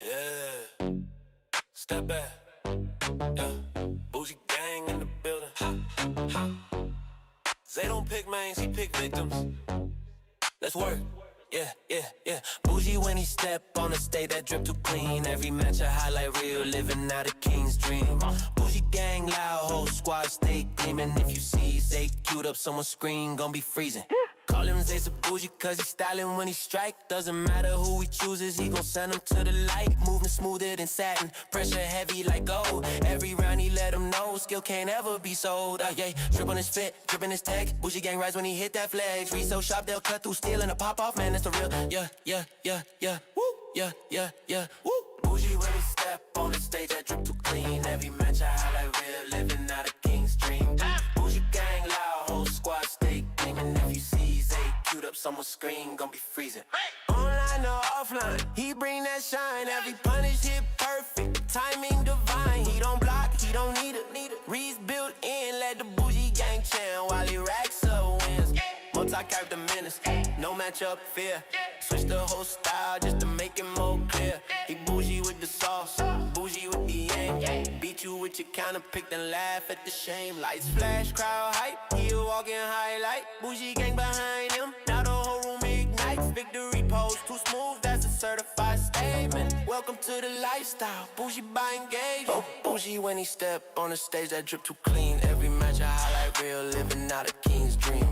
Yeah, step back. Yeah, BoujeeGangg in the building. They don't pick mains, he pick victims. Let's work. Yeah. Bougie when he step on the stage, that drip too clean. Every match a highlight reel, living out a king's dream. Bougie gang loud, whole squad stay gleaming. If you see Zay queued up, someone's screen gon' be freezing. Call him Zay's a bougie cause he styling when he strike. Doesn't matter who he chooses, he gon' send him to the light. Moving smoother than satin, pressure heavy like gold. Every round he let him know, skill can't ever be sold. Yeah, drip on his fit, dripping his tech. BoujeeGangg rise when he hit that flex. Read so sharp they'll cut through steel and a pop off, man, that's the real. Yeah. Woo. Yeah. Woo. Bougie when he step on the stage, that drip too clean. Every match I highlight real, living out a king's dream. BoujeeGangg loud, whole squad stay gleaming. If you see Zay queued up, someone's screen gon' be freezing. Online or offline, he bring that shine. Every punish hit perfect, timing divine. He don't block, he don't need it. Reeds built in, let the BoujeeGangg chant while he racks up wins. Multi-character menace, no matchup fear. Switch the whole style just to make it more clear. He bougie with the sauce, bougie with the aim. Beat you with your counterpick, then laugh at the shame. Lights flash, crowd hype, he a walking highlight. BoujeeGangg behind him, now the whole room ignites. Victory pose, too smooth, that's a certified statement. Welcome to the lifestyle, bougie by engagement. Oh, bougie when he step on the stage, that drip too clean. Every match a highlight reel, living out a king's dream.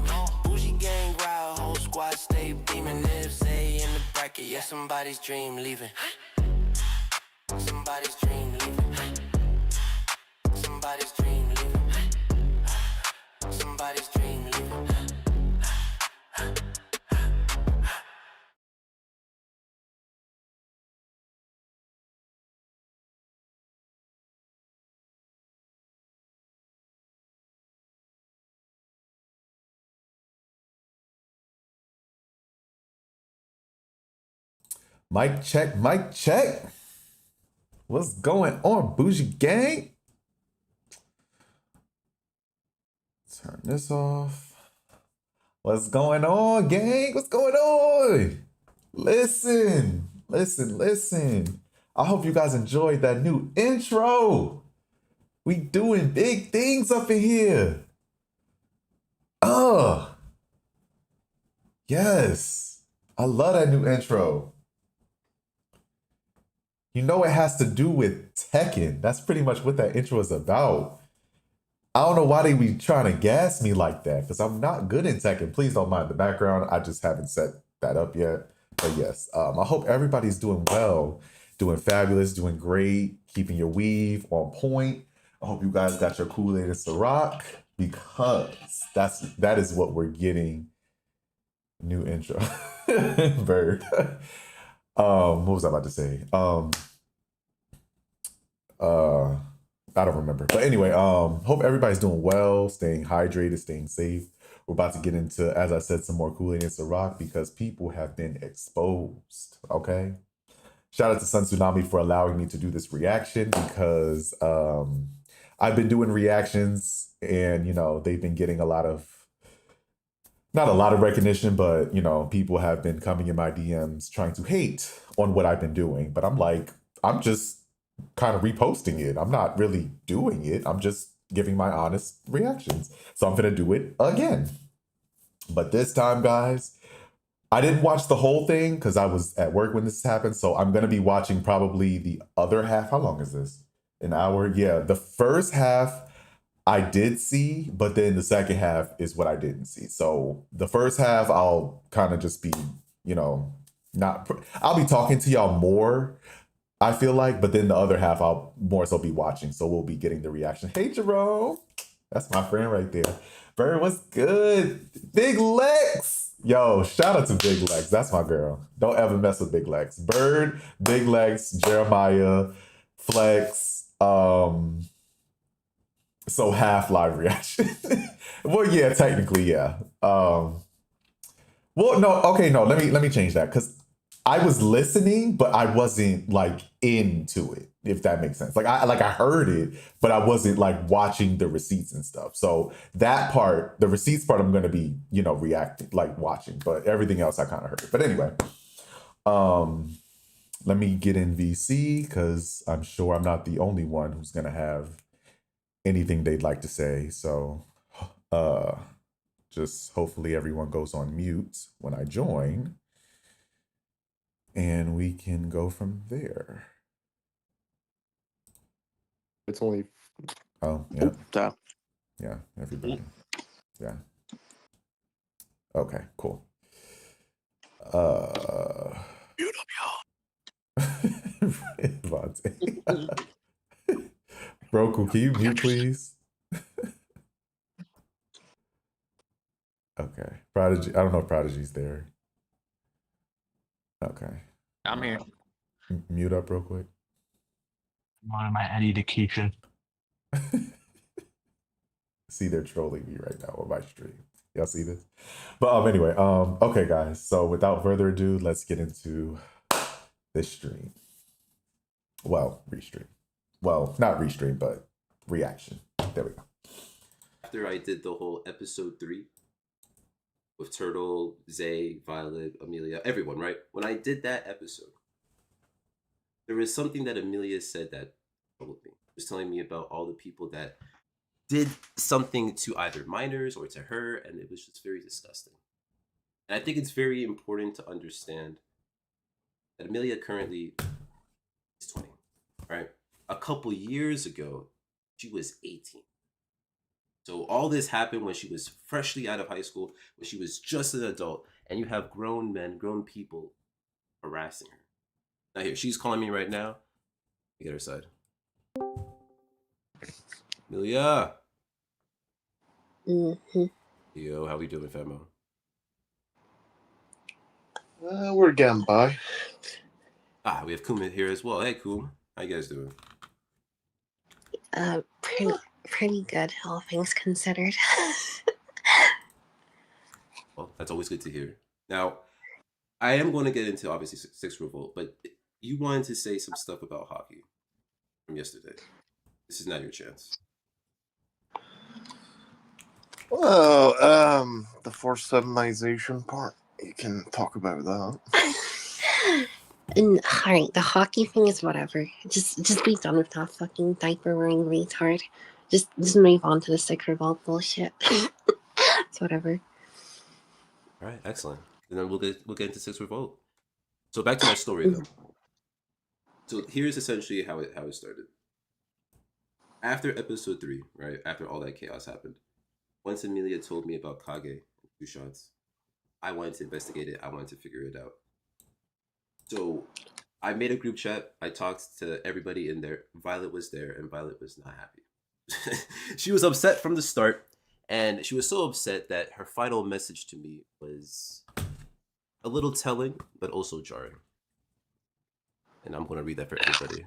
BoujeeGangg ride, whole squad stay beaming. If Zay in the bracket, yeah, somebody's dream leaving. Somebody's dream leaving. Somebody's dream leaving. Somebody's dream leaving. Mic check, mic check. What's going on, BoujeeGangg? Turn this off. What's going on, gang? What's going on? Listen. I hope you guys enjoyed that new intro. We doing big things up in here. Yes. I love that new intro. You know it has to do with Tekken. That's pretty much what that intro is about. I don't know why they be trying to gas me like that, because I'm not good in Tekken. Please don't mind the background. I just haven't set that up yet. But yes, I hope everybody's doing well, doing fabulous, doing great, keeping your weave on point. I hope you guys got your Kool-Aid and Ciroc, because that is what we're getting. New intro. Bird. What was I about to say? I don't remember. But anyway, hope everybody's doing well, staying hydrated, staying safe. We're about to get into, as I said, some more Kool-Aid and Ciroc because people have been exposed. Okay. Shout out to Sun Tsunami for allowing me to do this reaction because I've been doing reactions and, you know, they've been getting not a lot of recognition, but, you know, people have been coming in my DMs trying to hate on what I've been doing. But I'm like, I'm just kind of reposting it. I'm not really doing it. I'm just giving my honest reactions. So I'm going to do it again. But this time, guys, I didn't watch the whole thing because I was at work when this happened. So I'm going to be watching probably the other half. How long is this? An hour? Yeah. The first half I did see, but then the second half is what I didn't see. So the first half, I'll kind of just be, you know, I'll be talking to y'all more, I feel like, but then the other half I'll more so be watching. So we'll be getting the reaction. Hey, Jerome. That's my friend right there. Bird, what's good? Big Lex. Yo, shout out to Big Lex. That's my girl. Don't ever mess with Big Lex. Bird, Big Lex, Jeremiah, Flex, so half live reaction. Well, yeah, technically, yeah. Well, no, okay, no, let me change that because I was listening, but I wasn't like into it, if that makes sense. Like I heard it, but I wasn't like watching the receipts and stuff. So that part, the receipts part, I'm gonna be, you know, reacting, like watching, but everything else I kind of heard it. But anyway, let me get in VC because I'm sure I'm not the only one who's gonna have anything they'd like to say. So, uh, just hopefully everyone goes on mute when I join, and we can go from there. It's only. Oh, yeah, Yeah. yeah, everybody, yeah. Okay, cool. Mute up, y'all. Vontae. Roku, can you mute, please? Okay. Prodigy. I don't know if Prodigy's there. Okay. I'm here. Mute up real quick. One of my edification. See, they're trolling me right now on my stream. Y'all see this? But anyway, okay, guys. So without further ado, let's get into this stream. Well, restream. Well, not restream, but reaction. There we go. After I did the whole episode 3 with Turtle, Zay, Violet, Amelia, everyone, right? When I did that episode, there was something that Amelia said that troubled me. It was telling me about all the people that did something to either minors or to her, and it was just very disgusting. And I think it's very important to understand that Amelia currently is 20, right? A couple years ago, she was 18. So all this happened when she was freshly out of high school, when she was just an adult, and you have grown men, grown people harassing her. Now here, she's calling me right now. Get her side. Amelia. Yo, how we doing, famo? We're getting by. We have Kuma here as well. Hey, Kuma. How you guys doing? Pretty good, all things considered. Well, that's always good to hear. Now, I am going to get into, obviously, Six Revolt, but you wanted to say some stuff about hockey from yesterday. This is not your chance. Well, the forced feminization part. You can talk about that. And alright, the hockey thing is whatever. Just be done with that fucking diaper wearing retard. Just move on to the Sick Revolt bullshit. It's whatever. All right, excellent. And then we'll get into Six Revolt. So back to my story though. So here's essentially how it started. After episode 3, right? After all that chaos happened, once Amelia told me about Kage and 2 shots, I wanted to investigate it. I wanted to figure it out. So I made a group chat. I talked to everybody in there. Violet was there, and Violet was not happy. She was upset from the start, and she was so upset that her final message to me was a little telling, but also jarring. And I'm going to read that for everybody.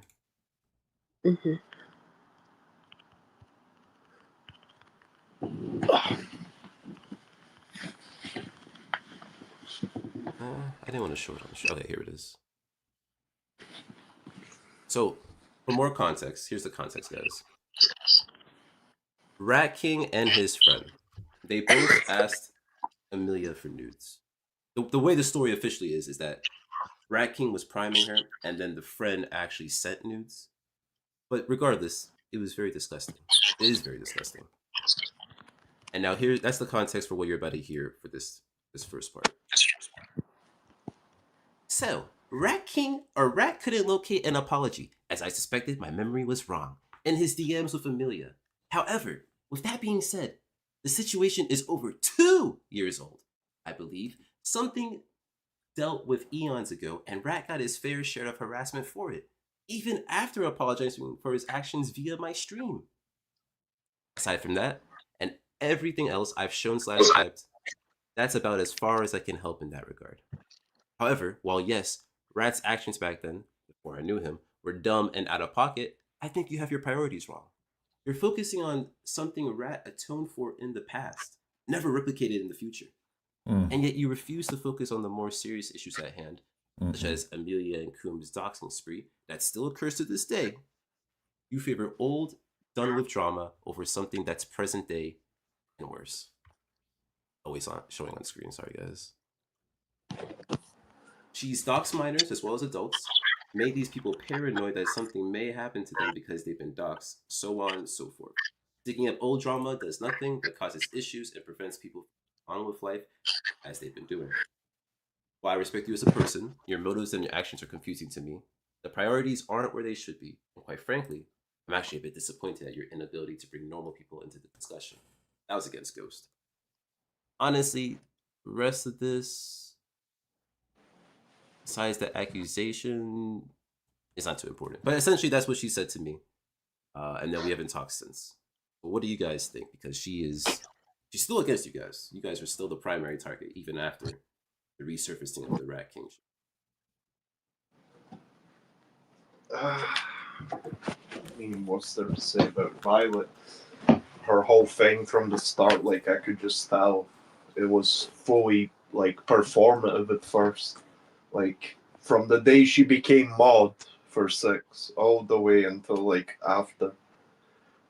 I didn't want to show it on the show. Okay, here it is. So, for more context, here's the context, guys. Rat King and his friend, they both asked Amelia for nudes. The way the story officially is that Rat King was priming her, and then the friend actually sent nudes. But regardless, it was very disgusting. It is very disgusting. And now that's the context for what you're about to hear for this first part. So, Rat couldn't locate an apology. As I suspected, my memory was wrong. In his DMs with Amelia. However, with that being said, the situation is over 2 years old. I believe something dealt with eons ago, and Rat got his fair share of harassment for it, even after apologizing for his actions via my stream. Aside from that, and everything else I've shown / typed, that's about as far as I can help in that regard. However, while yes, Rat's actions back then, before I knew him, were dumb and out of pocket, I think you have your priorities wrong. You're focusing on something Rat atoned for in the past, never replicated in the future. And yet you refuse to focus on the more serious issues at hand, such as Amelia and Coom's doxing spree that still occurs to this day. You favor old, done with drama over something that's present day and worse. Always showing on screen, sorry guys. She's doxed minors as well as adults, made these people paranoid that something may happen to them because they've been doxxed, so on and so forth. Digging up old drama does nothing but causes issues and prevents people on with life as they've been doing. While I respect you as a person, your motives and your actions are confusing to me. The priorities aren't where they should be, and quite frankly, I'm actually a bit disappointed at your inability to bring normal people into the discussion. That was against Ghost. Honestly, the rest of this, besides the accusation, is not too important. But essentially, that's what she said to me, and then we haven't talked since. But what do you guys think? Because she's still against you guys. You guys are still the primary target, even after the resurfacing of the Rat King show. I mean, what's there to say about Violet? Her whole thing from the start, like, I could just tell it was fully, like, performative at first. Like, from the day she became mod for 6, all the way until, like, after.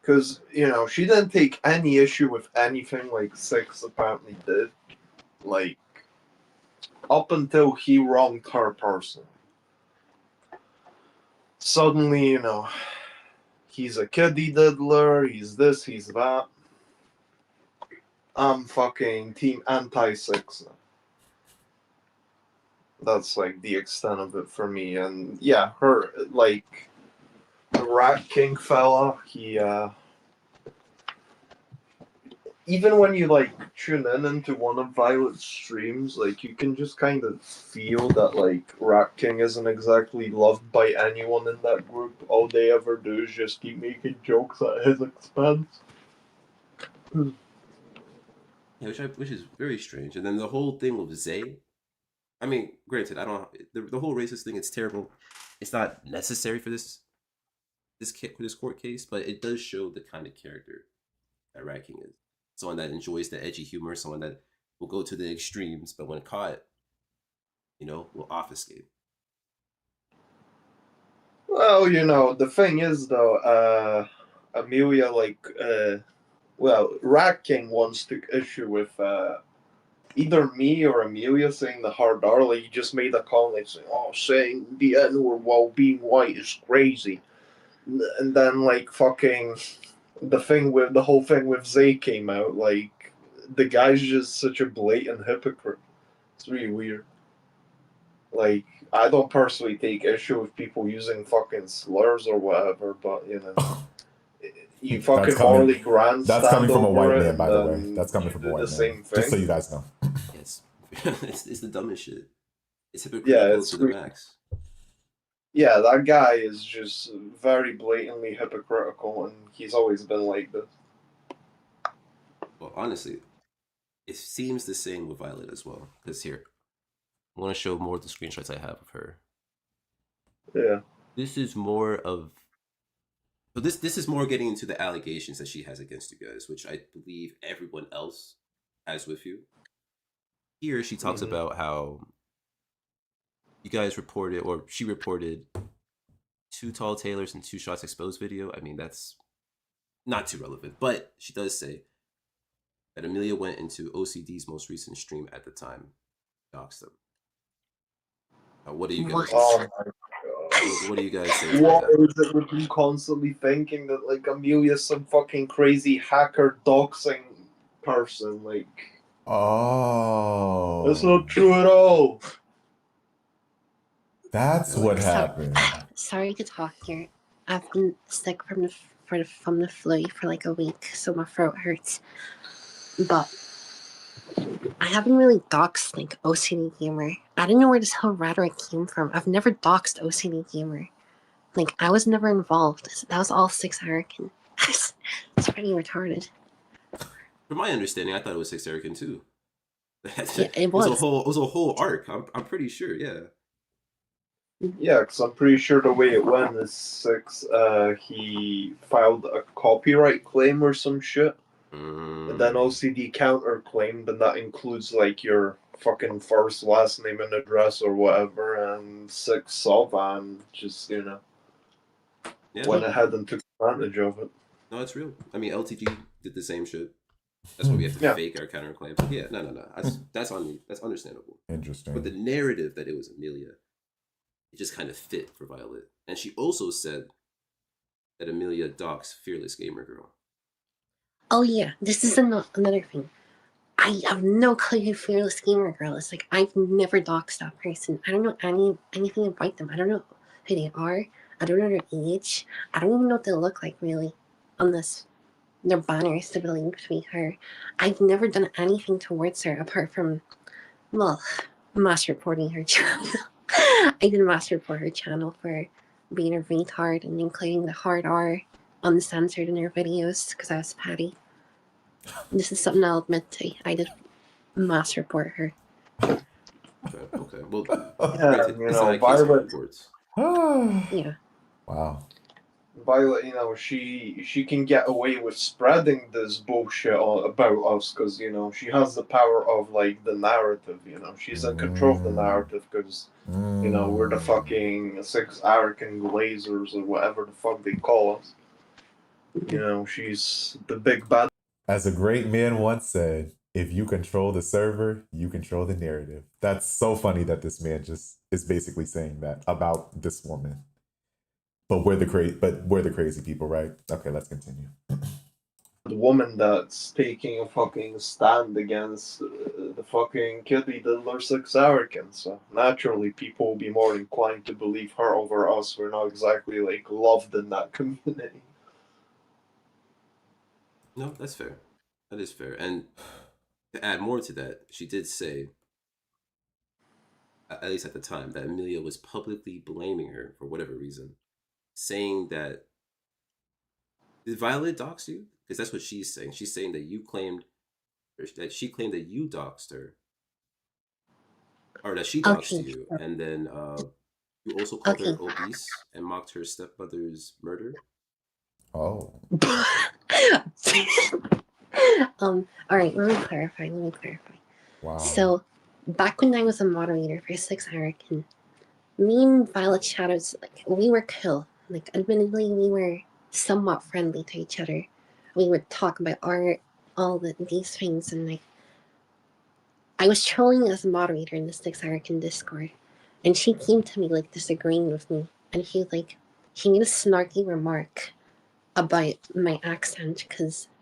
Because, you know, she didn't take any issue with anything like 6 apparently did. Like, up until he wronged her personally. Suddenly, you know, he's a kiddie diddler, he's this, he's that. I'm fucking team anti-6 now. That's like the extent of it for me. And yeah, her, like, the Rat King fella, he, even when you like tune in into one of Violet's streams, like you can just kind of feel that like Rat King isn't exactly loved by anyone in that group. All they ever do is just keep making jokes at his expense. Yeah, which is very strange. And then the whole thing with Zay. I mean, granted, I don't the whole racist thing. It's terrible. It's not necessary for this court case, but it does show the kind of character that Rat King is. Someone that enjoys the edgy humor, someone that will go to the extremes, but when caught, you know, will obfuscate. Well, you know, the thing is though, Amelia, like, well, Rat King once took issue with either me or Amelia saying the hard R. Like, he just made a comment saying, "Oh, saying the N word while being white is crazy," and then like fucking the whole thing with Zay came out. Like, the guy's just such a blatant hypocrite. It's really weird. Like, I don't personally take issue with people using fucking slurs or whatever, but you know, you fucking morally grandstand That's coming from a over white it, man, and by the way. then That's coming you from a do white the man. same Just so thing. you guys know. Yes, it's the dumbest shit. It's hypocritical to the max. Yeah, that guy is just very blatantly hypocritical, and he's always been like this. Well, honestly, it seems the same with Violet as well. Because here, I want to show more of the screenshots I have of her. Yeah. This is more of. But this is more getting into the allegations that she has against you guys, which I believe everyone else has with you. Here, she talks about how you guys reported, or she reported, 2 tall tailors and 2 shots exposed video. I mean, that's not too relevant, but she does say that Amelia went into OCD's most recent stream at the time, doxed them. What do you guys? Oh my god! What do you guys say? What is it with you constantly thinking that like Amelia's some fucking crazy hacker doxing person? Like, oh, that's not true at all. That's what happened. Sorry to talk here. I've been sick from the flu for like a week, so my throat hurts. But I haven't really doxed like OCD Gamer. I don't know where this whole rhetoric came from. I've never doxed OCD Gamer. Like, I was never involved. That was all 6 Hurricane. It's pretty retarded. From my understanding, I thought it was 6 Hurricane too. Yeah, it was. It was a whole arc. I'm pretty sure. Yeah. Yeah, because I'm pretty sure the way it went is 6. He filed a copyright claim or some shit. And then OCD counterclaimed, and that includes like your fucking first, last name, and address or whatever. And 6 saw that and just, you know, went ahead and took advantage of it. No, it's real. I mean, LTG did the same shit. That's why we have to fake our counterclaim. Yeah, no. That's on me. That's understandable. Interesting. But the narrative that it was Amelia, it just kind of fit for Violet. And she also said that Amelia docks Fearless Gamer Girl. Oh yeah, this is another thing. I have no clue who Fearless Gamer Girl is. Like, I've never doxed that person. I don't know anything about them. I don't know who they are. I don't know their age. I don't even know what they look like, really, unless their banner is to be linked with her. I've never done anything towards her apart from, well, mass reporting her channel. I did mass report her channel for being a retard and including the hard R uncensored in her videos because I was petty. This is something I'll admit to. I did mass report her. Okay. Well, Yeah, granted, you it's know, not a case of Violet. reports. Yeah. Wow. Violet, you know, she can get away with spreading this bullshit about us because, you know, she has the power of, like, the narrative, you know. She's in control of the narrative because, you know, we're the fucking 6 American glazers or whatever the fuck they call us. You know, she's the big bad. As a great man once said, if you control the server, you control the narrative. That's so funny that this man just is basically saying that about this woman. But we're the crazy people, right? Okay, let's continue. Woman that's taking a fucking stand against the fucking kiddie diddler 6 Americans. So naturally, people will be more inclined to believe her over us. We're not exactly, like, loved in that community. No, that's fair. That is fair. And to add more to that, she did say, at least at the time, that Amelia was publicly blaming her for whatever reason, saying that, did Violet dox you? Because that's what she's saying. She's saying that you claimed, or that she claimed that you doxed her, or that she doxed Okay. you, and then you also called her Okay. obese and mocked her stepmother's murder. Oh. All right, let me clarify. Wow. So, back when I was a moderator for 6 American, me and Violet Shadows, like, we were cool. Like, admittedly, we were somewhat friendly to each other. We would talk about art, these things, and, like, I was trolling as a moderator in the 6 American Discord, and she came to me, like, disagreeing with me, and she made a snarky remark about my accent,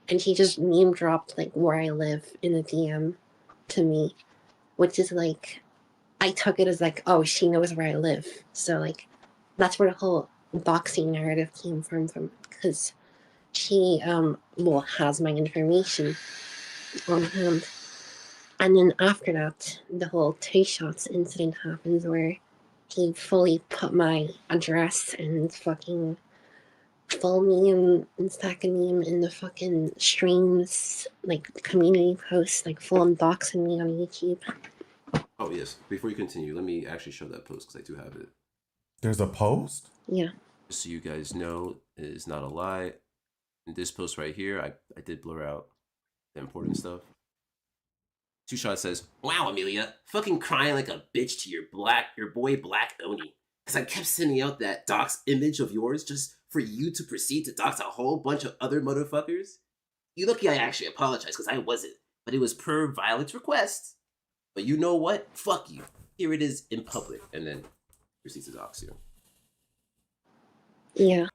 and she just name dropped, like, where I live in a DM to me, which is, like, I took it as, like, oh, she knows where I live. So, like, that's where the whole doxing narrative came from, because she, has my information on hand. And then after that, the whole 2 shots incident happens where he fully put my address and fucking full name and second name in the fucking streams, like, community posts, like, full on doxing me on YouTube. Oh, yes. Before you continue, let me actually show that post because I do have it. There's a post? Yeah. Just so you guys know, it is not a lie. In this post right here, I did blur out the important stuff. 2Shot says, "Wow, Amelia, fucking crying like a bitch to your boy Black Oni. Because I kept sending out that dox image of yours just for you to proceed to dox a whole bunch of other motherfuckers. You lucky I actually apologized because I wasn't, but it was per Violet's request. But you know what? Fuck you. Here it is in public." And then proceeds to dox you. Yeah.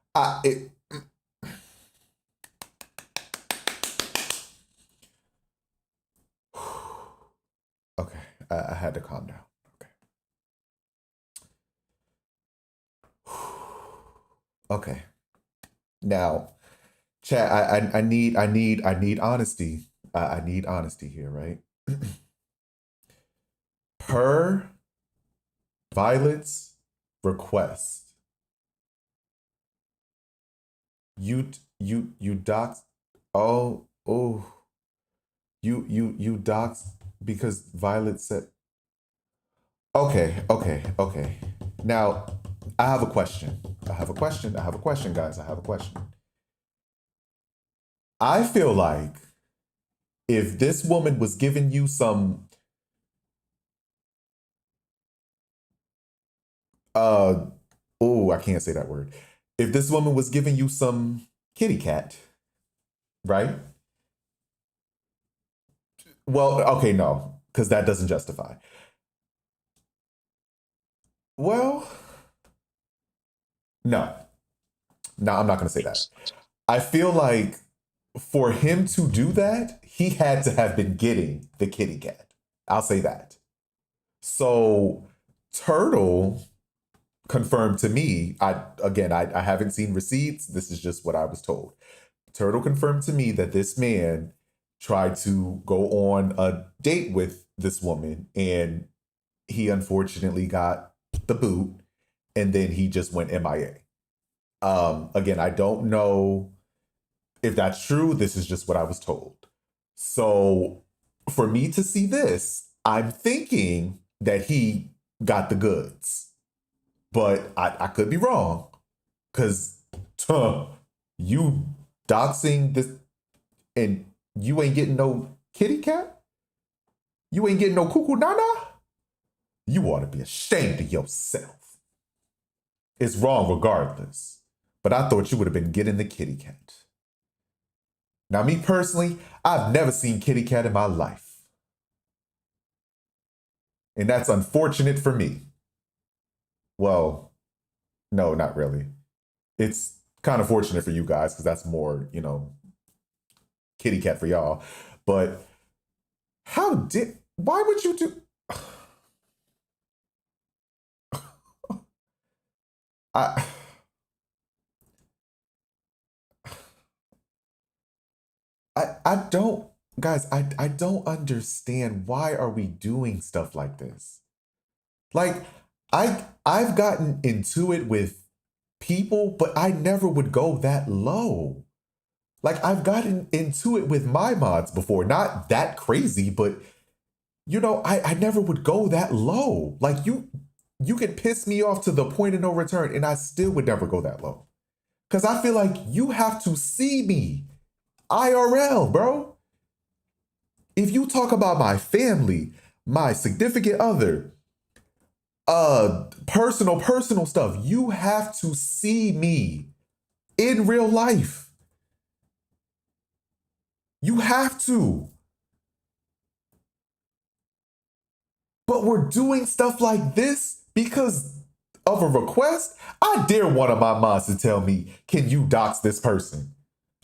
Okay, I had to calm down. Okay. Now, chat. I need honesty. I need honesty here, right? Per Violet's request, you doxed. Oh, you doxed because Violet said. Okay. Now, I have a question, guys. I have a question. I feel like if this woman was giving you some I can't say that word. If this woman was giving you some kitty cat, right? Well, okay, no, because that doesn't justify. Well, No, no, I'm not going to say that. I feel like for him to do that, he had to have been getting the kitty cat. I'll say that. So Turtle confirmed to me, I haven't seen receipts. This is just what I was told. Turtle confirmed to me that this man tried to go on a date with this woman and he unfortunately got the boot and then he just went MIA. Again, I don't know if that's true. This is just what I was told. So for me to see this, I'm thinking that he got the goods. But I could be wrong. Because you doxing this and you ain't getting no kitty cat? You ain't getting no cuckoo nana? You ought to be ashamed of yourself. It's wrong regardless. But I thought you would have been getting the kitty cat. Now, me personally, I've never seen kitty cat in my life. And that's unfortunate for me. Well, no, not really. It's kind of fortunate for you guys because that's more, kitty cat for y'all. But why would you do? I don't, guys, I don't understand why are we doing stuff like this? Like, I've gotten into it with people, but I never would go that low. Like, I've gotten into it with my mods before, not that crazy, but I never would go that low. Like, you could piss me off to the point of no return, and I still would never go that low. Because I feel like you have to see me IRL, bro. If you talk about my family, my significant other, personal stuff, you have to see me in real life. You have to. But we're doing stuff like this because of a request? I dare one of my mods to tell me, can you dox this person?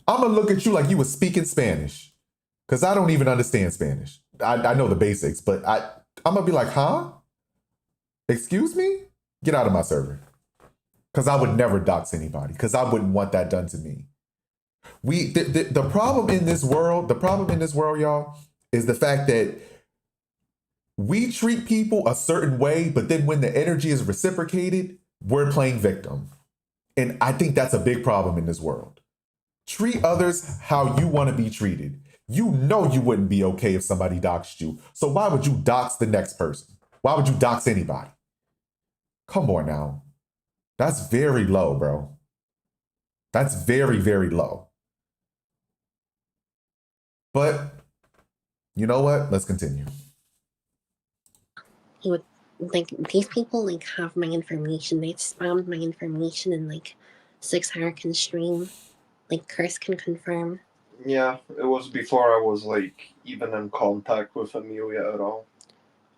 I'm gonna look at you like you was speaking Spanish. Because I don't even understand Spanish. I know the basics, but I'm gonna be like, huh? Excuse me? Get out of my server. Because I would never dox anybody. Because I wouldn't want that done to me. The problem in this world, y'all, is the fact that we treat people a certain way, but then when the energy is reciprocated, we're playing victim. And I think that's a big problem in this world. Treat others how you want to be treated. You know you wouldn't be okay if somebody doxed you. So why would you dox the next person? Why would you dox anybody? Come on now. That's very low, bro. That's very, very low. But you know what? Let's continue. He would, like, these people, like, have my information. They spammed my information in, like, 6 Hurricane stream. Like, Chris can confirm. Yeah, it was before I was like even in contact with Amelia at all.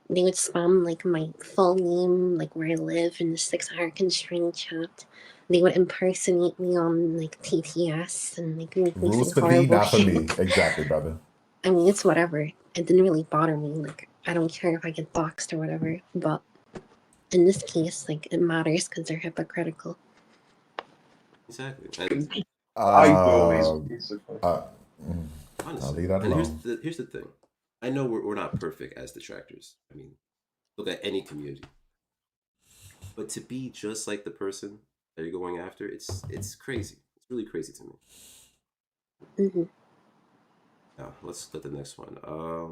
They would spam, like, my full name, like, where I live in the 6 Hurricane stream chat. They would impersonate me on, like, TTS and, like, make me Rules say for thee, horrible not for shit. me. Exactly, brother. I mean, it's whatever. It didn't really bother me. Like, I don't care if I get doxxed or whatever. But in this case, like, it matters because they're hypocritical. Exactly. And I always basically. honestly, I'll leave that and alone. here's the thing. I know we're not perfect as detractors. I mean, look at any community. But to be just like the person that you're going after, it's crazy. It's really crazy to me. Mm-hmm. Now, let's look at the next one. All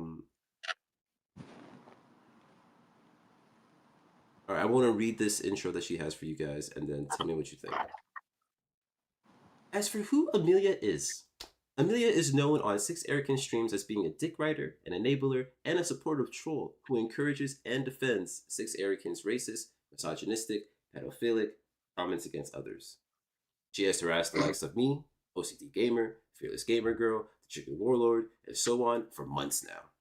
right, I want to read this intro that she has for you guys, and then tell me what you think. As for who Amelia is known on 6 Erican streams as being a dick rider, an enabler, and a supportive troll who encourages and defends 6 Erican's racist, misogynistic, pedophilic comments against others. She has harassed the likes of me, OCD Gamer, Fearless Gamer Girl, the Chicken Warlord, and so on for months now.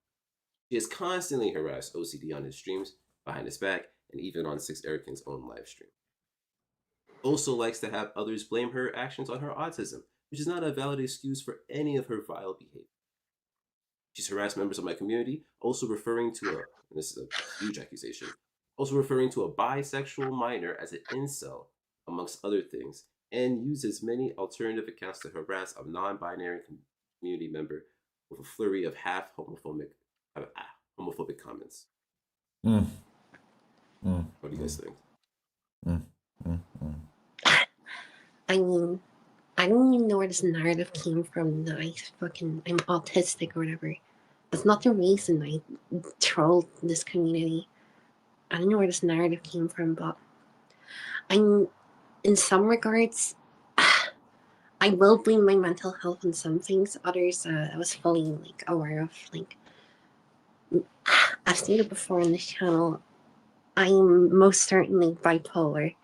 She has constantly harassed OCD on his streams, behind his back, and even on 6 Erican's own live stream. also likes to have others blame her actions on her autism, which is not a valid excuse for any of her vile behavior. She's harassed members of my community, also referring to a, and this is a huge accusation, also referring to a bisexual minor as an incel, amongst other things, and uses many alternative accounts to harass a non-binary community member with a flurry of half homophobic comments. Mm. Mm. What do you guys think? Mm. Mm. Mm. I mean, I don't even know where this narrative came from that I'm autistic or whatever. That's not the reason I trolled this community. I don't know where this narrative came from, but I'm, in some regards, I will blame my mental health on some things. Others, I was fully like aware of. Like, I've stated before on this channel, I'm most certainly bipolar,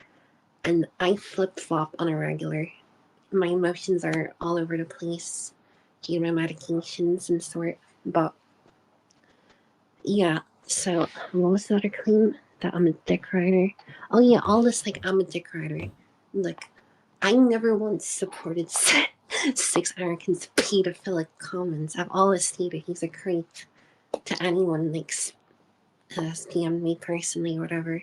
and I flip flop on a regular. My emotions are all over the place due to my medications and sort. But yeah, so what was the other claim? That I'm a dick rider. Oh yeah, all this like I'm a dick rider. Like, I never once supported Six Americans' pedophilic comments. I've always stated he's a creep to anyone like DM'd me personally or whatever.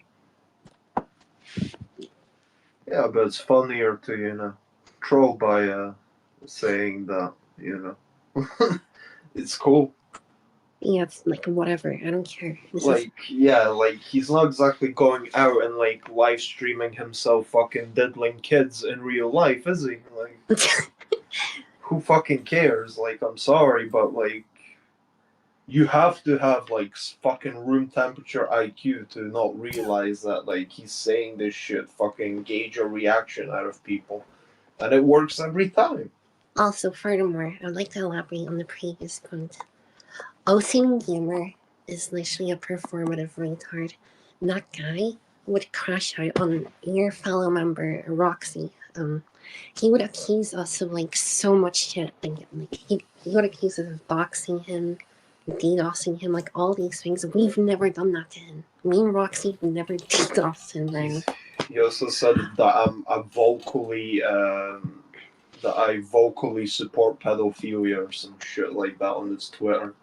Yeah, but it's funnier to, you know, troll by saying that, you know. It's cool. Yeah, it's like whatever. I don't care. Like he's not exactly going out and like live streaming himself fucking diddling kids in real life, is he? Like, who fucking cares? Like, I'm sorry, but like, you have to have like fucking room temperature IQ to not realize that like he's saying this shit, fucking gauge a reaction out of people, and it works every time. Also, furthermore, I'd like to elaborate on the previous point. OCD Gamer is literally a performative retard. That guy would crash out on your fellow member Roxy. He would accuse us of like so much shit. Like he would accuse us of boxing him, DDoSing him, like all these things. We've never done that to him. Me and Roxy have never DDoSed him. Man. He also said that I vocally support pedophilia or some shit like that on his Twitter.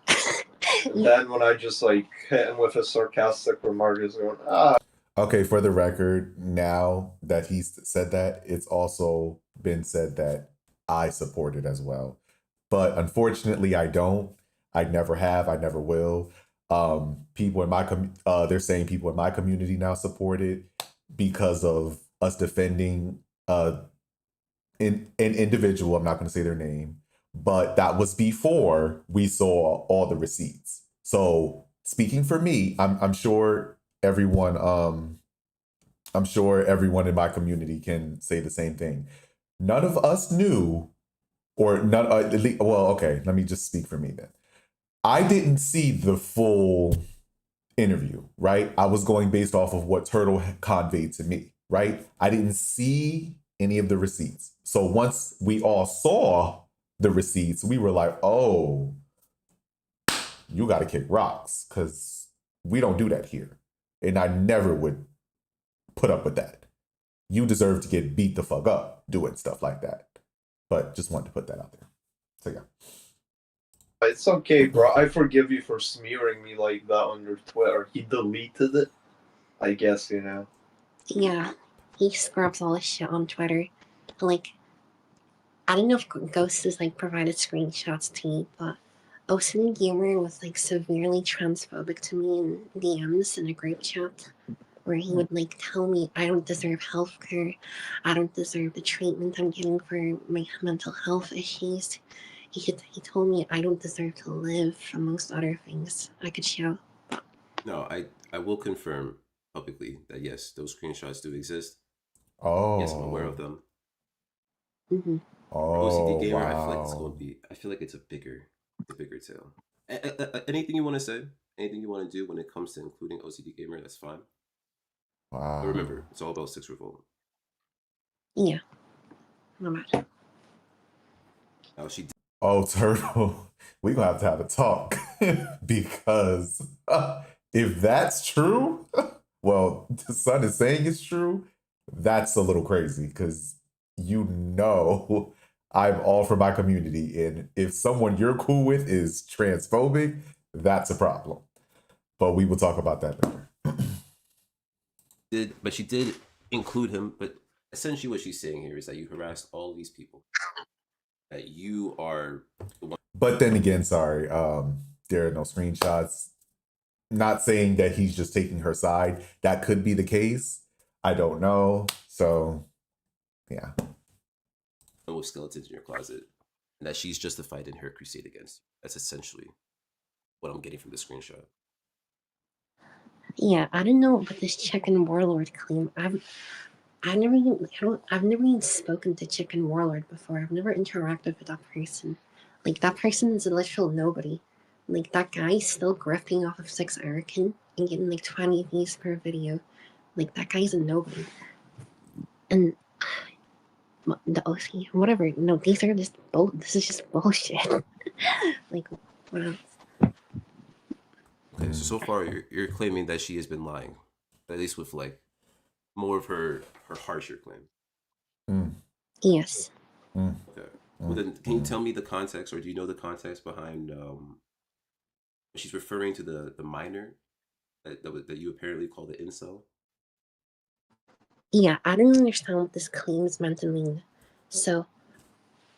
And then when I just like hit him with a sarcastic remark, he's going, Okay, for the record, now that he's said that, it's also been said that I support it as well. But unfortunately, I don't. I never have. I never will. People in my they're saying people in my community now support it because of us defending an individual. I'm not going to say their name, but that was before we saw all the receipts. So speaking for me, I'm sure everyone in my community can say the same thing. None of us knew, or none. Well, okay. Let me just speak for me then. I didn't see the full interview, right? I was going based off of what Turtle conveyed to me, right? I didn't see any of the receipts. So once we all saw the receipts, we were like, oh, you got to kick rocks because we don't do that here. And I never would put up with that. You deserve to get beat the fuck up doing stuff like that. But just wanted to put that out there. So yeah. it's okay, bro. I forgive you for smearing me like that on your Twitter. He deleted it, I guess, you know. Yeah, he scrubs all his shit on Twitter. Like, I don't know if Ghost has like provided screenshots to me, but OCD Gamer was like severely transphobic to me in DMs in a group chat, where he would like tell me I don't deserve healthcare, I don't deserve the treatment I'm getting for my mental health issues. He told me I don't deserve to live, amongst other things. I could show. No, I will confirm publicly that yes, those screenshots do exist. Oh. Yes, I'm aware of them. Mm-hmm. Oh, OCD Gamer, wow. I feel like it's going to be. I feel like it's a bigger tale. Anything you want to say? Anything you want to do when it comes to including OCD Gamer? That's fine. Wow. But remember, it's all about Six Revolt. Yeah. No matter. Now she. Oh, Turtle, we're going to have a talk because if that's true, well, the son is saying it's true, that's a little crazy because you know I'm all for my community, and if someone you're cool with is transphobic, that's a problem. But we will talk about that later. But she did include him. But essentially, what she's saying here is that you harassed all these people. That you are the one. But then again, sorry, there are no screenshots. Not saying that he's just taking her side. That could be the case. I don't know. So, yeah. With skeletons in your closet, and that she's justified in her crusade against you. That's essentially what I'm getting from the screenshot. Yeah, I don't know about this chicken warlord claim. I've never even spoken to chicken warlord before. I've never interacted with that person. Like, that person is a literal nobody. Like, that guy's still grifting off of 6 American and getting like 20 views per video. Like, that guy's a nobody. And the OC, whatever. No, these are just this is just bullshit. Like, what else? Okay, so far you're claiming that she has been lying, at least with like more of her harsher claim. Yes. Okay. Well, then can you tell me the context, or do you know the context behind she's referring to the minor that you apparently call the incel? Yeah, I don't understand what this claim is meant to mean. So,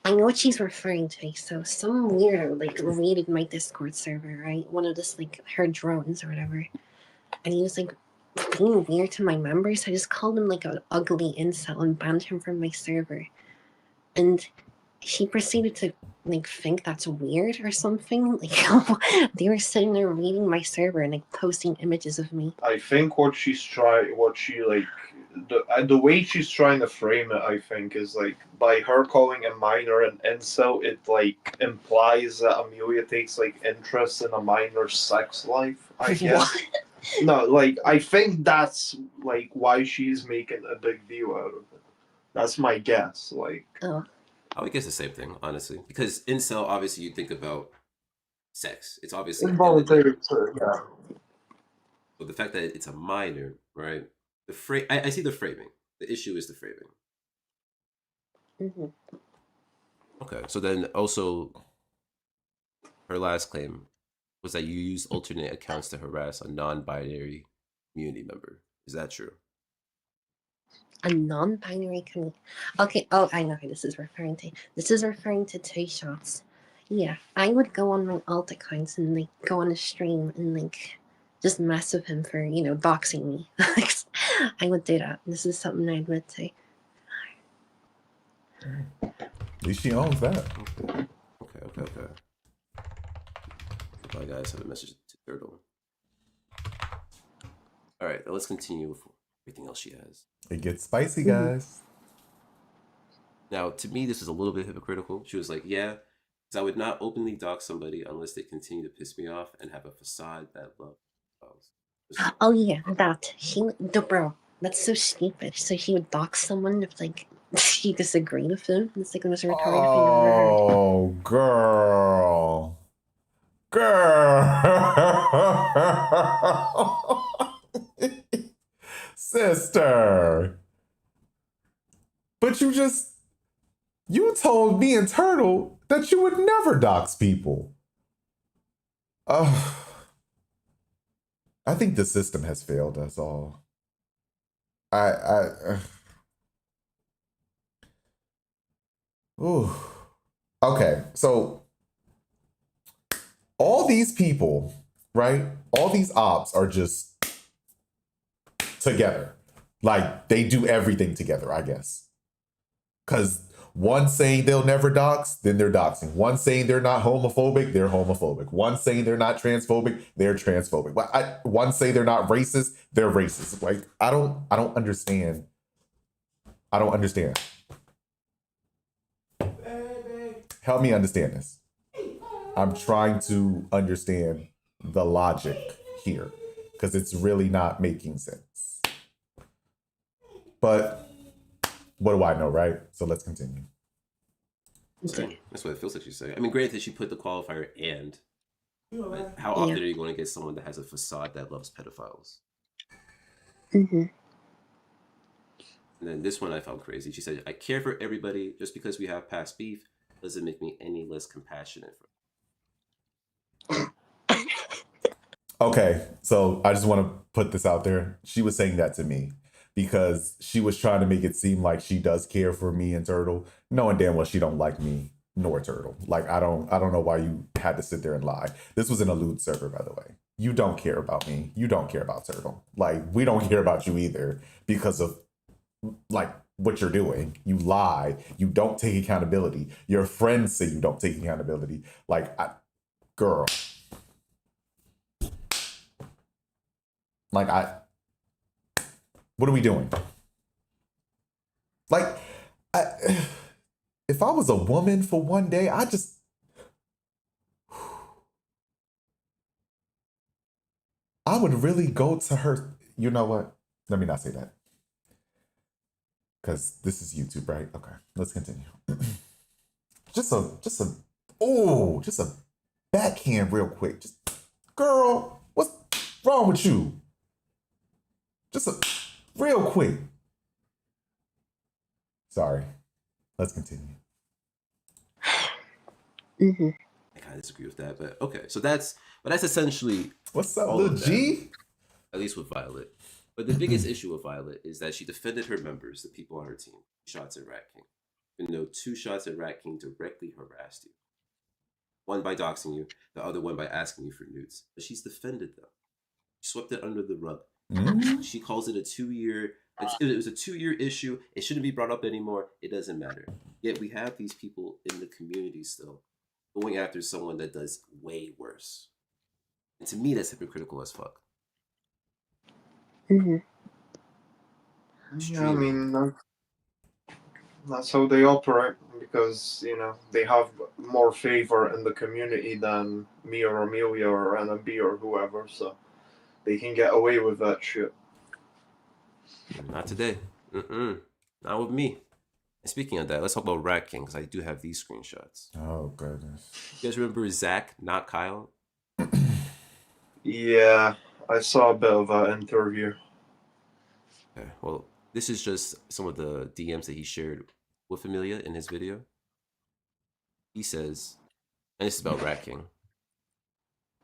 I know what she's referring to. So, some weirdo like raided my Discord server, right? One of this like her drones or whatever, and he was like being weird to my members. I just called him like an ugly incel and banned him from my server. And she proceeded to like think that's weird or something. Like they were sitting there reading my server and like posting images of me. I think the way she's trying to frame it, I think, is like by her calling a minor an incel, it like implies that Amelia takes like interest in a minor's sex life. I guess. What? No, like I think that's like why she's making a big deal out of it. That's my guess. Like, Oh, I would guess the same thing, honestly, because incel obviously you think about sex. It's obviously involuntary. Yeah. but the fact that it's a minor, right? I see the framing. The issue is the framing. mm-hmm. Okay, so then also her last claim was that you used alternate accounts to harass a non-binary community member. Is that true? A non-binary community. Okay. Oh, I know who this is referring to. This is referring to 2 shots. Yeah, I would go on my alt accounts and like go on a stream and like just mess with him for doxing me. I would do that. This is something I admit to. At least she owns that. Okay. Bye, guys. Have a message to Turtle. All right, let's continue with everything else she has. It gets spicy, guys. Now, to me, this is a little bit hypocritical. She was like, yeah, because I would not openly dox somebody unless they continue to piss me off and have a facade that love. Oh yeah, that bro. That's so stupid. So he would dox someone if like she disagreed with him. It's like the most retarded thing I've ever heard. Oh, girl. Sister. But you told me and Turtle that you would never dox people. I think the system has failed us all. Ooh. Okay, so all these people, right? All these ops are just together. Like they do everything together, I guess. Because one saying they'll never dox, then they're doxing. One saying they're not homophobic, they're homophobic. One saying they're not transphobic, they're transphobic. One say they're not racist, they're racist. Like I don't understand. I don't understand. Help me understand this. I'm trying to understand the logic here because it's really not making sense. But what do I know, right? So let's continue. That's what it feels like she's saying. I mean, granted, she put the qualifier and. But how often are you going to get someone that has a facade that loves pedophiles? Mm-hmm. And then this one I found crazy. She said, "I care for everybody. Just because we have past beef doesn't make me any less compassionate for." Okay, so I just want to put this out there. She was saying that to me because she was trying to make it seem like she does care for me and Turtle, knowing damn well she don't like me nor Turtle. Like I don't know why you had to sit there and lie. This was an allude server, by the way. You don't care about me. You don't care about Turtle. Like we don't care about you either because of like what you're doing. You lie. You don't take accountability. Your friends say you don't take accountability. Like, girl. Like what are we doing? Like, if I was a woman for one day, I would really go to her. You know what? Let me not say that. Because this is YouTube, right? Okay, let's continue. just a backhand real quick. Just, girl, what's wrong with you? Just a real quick. Sorry. Let's continue. Mm-hmm. I kind of disagree with that, but okay. So that's essentially What's up, all little of that, G? at least with Violet. But the biggest issue with Violet is that she defended her members, the people on her team, shots at Rat King, even though 2 shots at Rat King directly harassed you. One by doxing you, the other one by asking you for nudes. But she's defended them. She swept it under the rug. She calls it a 2-year. It was a 2-year issue. It shouldn't be brought up anymore. It doesn't matter. Yet we have these people in the community still going after someone that does way worse. And to me, that's hypocritical as fuck. Mm-hmm. Yeah, I mean, that's how they operate because, you know, they have more favor in the community than me or Amelia or NMB or whoever, so they can get away with that shit. Not today. Not with me. And speaking of that, let's talk about Rat King, because I do have these screenshots. Oh, goodness. You guys remember Zach, not Kyle? Yeah, I saw a bit of an interview. Okay, well, this is just some of the DMs that he shared with Amelia in his video. He says, and this is about Rat King,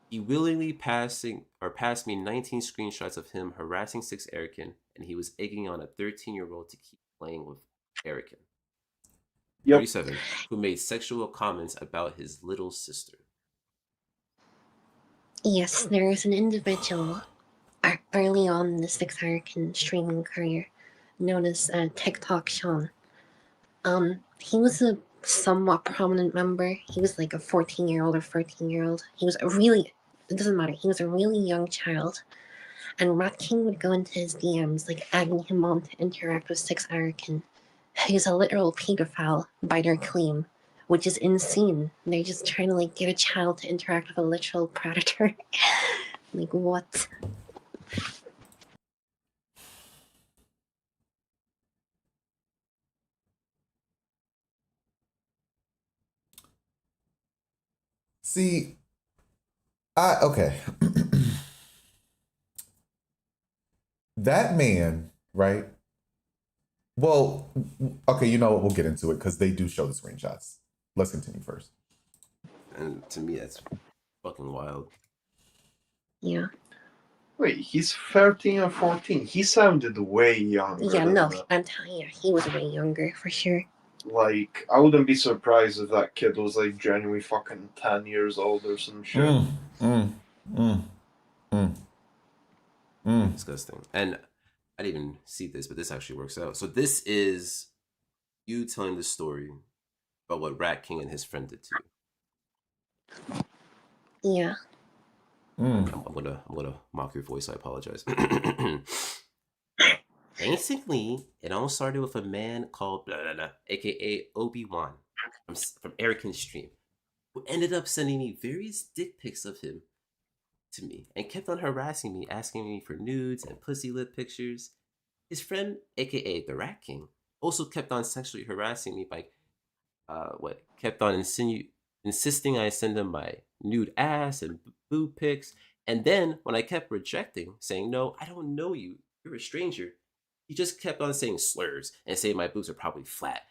he willingly passed me 19 screenshots of him harassing 6 Erican, and he was egging on a 13-year-old to keep playing with Erican. Yep. 37, who made sexual comments about his little sister. Yes, there is an individual early on in the 6 American streaming career known as TikTok Sean. He was a somewhat prominent member. He was like a 14-year-old or 13-year-old. He was it doesn't matter, he was a really young child. And Rat King would go into his DMs, like egging him on to interact with 6 American. He's a literal pedophile by their claim, which is insane. They're just trying to like get a child to interact with a literal predator. Like what? See, okay. That man, right? Well, okay, you know what? We'll get into it because they do show the screenshots. Let's continue first. And to me, that's fucking wild. Yeah. Wait, he's 13 or 14. He sounded way younger. Yeah, than no, that. I'm telling you, he was way younger for sure. Like, I wouldn't be surprised if that kid was like genuinely fucking 10 years old or some shit. Disgusting. And I didn't even see this, but this actually works out. So this is you telling the story about what Rat King and his friend did to you. Yeah. I'm gonna mock your voice. I apologize. Basically, it all started with a man called blah, blah, blah, aka Obi-Wan from Erican's stream, who ended up sending me various dick pics of him to me and kept on harassing me, asking me for nudes and pussy lip pictures. His friend, aka the Rat King, also kept on sexually harassing me by kept on insisting I send him my nude ass and boob pics. And then when I kept rejecting, saying, "No, I don't know you, you're a stranger," He just kept on saying slurs and saying my boobs are probably flat.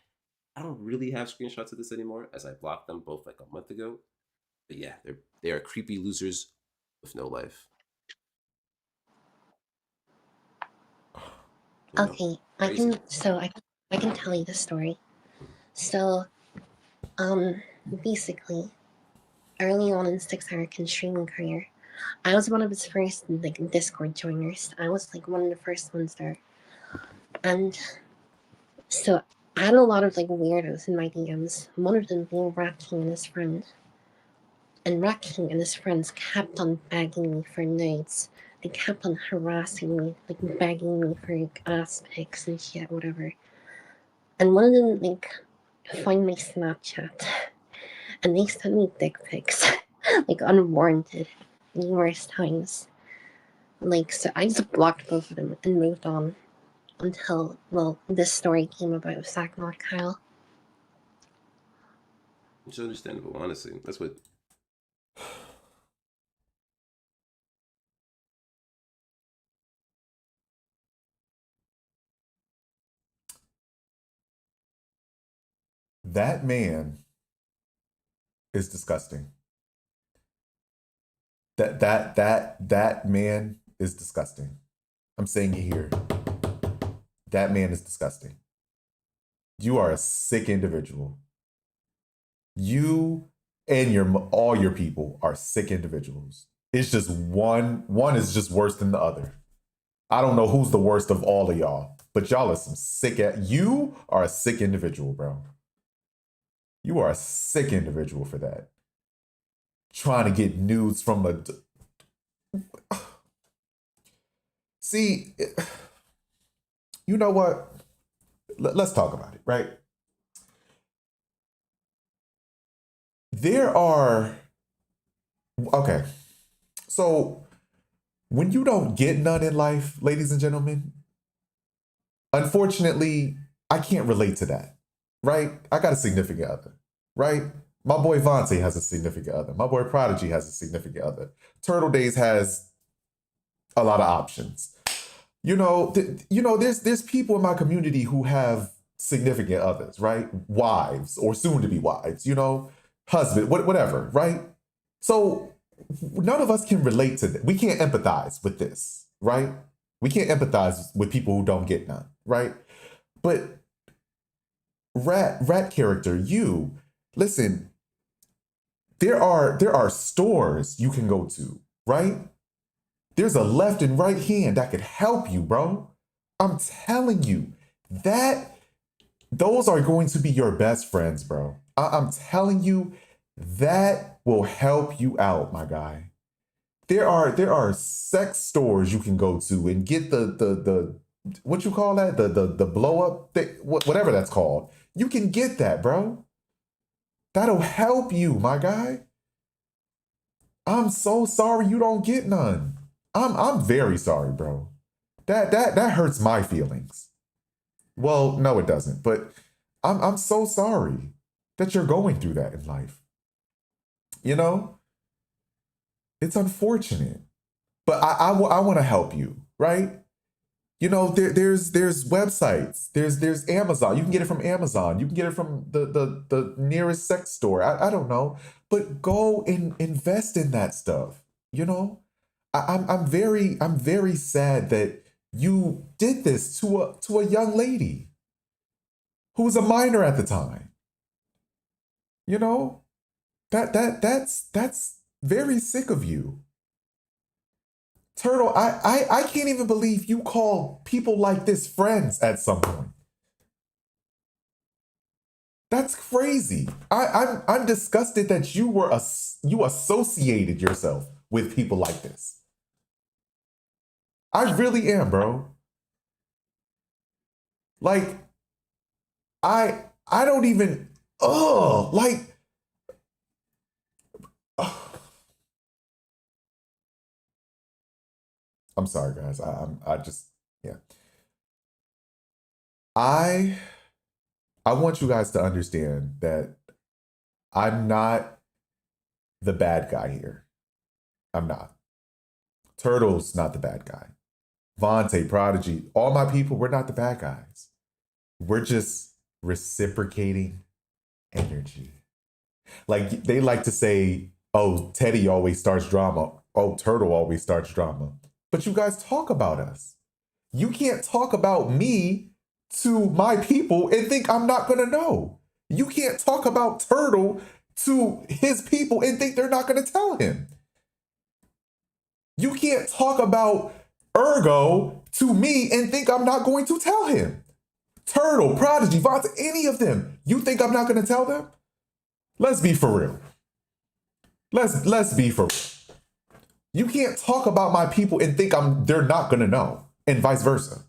I don't really have screenshots of this anymore, as I blocked them both like a month ago. But yeah, they are creepy losers with no life. You know, Okay, crazy. I can tell you the story. So, basically, early on in Ciroc streaming career, I was one of his first like Discord joiners. I was like one of the first ones there, and so I had a lot of like weirdos in my DMs. One of them being Rat King and his friend. And Rat King and his friends kept on begging me for nudes. They kept on harassing me, like begging me for like, ass pics and shit, whatever. And one of them like find my Snapchat, and they sent me dick pics, like unwarranted, numerous times. Like, so I just blocked both of them and moved on until, well, this story came about with Zach Not Kyle. It's understandable, honestly. That's what. That man is disgusting. That man is disgusting. I'm saying it here. That man is disgusting. You are a sick individual. You and all your people are sick individuals. It's just one is just worse than the other. I don't know who's the worst of all of y'all, but y'all are some sick. You are a sick individual, bro. You are a sick individual for that. Trying to get nudes from a. See, you know what? Let's talk about it, right? There are. Okay. So when you don't get none in life, ladies and gentlemen, unfortunately, I can't relate to that, right? I got a significant other, right? My boy Vontae has a significant other. My boy Prodigy has a significant other. Turtle Days has a lot of options. There's people in my community who have significant others, right? Wives or soon to be wives, husband, whatever, right? So none of us can relate to that. We can't empathize with this, right? We can't empathize with people who don't get none, right? But rat character, listen, there are stores you can go to, right? There's a left and right hand that could help you, bro. I'm telling you, those are going to be your best friends, bro. I'm telling you, that will help you out, my guy. There are sex stores you can go to and get the what you call that, the blow up thing, whatever that's called. You can get that, bro. That'll help you, my guy. I'm so sorry you don't get none. I'm very sorry, bro. That hurts my feelings. Well, no, it doesn't. But I'm so sorry that you're going through that in life. It's unfortunate. But I want to help you, right? There's websites. There's Amazon. You can get it from Amazon. You can get it from the nearest sex store. I don't know. But go and invest in that stuff. I'm very sad that you did this to a young lady who was a minor at the time. That's very sick of you. Turtle, I can't even believe you call people like this friends at some point. That's crazy. I'm disgusted that you associated yourself with people like this. I really am, bro. Like, I don't even, like, I'm sorry, guys. I just, yeah. I want you guys to understand that I'm not the bad guy here. I'm not. Turtle's not the bad guy. Vontae, Prodigy, all my people, we're not the bad guys. We're just reciprocating energy. Like they like to say, oh, Teddy always starts drama. Oh, Turtle always starts drama. But you guys talk about us. You can't talk about me to my people and think I'm not gonna know. You can't talk about Turtle to his people and think they're not gonna tell him. You can't talk about Ergo to me and think I'm not going to tell him. Turtle, Prodigy, Vontae, any of them. You think I'm not gonna tell them? Let's be for real. Let's be for real. You can't talk about my people and think they're not gonna know, and vice versa.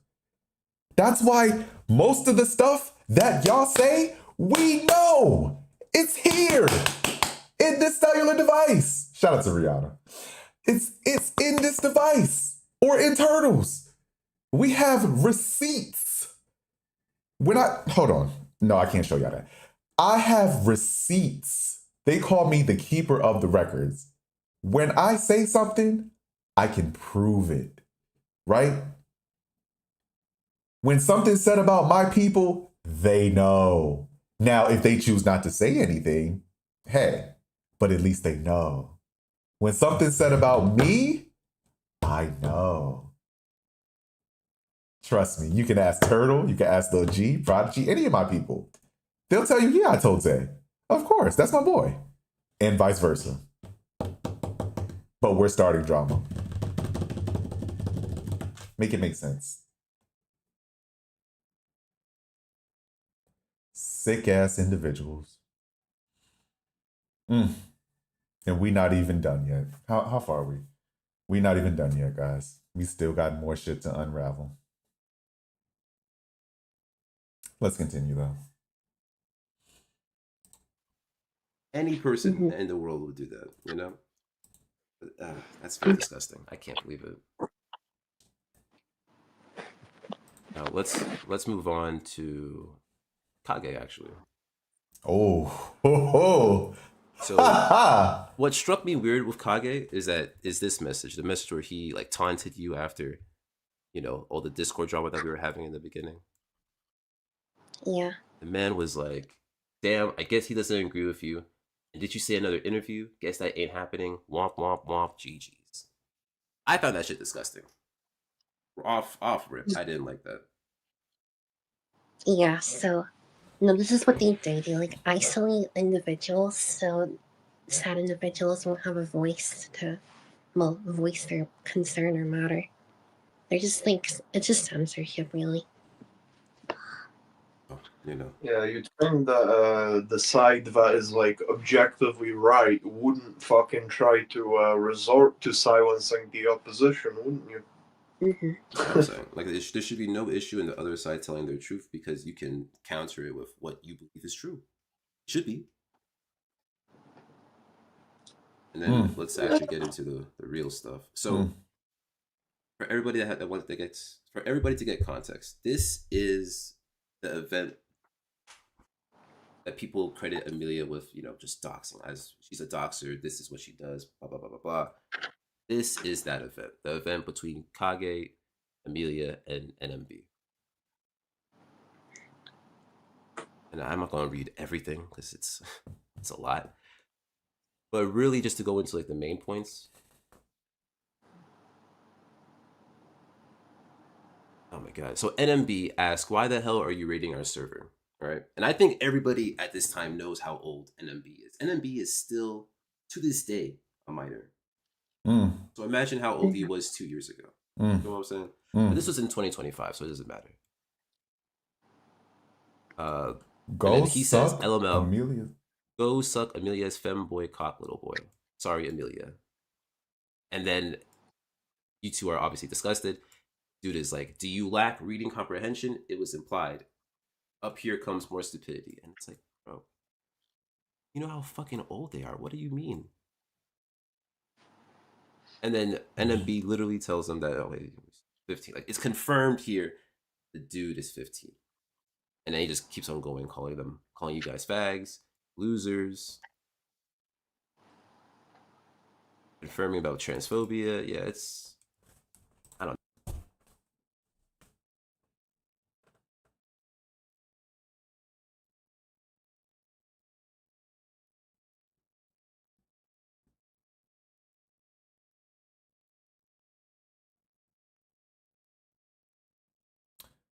That's why most of the stuff that y'all say, we know. It's here in this cellular device. Shout out to Rihanna. It's in this device or in Turtles. We have receipts. Hold on. No, I can't show y'all that. I have receipts. They call me the keeper of the records. When I say something, I can prove it, right? When something's said about my people, they know. Now, if they choose not to say anything, hey, but at least they know. When something's said about me, I know. Trust me, you can ask Turtle, you can ask Lil G, Prodigy, any of my people. They'll tell you, yeah, I told Zay. Of course, that's my boy. And vice versa. But we're starting drama. Make it make sense. Sick ass individuals. And we not even done yet. How far are we? We not even done yet, guys. We still got more shit to unravel. Let's continue though. Any person in the world would do that, you know? That's very disgusting. I can't believe it. Now let's move on to Kage, actually. Oh. So what struck me weird with Kage is this message, the message where he like taunted you after, you know, all the Discord drama that we were having in the beginning. Yeah. The man was like, damn, I guess he doesn't agree with you. And did you say another interview? Guess that ain't happening. Womp, womp, womp, GG's. I found that shit disgusting. Off rip. I didn't like that. Yeah, so no, this is what they do. They like isolate individuals so sad individuals won't have a voice to voice their concern or matter. They're just like it's just censorship really. You know. Yeah, you'd think that the side that is like objectively right wouldn't fucking try to resort to silencing the opposition, wouldn't you? Mm-hmm. I'm saying, like, there should be no issue in the other side telling their truth because you can counter it with what you believe is true. It should be. And then let's actually get into the real stuff. So, for everybody for everybody to get context, this is the event that people credit Amelia with, you know, just doxing. As she's a doxer, this is what she does. Blah blah blah blah blah. This is that event, the event between Kage, Amelia, and NMB. And I'm not gonna read everything because it's a lot. But really, just to go into like the main points. Oh my god! So NMB asked, "Why the hell are you raiding our server?" All right, and I think everybody at this time knows how old NMB is. NMB is still, to this day, a minor. So imagine how old he was 2 years ago. You know what I'm saying? But this was in 2025, so it doesn't matter. Go and then he says, suck LML. Amelia. Go suck Amelia's femboy cock, little boy. Sorry, Amelia. And then you two are obviously disgusted. Dude is like, do you lack reading comprehension? It was implied. Up here comes more stupidity. And it's like, bro, you know how fucking old they are. What do you mean? And then NMB literally tells them that, oh, he's 15. Like, it's confirmed here the dude is 15. And then he just keeps on going, calling you guys fags, losers, confirming about transphobia. Yeah, I don't know.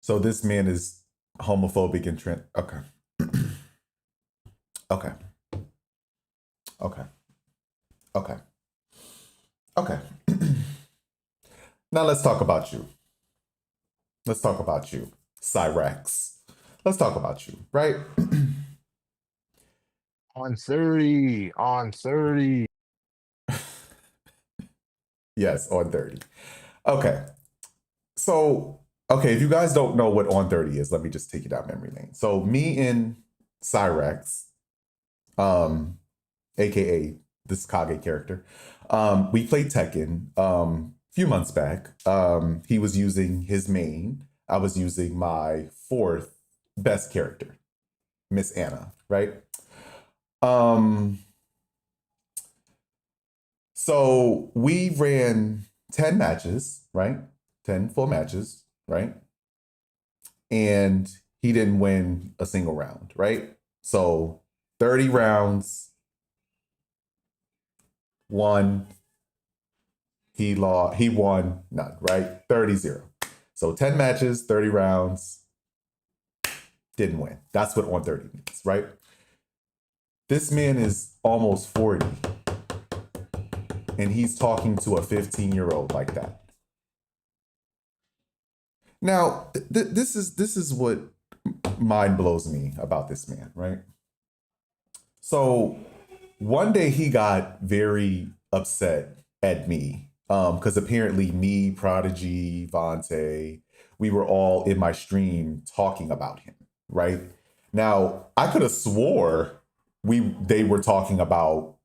So this man is homophobic and okay. Okay. Okay. Okay. Okay. Now let's talk about you. Let's talk about you, Ciroc. Let's talk about you, right? On 30. On 30. Yes, on 30. Okay. So, okay, if you guys don't know what on 30 is, let me just take you down memory lane. So me and Ciroc, aka this Kage character, we played Tekken a few months back. He was using his main. I was using my fourth best character, Miss Anna, right? So we ran 10 matches, right? 10 full matches, right? And he didn't win a single round, right? So 30 rounds, won, he lost, he won none, right? 30-0. So 10 matches, 30 rounds, didn't win. That's what on 30 means, right? This man is almost 40 and he's talking to a 15-year-old like that. Now, this is what mind blows me about this man, right? So one day he got very upset at me because apparently me, Prodigy, Vontae, we were all in my stream talking about him, right? Now, I could have swore they were talking about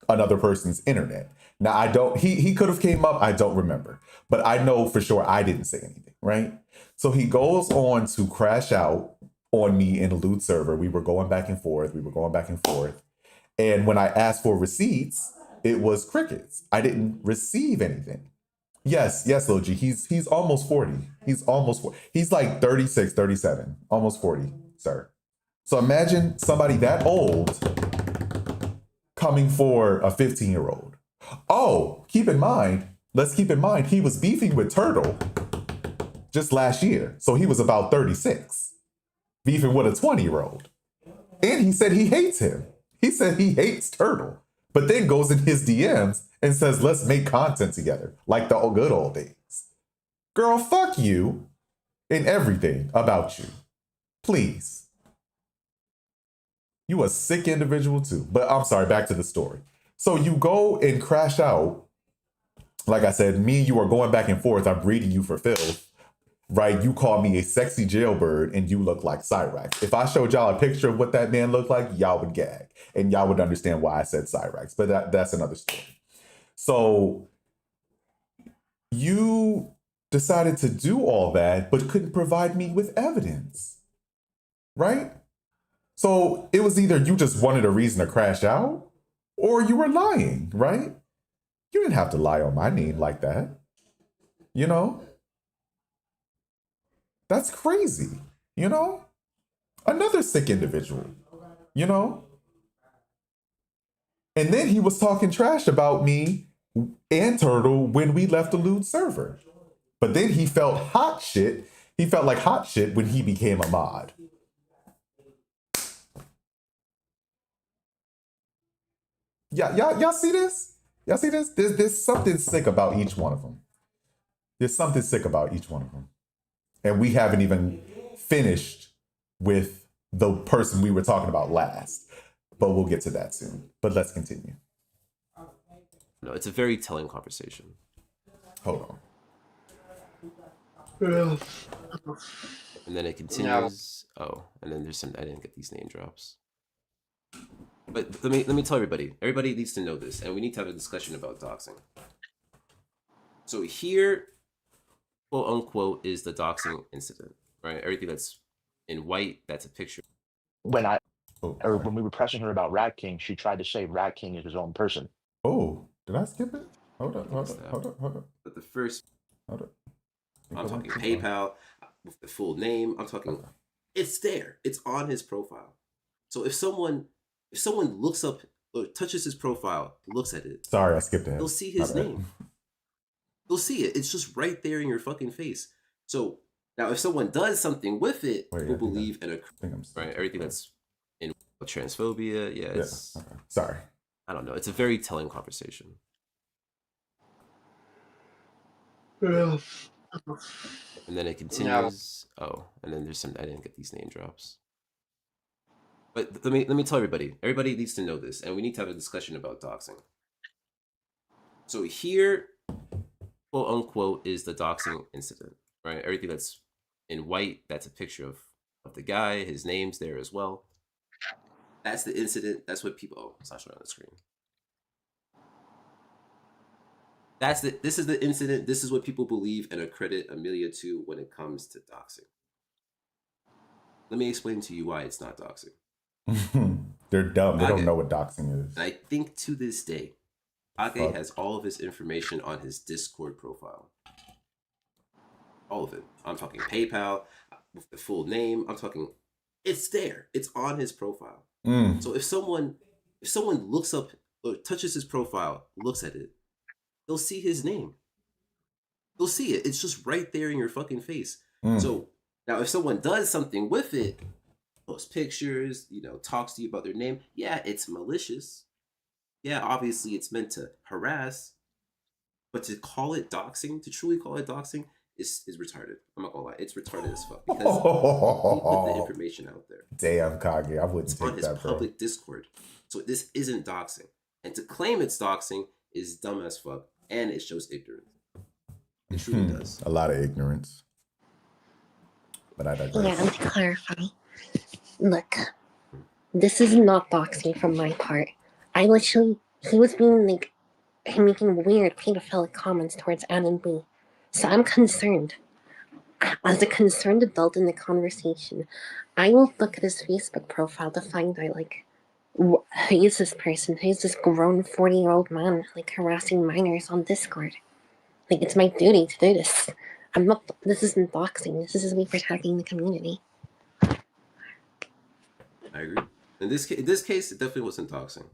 another person's internet. Now I don't, he could have came up, I don't remember, but I know for sure I didn't say anything, right? So he goes on to crash out on me in a lewd server. We were going back and forth. And when I asked for receipts, it was crickets. I didn't receive anything. Yes, Lil G, he's almost 40. He's almost 40. He's like 36, 37, almost 40, sir. So imagine somebody that old coming for a 15-year-old. Oh, let's keep in mind, he was beefing with Turtle just last year. So he was about 36, beefing with a 20-year-old. And he said he hates him. He said he hates Turtle, but then goes in his DMs and says, let's make content together, like the good old days. Girl, fuck you and everything about you. Please. You a sick individual too. But I'm sorry, back to the story. So you go and crash out. Like I said, me and you are going back and forth. I'm breeding you for filth, right? You call me a sexy jailbird and you look like Ciroc. If I showed y'all a picture of what that man looked like, y'all would gag. And y'all would understand why I said Ciroc. But that's another story. So you decided to do all that, but couldn't provide me with evidence, right? So it was either you just wanted a reason to crash out or you were lying, right? You didn't have to lie on my name like that. You know? That's crazy. You know? Another sick individual. You know? And then he was talking trash about me and Turtle when we left the lewd server. But then he felt hot shit. He felt like hot shit when he became a mod. Yeah, y'all see this? Y'all see this? There's something sick about each one of them. There's something sick about each one of them. And we haven't even finished with the person we were talking about last. But we'll get to that soon. But let's continue. No, it's a very telling conversation. Hold Yeah. And then it continues. Oh, and then there's some, I didn't get these name drops. But let me tell everybody. Everybody needs to know this, and we need to have a discussion about doxing. So here, quote unquote, is the doxing incident, right? Everything that's in white, that's a picture. When we were pressing her about Rat King, she tried to say Rat King is his own person. Oh, did I skip it? Hold up. But the first, Hold up. I'm talking PayPal with the full name. I'm talking, it's there. It's on his profile. So if someone looks up or touches his profile, looks at it. Sorry, I skipped ahead. They'll see his name. They'll see it. It's just right there in your fucking face. So Now, if someone does something with it, Wait, I people think believe in a I think I'm right. Everything that's in transphobia, Yeah. yes. Okay. Sorry. I don't know. It's a very telling conversation. Yeah. And then it continues. Oh, and then there's some. I didn't get these name drops. But let me tell everybody. Everybody needs to know this, and we need to have a discussion about doxing. So here, quote unquote, is the doxing incident, right? Everything that's in white, that's a picture of the guy. His name's there as well. That's the incident. That's what people. Oh, it's not showing on the screen. This is the incident. This is what people believe and accredit Amelia to when it comes to doxing. Let me explain to you why it's not doxing. They're dumb. They don't Kage. know what doxing is. And I think to this day, Kage has all of his information on his Discord profile. All of it. I'm talking PayPal with the full name. I'm talking. It's there. It's on his profile. So if someone looks up or touches his profile, looks at it, they'll see his name. They'll see it. It's just right there in your fucking face. So now if someone does something with it, posts pictures, talks to you about their name, yeah, it's malicious. Yeah, obviously it's meant to harass. But to call it doxing, to truly call it doxing, is retarded. I'm not gonna lie, it's retarded as fuck because he put the information out there. Damn, Kage, I wouldn't It's take on his that, public Discord. So this isn't doxing. And to claim it's doxing is dumb as fuck. And it shows ignorance. It truly does. A lot of ignorance. But I digress. Yeah, and to clarify, look, this is not doxing from my part. He was being like, making weird pedophilic comments towards Ann and B. So I'm concerned. As a concerned adult in the conversation, I will look at his Facebook profile to find out, like, who is this person? Who is this grown 40-year-old man, like, harassing minors on Discord? Like, it's my duty to do this. This isn't doxing. This is me protecting the community. I agree. In this case, it definitely wasn't doxing.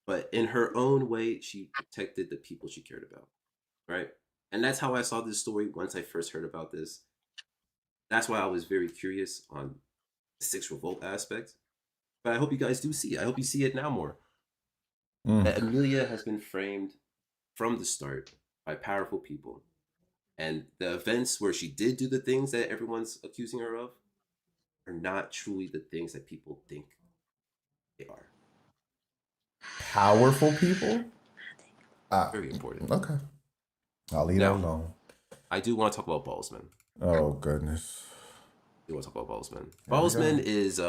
But in her own way, she protected the people she cared about, right? And that's how I saw this story once I first heard about this. That's why I was very curious on the 6 revolt aspect. But I hope you guys do see it. I hope you see it now more. That Amelia has been framed from the start by powerful people. And the events where she did do the things that everyone's accusing her of are not truly the things that people think they are. Powerful people? Very important. Okay. I'll leave that alone. I do want to talk about Ballsman. Oh, goodness. I do want to talk about Ballsman. Ballsman is,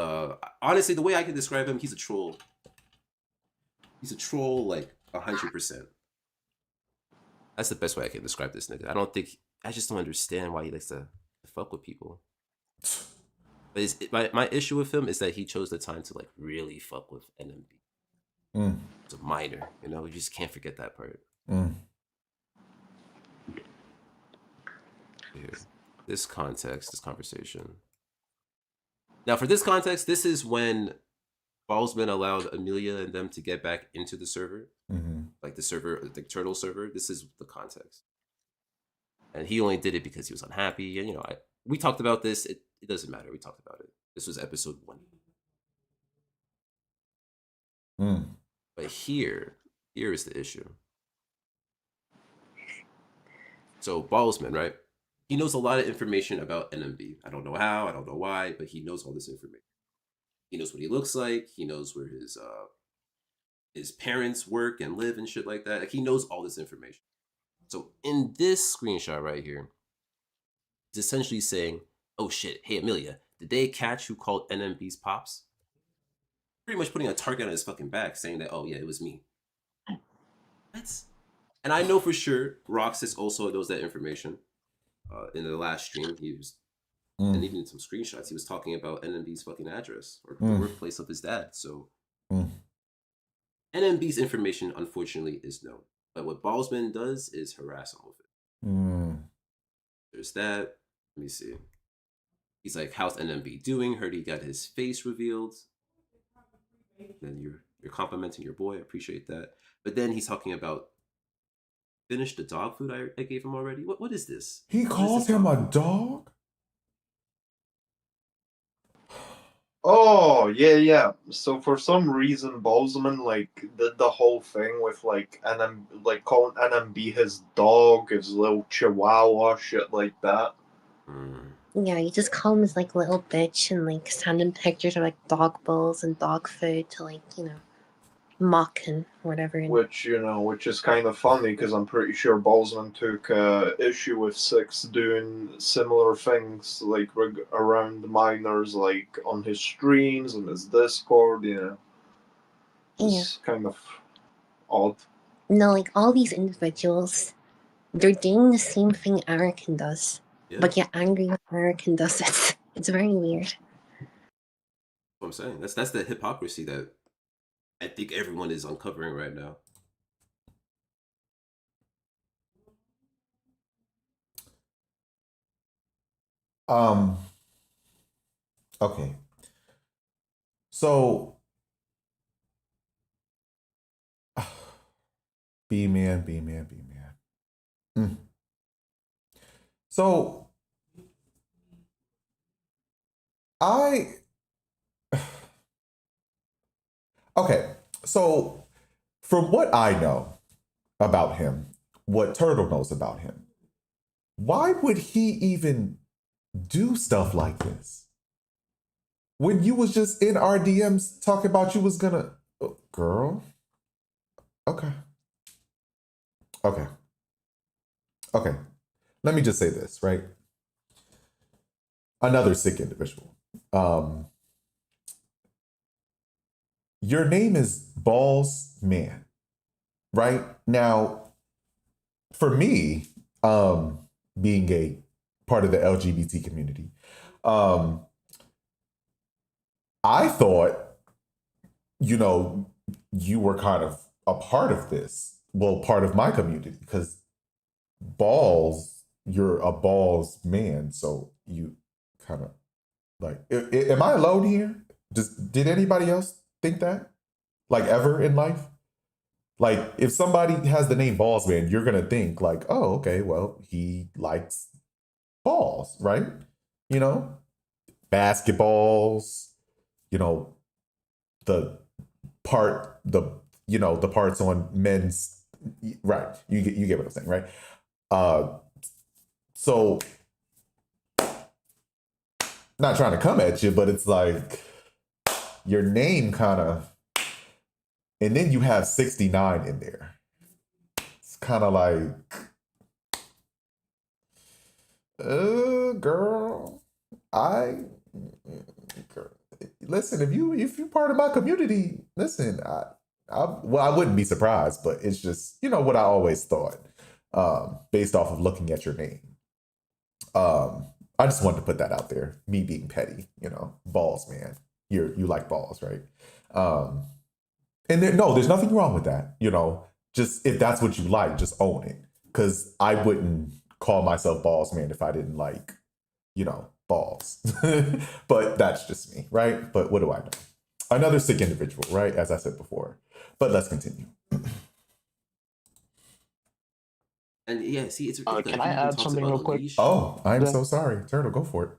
honestly, the way I can describe him, he's a troll. He's a troll, like, 100%. That's the best way I can describe this nigga. I just don't understand why he likes to fuck with people. But my issue with him is that he chose the time to, like, really fuck with NMB. It's a minor, you just can't forget that part. Here. This conversation. Now, for this context, this is when Ballsman allowed Amelia and them to get back into the server. Like the server, the turtle server. This is the context. And he only did it because he was unhappy. And, we talked about this. It doesn't matter. We talked about it. This was episode 1. But here is the issue. So Ballsman, right? He knows a lot of information about NMB. I don't know how, I don't know why, but he knows all this information. He knows what he looks like. He knows where his parents work and live and shit like that. Like, he knows all this information. So in this screenshot right here, it's essentially saying, oh shit, hey Amelia, did they catch who called NMB's pops? Pretty much putting a target on his fucking back, saying that, oh yeah, it was me. What? And I know for sure Roxas also knows that information. In the last stream, he was, and even in some screenshots, he was talking about NMB's fucking address or the workplace of his dad. So NMB's information, unfortunately, is known. But what Ballsman does is harass him with it. There's that. Let me see. He's like, how's NMB doing? Heard he got his face revealed. Then you're complimenting your boy. I appreciate that. But then he's talking about finish the dog food I gave him already. What is this? He calls him a dog? Oh yeah. So for some reason, Bozeman like did the whole thing with like like calling NMB his dog, his little Chihuahua, shit like that. Mm. Yeah, you just call him as like little bitch and like send him pictures of like dog bowls and dog food to like, mock him or whatever. And Which is kind of funny because I'm pretty sure Bozeman took issue with Six doing similar things like around minors, like on his streams and his Discord. yeah. It's kind of odd. No, like all these individuals, they're doing the same thing Arakan does, Yeah, but get angry when Arakan does it. It's very weird. that's what I'm saying. That's the hypocrisy that I think everyone is uncovering right now. Okay. So B man. Mm. So I okay. So from what I know about him, what Turtle knows about him, why would he even do stuff like this? When you was just in our DMs talking about you was gonna girl. Okay. Okay. Okay. Let me just say this, right? Another sick individual. Your name is Balls Man, right? Now, for me, being a part of the LGBT community, I thought, you were kind of a part of this. Well, part of my community, because balls, you're a balls man, so you kind of like. Am I alone here? Did anybody else think that? Like ever in life? Like if somebody has the name Balls Man, you're gonna think like, oh, okay, well, he likes balls, right? You know, basketballs. You know, the the parts on men's, right? You get what I'm saying, right? So not trying to come at you, but it's like your name kind of, and then you have 69 in there. It's kind of like, girl, girl, listen, if you're part of my community, listen, I wouldn't be surprised, but it's just, what I always thought, based off of looking at your name. I just wanted to put that out there. Me being petty, balls, man. You like balls, right? And there's nothing wrong with that. Just if that's what you like, just own it. Because I wouldn't call myself balls, man, if I didn't like, balls. But that's just me, right? But what do I know? Another sick individual, right? As I said before. But let's continue. And yeah, see, it's Can I add something real quick? Oh, I'm Yeah. so sorry. Turtle, go for it.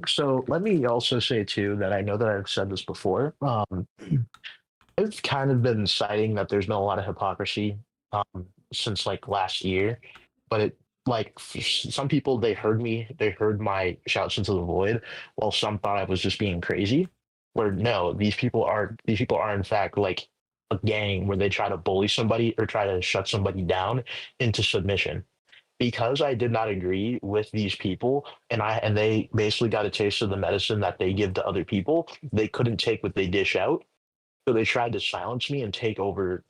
So let me also say too that I know that I've said this before. I've kind of been citing that there's been a lot of hypocrisy since like last year, but some people they heard my shouts into the void, while some thought I was just being crazy. Where no, these people are in fact like a gang where they try to bully somebody or try to shut somebody down into submission. Because I did not agree with these people, and they basically got a taste of the medicine that they give to other people. They couldn't take what they dish out, so they tried to silence me and take over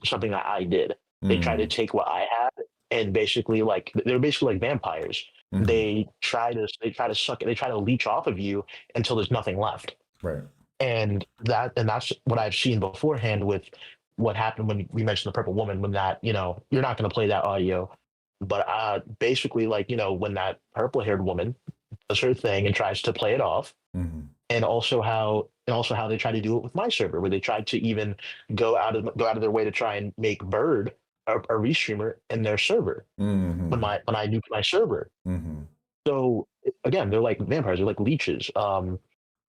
something that I did. They tried to Mm, take what I had and basically like they're basically like vampires. mhm, They try to suck it. They try to leech off of you until there's nothing left. right. And that's what I've seen beforehand with what happened when we mentioned the purple woman. When that you're not going to play that audio, but basically like when that purple haired woman does her thing and tries to play it off, Mhm, and also how they try to do it with my server, where they tried to even go out of their way to try and make Bird a restreamer in their server mhm, when I nuked my server. mhm. So again, they're like vampires. They're like leeches.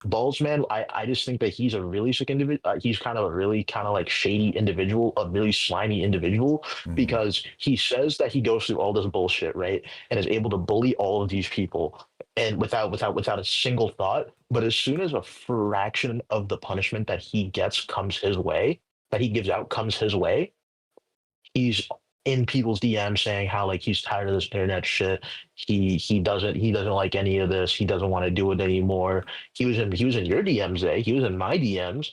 Balls man, I just think that he's a really sick individual. He's kind of a really kind of like shady individual, a really slimy individual, Mhm. because he says that he goes through all this bullshit, right, and is able to bully all of these people, and without a single thought. But as soon as a fraction of the punishment that he gets comes his way, that he gives out comes his way, he's in people's DMs saying how like he's tired of this internet shit. He doesn't like any of this. He doesn't want to do it anymore. He was in your DMs, eh? He was in my DMs,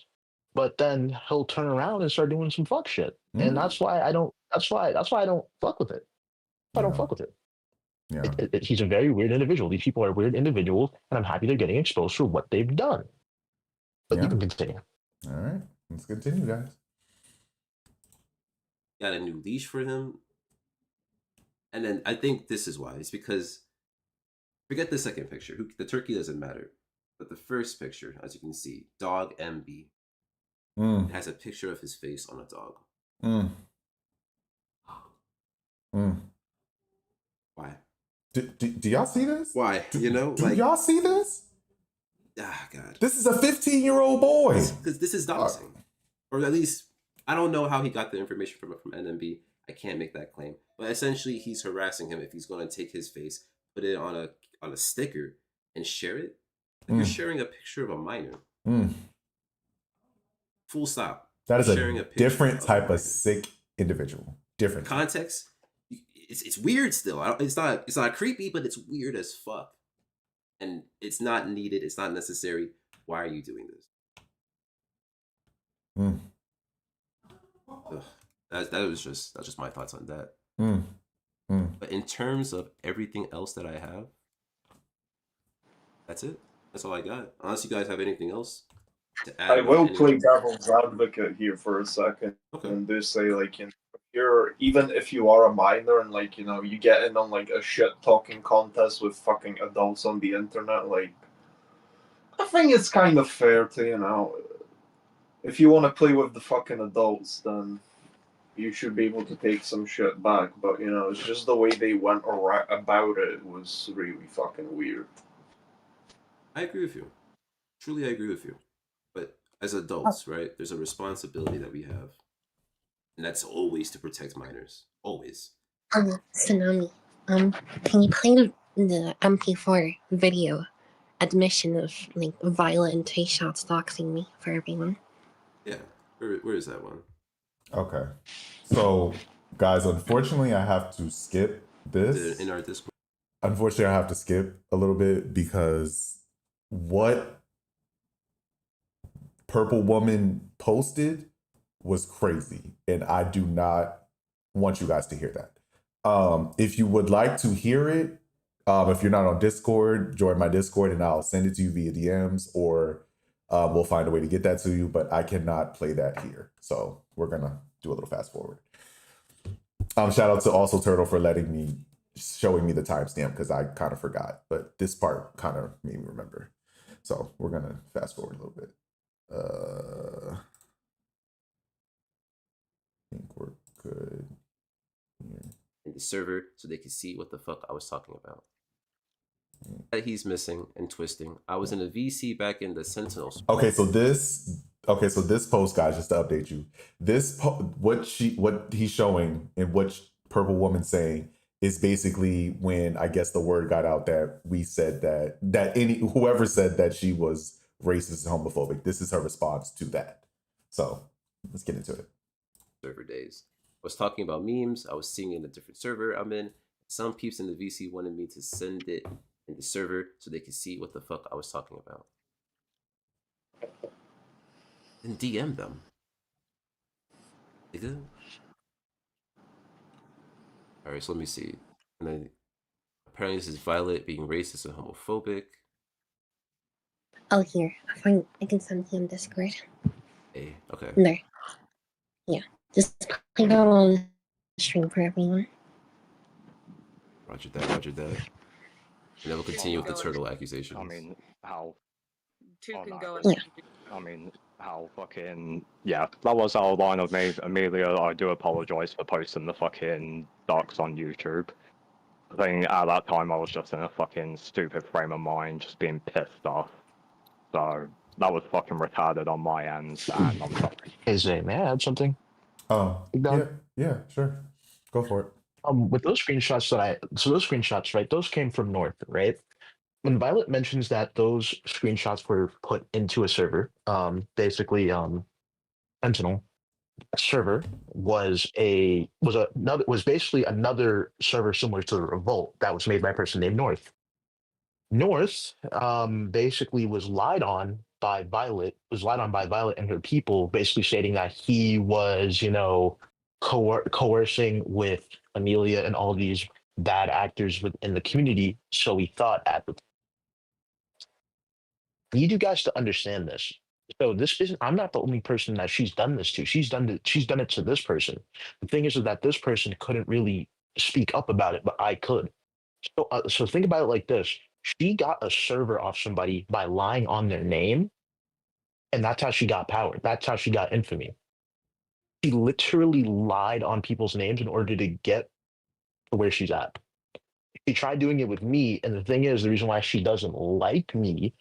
but then he'll turn around and start doing some fuck shit, and Mm. that's why I don't. That's why I don't fuck with it. I don't Yeah. fuck with it. Yeah. He's a very weird individual. These people are weird individuals, and I'm happy they're getting exposed for what they've done. But you Yeah. can continue. All right. Let's continue, guys. Got a new leash for him. And then I think this is why. It's because forget the second picture. The turkey doesn't matter. But the first picture, as you can see, dog MB. Mm. It has a picture of his face on a dog. Mm. Mm. Why? Do y'all see this? Why? You know, Do like y'all see this? God. This is a 15-year-old boy. Because this is doxing, or at least I don't know how he got the information from NMB. I can't make that claim, but essentially he's harassing him if he's going to take his face, put it on a sticker, and share it. Like you're sharing a picture of a minor. Mm. Full stop. That is Sharing a picture different type a of sick individual. Different context. It's weird still. It's not creepy, but it's weird as fuck, and it's not needed. It's not necessary. Why are you doing this? Mm. Ugh. That's just my thoughts on that. Mm. Mm. But in terms of everything else that I have, that's it. That's all I got. Unless you guys have anything else to add. I will play devil's advocate here for a second Okay. and do say, like, you know, even if you are a minor and, like, you know, you get in on like a shit talking contest with fucking adults on the internet, like, I think it's kind of fair to, you know, if you want to play with the fucking adults, then you should be able to take some shit back. But, you know, it's just the way they went about it was really fucking weird. I agree with you. Truly, I agree with you. But as adults, right, there's a responsibility that we have. And that's always to protect minors. Always. Tsunami. Can you play the MP4 video admission of like violent take shots doxing me for everyone? Yeah. Where is that one? Okay. So, guys, unfortunately, I have to skip this. In our Discord. Unfortunately, I have to skip a little bit because what Purple Woman posted was crazy, and I do not want you guys to hear that. If you would like to hear it, if you're not on Discord, join my Discord and I'll send it to you via DMs, or we'll find a way to get that to you, but I cannot play that here. So we're gonna do a little fast forward. Shout out to also Turtle for showing me the timestamp, because I kind of forgot, but this part kind of made me remember. So we're gonna fast forward a little bit. I think we're good here. In the server so they could see what the fuck I was talking about. That he's missing and twisting. I was in a VC back in the Sentinels. Okay, so this post, guys, just to update you, what he's showing and what Purple Woman's saying is basically when I guess the word got out that we said that whoever said that she was racist and homophobic, this is her response to that. So let's get into it. Server days. I was talking about memes. I was seeing in a different server I'm in. Some peeps in the VC wanted me to send it in the server so they could see what the fuck I was talking about. Then DM them. They did. Alright, so let me see. And then apparently this is Violet being racist and homophobic. Oh, here. I can send you on Discord. Hey, okay. There. Yeah. Just play that on stream for everyone. Roger that. And then we'll continue with the turtle accusations. I mean, how... Two Oh, can no. go. Yeah. I mean, how fucking... Yeah, that was our line of me. Amelia, I do apologize for posting the fucking docs on YouTube. I think at that time I was just in a fucking stupid frame of mind, just being pissed off. So that was fucking retarded on my end, and I'm sorry. Hey Zay, may I add something? Big dog? Yeah, sure. Go for it. With those screenshots those screenshots, right? Those came from North, right? When Violet mentions that those screenshots were put into a server, basically, Sentinel server was basically another server similar to the Revolt that was made by a person named North. North basically was lied on by Violet, and her people, basically stating that he was, coercing with Amelia and all these bad actors within the community. So he thought at the I need you guys to understand this. So this isn't. I'm not the only person that she's done this to. She's done it to this person. The thing is that this person couldn't really speak up about it, but I could. So think about it like this: she got a server off somebody by lying on their name, and that's how she got power. That's how she got infamy. She literally lied on people's names in order to get to where she's at. She tried doing it with me, and the thing is, the reason why she doesn't like me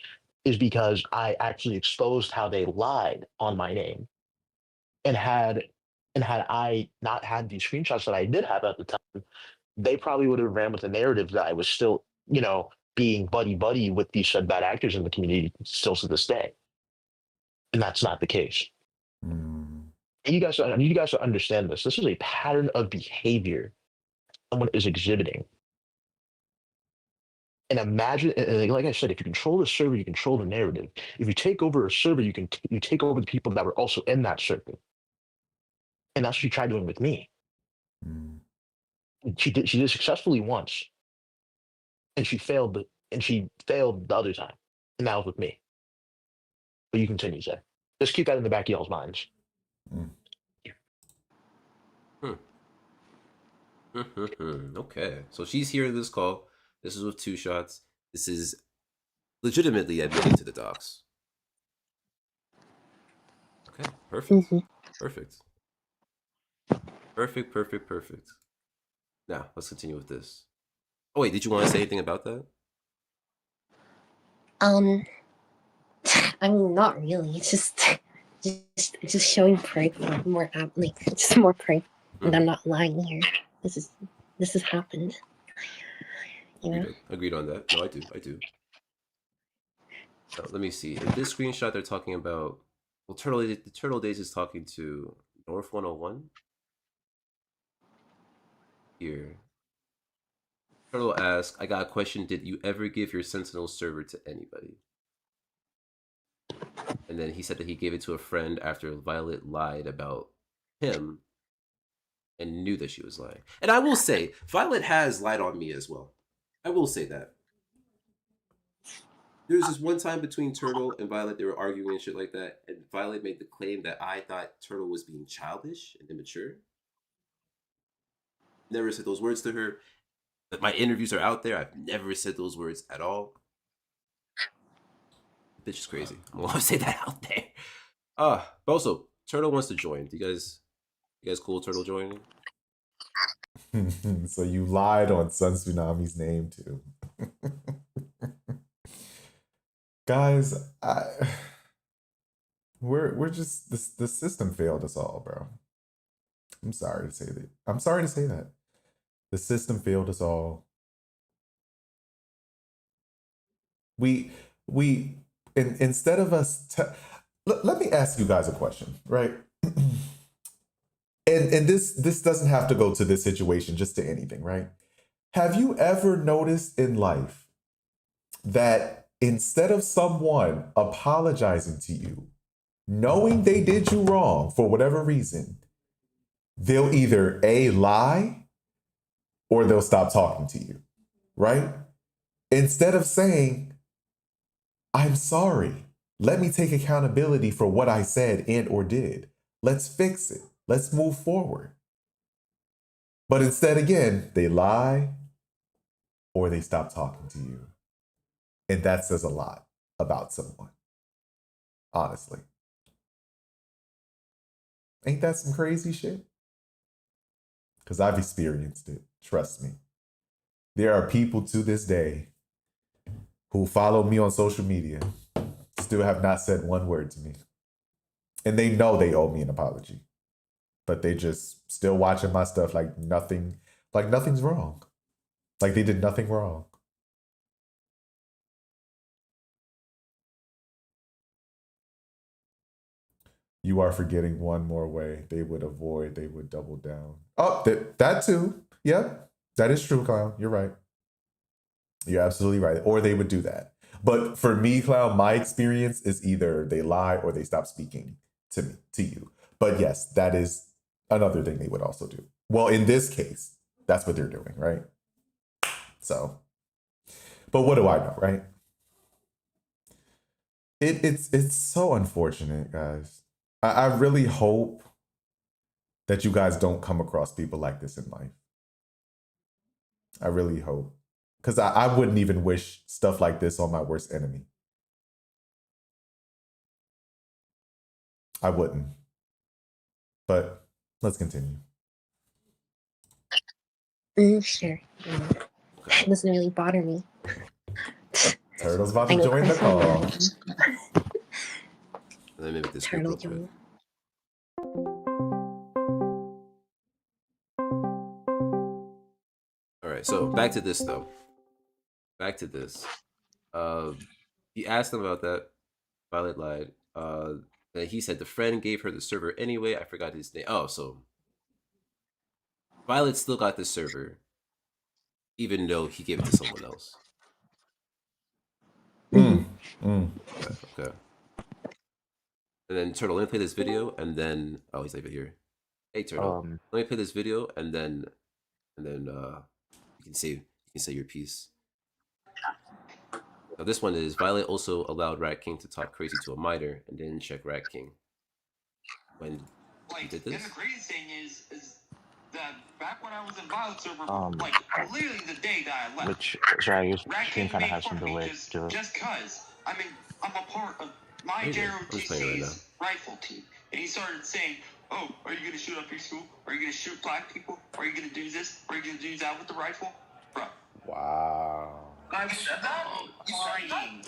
is because I actually exposed how they lied on my name. And had I not had these screenshots that I did have at the time, they probably would have ran with the narrative that I was still, being buddy buddy with these said bad actors in the community still to this day. And that's not the case. Mm. And I need you guys to understand this. This is a pattern of behavior someone is exhibiting. And imagine, like I said, if you control the server, you control the narrative. If you take over a server, you take over the people that were also in that server. And that's what she tried doing with me. Mm. She did successfully once, and she failed. The other time, and that was with me. But you continue, Zay. Just keep that in the back of y'all's minds. Mm. Okay, so she's here in this call. This is with two shots. This is legitimately admitting to the docs. Okay, perfect. Mhm. Perfect. Perfect. Now, let's continue with this. Oh, wait, did you want to say anything about that? I mean, not really. It's just showing proof, more like just more proof that I'm not lying here. This has happened. You know. Agreed on that. No, I do. So, let me see. In this screenshot, they're talking about. Well, Turtle Days is talking to North 101. Here. Turtle asks, I got a question. Did you ever give your Sentinel server to anybody? And then he said that he gave it to a friend after Violet lied about him and knew that she was lying. And I will say, Violet has lied on me as well. I will say that. There was this one time between Turtle and Violet, they were arguing and shit like that, and Violet made the claim that I thought Turtle was being childish and immature. Never said those words to her. But my interviews are out there. I've never said those words at all. The bitch is crazy. I'm gonna say that out there. But also, Turtle wants to join. You guys cool, Turtle joining? So you lied on Sun Tsunami's name too. Guys, we're just the system failed us all, bro. I'm sorry to say that. The system failed us all. Instead of us let me ask you guys a question, right? and this doesn't have to go to this situation, just to anything, right? Have you ever noticed in life that instead of someone apologizing to you, knowing they did you wrong for whatever reason, they'll either A, lie, or they'll stop talking to you, right? Instead of saying, I'm sorry, let me take accountability for what I said and or did. Let's fix it. Let's move forward. But instead, again, they lie or they stop talking to you. And that says a lot about someone, honestly. Ain't that some crazy shit? Because I've experienced it, trust me. There are people to this day who follow me on social media, still have not said one word to me. And they know they owe me an apology. But they just still watching my stuff like nothing's wrong. Like they did nothing wrong. You are forgetting one more way they would avoid, they would double down. Oh, that too. Yep, that is true, Clown. You're right. You're absolutely right. Or they would do that. But for me, Clown, my experience is either they lie or they stop speaking to me, to you. But yes, that is another thing they would also do. Well, in this case, that's what they're doing, right? So, but what do I know, right? It's so unfortunate, guys. I really hope that you guys don't come across people like this in life. I really hope. Because I wouldn't even wish stuff like this on my worst enemy. I wouldn't. But let's continue. Sure. It doesn't really bother me. Turtle's about I to know join the Chris will call. know. Let me make this group Turtle real quick. join. All right, so back to this though. Back to this. He asked him about that. Violet lied. And he said the friend gave her the server anyway. I forgot his name. Oh, so Violet still got the server, even though he gave it to someone else. Mm. Mm. Okay, okay. And then Turtle, let me play this video, and then he's like here. Hey Turtle, let me play this video, and then you can say your piece. Now this one is Violet also allowed Rat King to talk crazy to a miner and didn't check Rat King when he did this. And the crazy thing is that back when I was in Violet server, like literally the day that I left, Which, sorry, your Rat stream King kind of made has fun some of me delay to it. just cause. I mean, I'm a part of my I'm just playing right JROTC's rifle team. And he started saying, oh, are you going to shoot up your school? Are you going to shoot black people? Are you going to do this? Are you going to do that with the rifle? Bro. Wow. I was crying.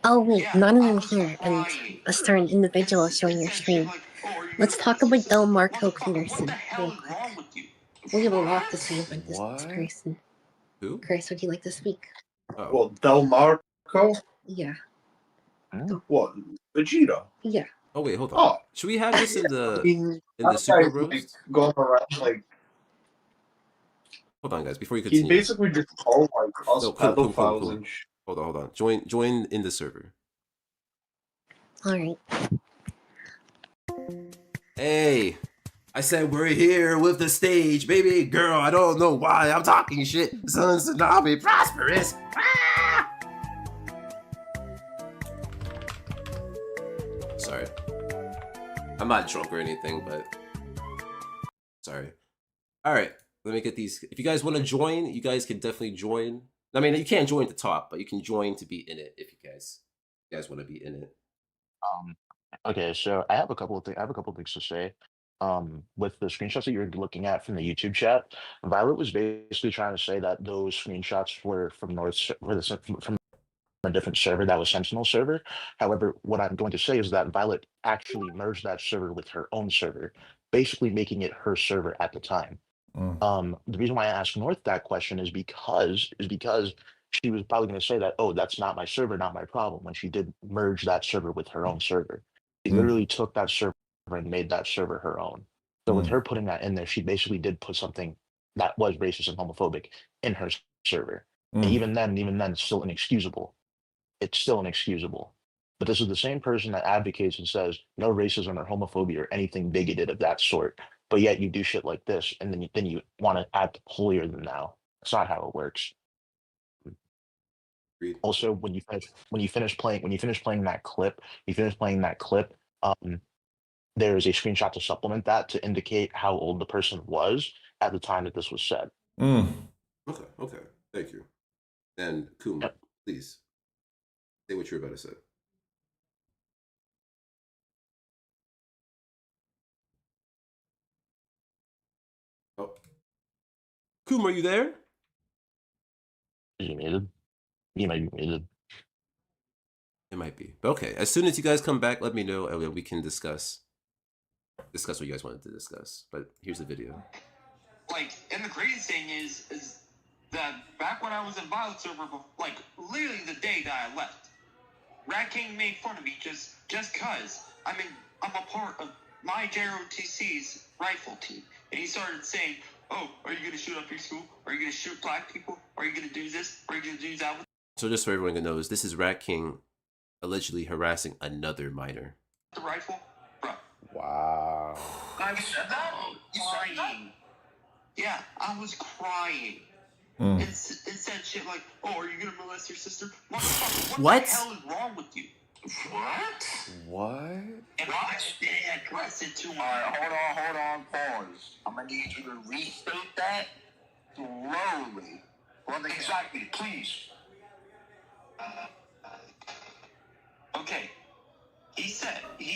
Oh wait, Yeah, not I even was here, and crying. a certain individual showing your Said shit stream. like, oh, are you Let's gonna talk fix about this? Del Marco Motherfucker, Peterson what the hell real is quick. wrong with you? We have a lot What? to say about this What? person. Who? Chris, would you like to speak? Oh, Well, Del Marco? Yeah. What? Vegeta? Yeah. oh wait, hold on. Oh, Should we have this in I the mean, that super guy's like roast? going around like Hold on, guys. Before you he's continue. basically just called like us No, cool. pedophiles and shit. Hold on. Join in the server. All right. Hey, I said we're here with the stage, baby girl. I don't know why I'm talking shit. Son Tsunami prosperous. Ah! Sorry. I'm not drunk or anything, but sorry. All right, let me get these. If you guys want to join, you guys can definitely join. I mean, you can't join at the top, but you can join to be in it if you guys want to be in it. Okay, so I have a couple of things. I have a couple of things to say. With the screenshots that you're looking at from the YouTube chat, Violet was basically trying to say that those screenshots were from from a different server that was Sentinel server. However, what I'm going to say is that Violet actually merged that server with her own server, basically making it her server at the time. The reason why I asked North that question is because she was probably going to say that, oh, that's not my server, not my problem, when she did merge that server with her own server. She literally took that server and made that server her own. So with her putting that in there, she basically did put something that was racist and homophobic in her server. And even then, it's still inexcusable. It's still inexcusable. But this is the same person that advocates and says no racism or homophobia or anything bigoted of that sort. But yet you do shit like this, and then you want to act holier than thou. That's not how it works. Agreed. Also, when you finish playing that clip, there's a screenshot to supplement that to indicate how old the person was at the time that this was said. Okay. Thank you. And Kum, Yep. please say what you're about to say. Oh, Kum, are you there? Is he muted? He might be muted. It might be. But okay, as soon as you guys come back, let me know and we can discuss what you guys wanted to discuss. But here's the video. Like, and the craziest thing is that back when I was in Violet Server, like literally the day that I left, Rat King made fun of me just cause I'm a part of my JROTC's rifle team, and he started saying, "Oh, are you gonna shoot up your school? Are you gonna shoot black people? Are you gonna do this? Are you gonna do that?" So just so everyone knows, this is Rat King allegedly harassing another minor. The rifle, bro. Wow. I was crying. Yeah, I was crying. It said shit like, "Oh, are you gonna molest your sister? Motherfucker, what the hell is wrong with you?" What? And I didn't address it to him. Hold on, pause. I'm gonna need you to restate that slowly. Exactly, please. Okay. He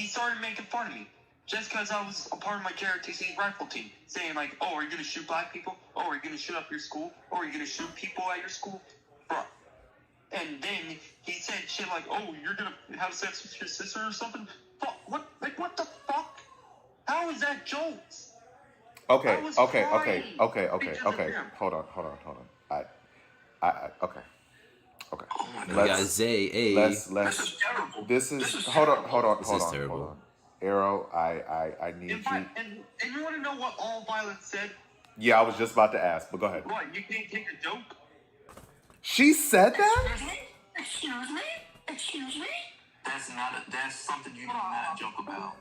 started making fun of me just because I was a part of my JRTC rifle team, saying like, "Oh, are you gonna shoot black people? Oh, are you gonna shoot up your school? Oh, are you gonna shoot people at your school?" Bro. And then he said shit like, "Oh, you're gonna have sex with your sister or something?" Fuck, what? Like, what the fuck? How is that jokes? Okay. I was crying because of him. Hold on. Okay. We got Zay. Let's. This is terrible. This is terrible. Hold on. Arrow, I need you. And you want to know what all Violet said? Yeah, I was just about to ask, but go ahead. What? You can't take a joke? She said that? Excuse me? That's something you do not joke about.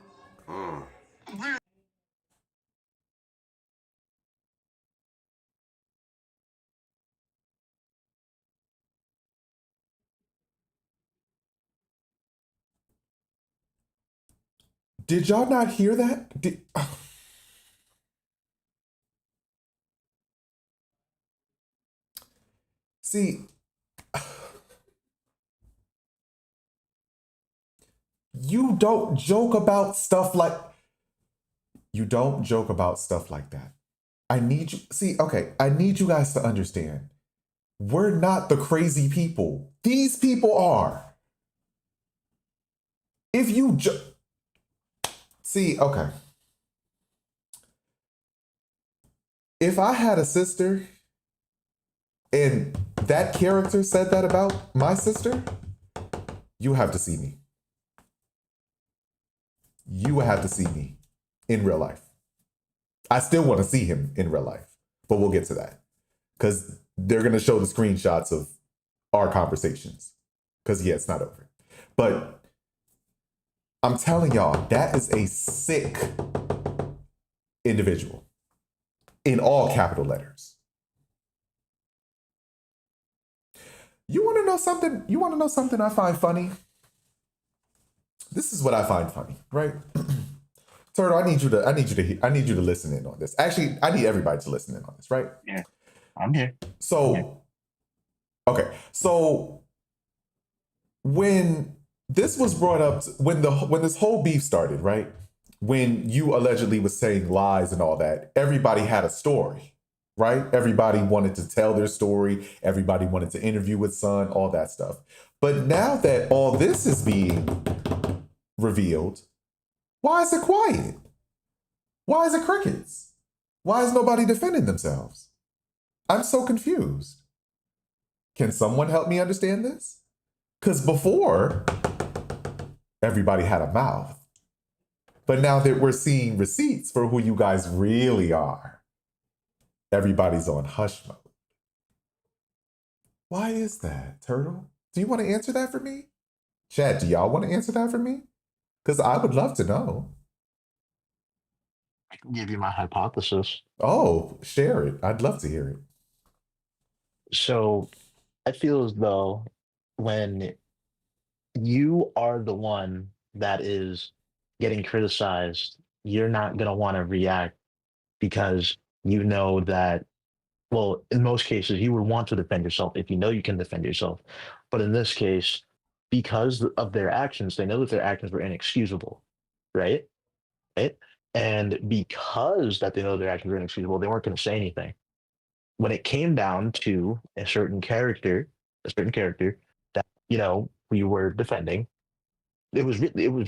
Did y'all not hear that? See, you don't joke about stuff like that. I need you guys to understand. We're not the crazy people. These people are. If you see, okay. If I had a sister and that character said that about my sister, you have to see me. You would have to see me in real life. I still want to see him in real life, but we'll get to that. Because they're going to show the screenshots of our conversations. Because, yeah, it's not over. But I'm telling y'all, that is a sick individual. In all capital letters. You want to know something? You want to know something I find funny? This is what I find funny, right? Turtle, I need you to listen in on this. Actually, I need everybody to listen in on this, right? Yeah, I'm here. So, okay. So when this was brought up, when this whole beef started, right? When you allegedly was saying lies and all that, everybody had a story, right? Everybody wanted to tell their story. Everybody wanted to interview with Son, all that stuff. But now that all this is being revealed, why is it quiet? Why is it crickets? Why is nobody defending themselves? I'm so confused. Can someone help me understand this? Because before, everybody had a mouth. But now that we're seeing receipts for who you guys really are, everybody's on hush mode. Why is that, Turtle? Do you want to answer that for me? Chad, do y'all want to answer that for me? Because I would love to know. I can give you my hypothesis. Oh, share it. I'd love to hear it. So I feel as though when you are the one that is getting criticized, you're not going to want to react because you know that, well, in most cases, you would want to defend yourself if you know you can defend yourself. But in this case, because of their actions, they know that their actions were inexcusable, right? Right? And because that they know their actions were inexcusable, they weren't going to say anything. when it came down to a certain character that we were defending, it was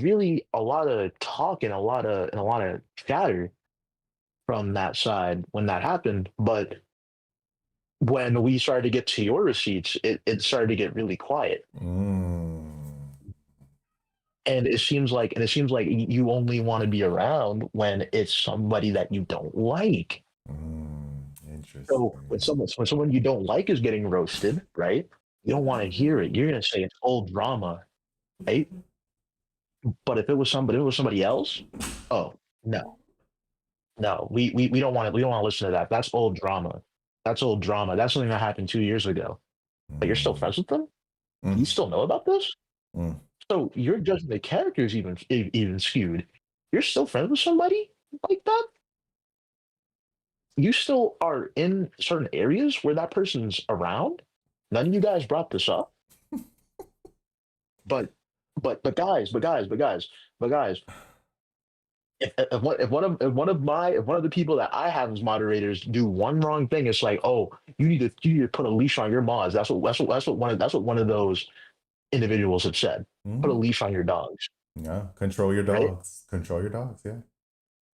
really a lot of talk and a lot of chatter from that side when that happened. But when we started to get to your receipts, it started to get really quiet. And it seems like you only want to be around when it's somebody that you don't like. Interesting. So when someone you don't like is getting roasted, right? You don't want to hear it. You're gonna say it's old drama, right? But if it was somebody else, oh no, no, we don't want to listen to that. That's old drama. That's old drama. That's something that happened 2 years ago. But you're still friends with them? You still know about this? So you're judging the characters even skewed. You're still friends with somebody like that? You still are in certain areas where that person's around? None of you guys brought this up. But guys, if one of the people that I have as moderators do one wrong thing, it's like, oh, you need to put a leash on your mods. That's what one of those individuals have said. Put a leash on your dogs. Yeah, control your Right? dogs. Control your dogs. Yeah,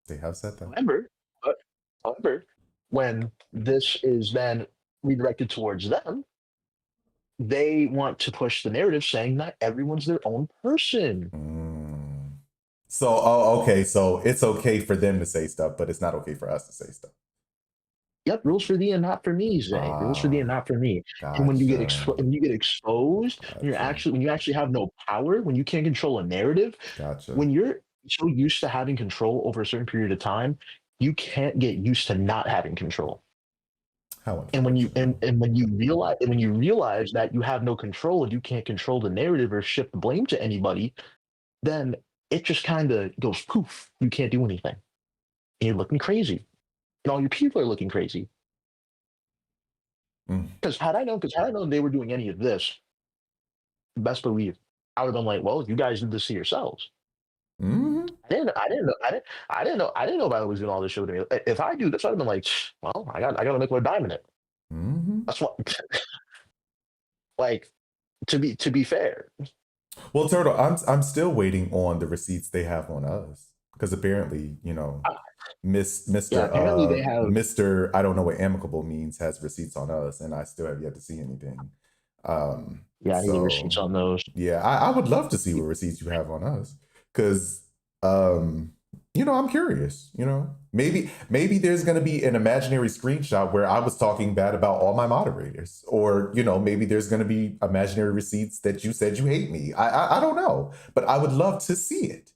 they have said that. However, when this is then redirected towards them, they want to push the narrative saying that everyone's their own person. So, okay. So it's okay for them to say stuff, but it's not okay for us to say stuff. Yep, rules for thee and not for me, Zay. Rules for thee and not for me. And when you get exposed, when you actually have no power, when you can't control a narrative, when you're so used to having control over a certain period of time, you can't get used to not having control. And when you realize that you have no control and you can't control the narrative or shift the blame to anybody, then it just kind of goes poof. You can't do anything. And you're looking crazy. And all your people are looking crazy. Because had I known they were doing any of this, best believe I would have been like, well, you guys did this to yourselves. I didn't know Violet was doing all this shit with me. If I do this, I'd have been like, well, I got to make my dime in it. That's what. Like, to be fair. Well, Turtle, I'm still waiting on the receipts they have on us because apparently, apparently they have Mr. I don't know what amicable means has receipts on us, and I still have yet to see anything. I need receipts on those. Yeah, I would love to see what receipts you have on us because I'm curious. Maybe there's going to be an imaginary screenshot where I was talking bad about all my moderators, or maybe there's going to be imaginary receipts that you said you hate me. I don't know, but I would love to see it.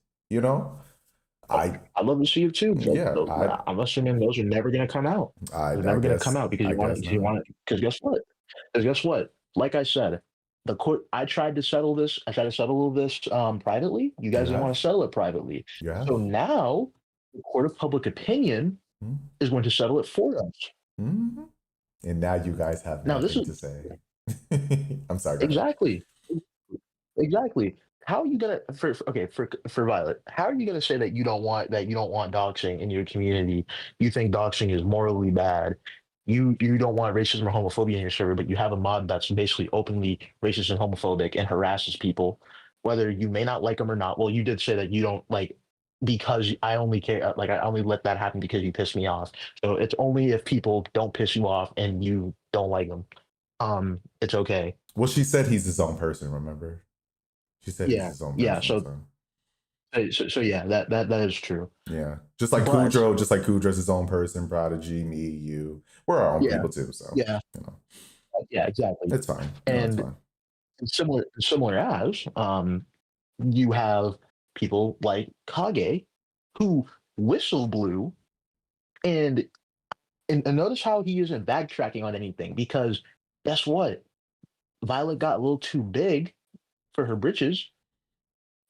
I'd love to see it too. Yeah, I'm assuming those are never going to come out. They're never going to come out because you want it. Because guess what? Like I said, the court. I tried to settle this privately. You guys didn't want to settle it privately. So now the court of public opinion is going to settle it for us. And now you guys have nothing to say. I'm sorry. Exactly. How are you gonna for Violet? How are you gonna say that you don't want doxing in your community? You think doxing is morally bad. You don't want racism or homophobia in your server, but you have a mod that's basically openly racist and homophobic and harasses people, whether you may not like them or not. Well, you did say that you don't like because I only care I only let that happen because you piss me off. So it's only if people don't piss you off and you don't like them. It's okay. Well, she said he's his own person, remember? She said he's his own person. Yeah, so yeah, that is true. Yeah. Just like Kudra's his own person, Prodigy, me, you. We're our own people too, so yeah. Yeah, exactly. It's fine. And it's fine. Similar as you have people like Kage who whistle blew and notice how he isn't backtracking on anything because guess what? Violet got a little too big for her britches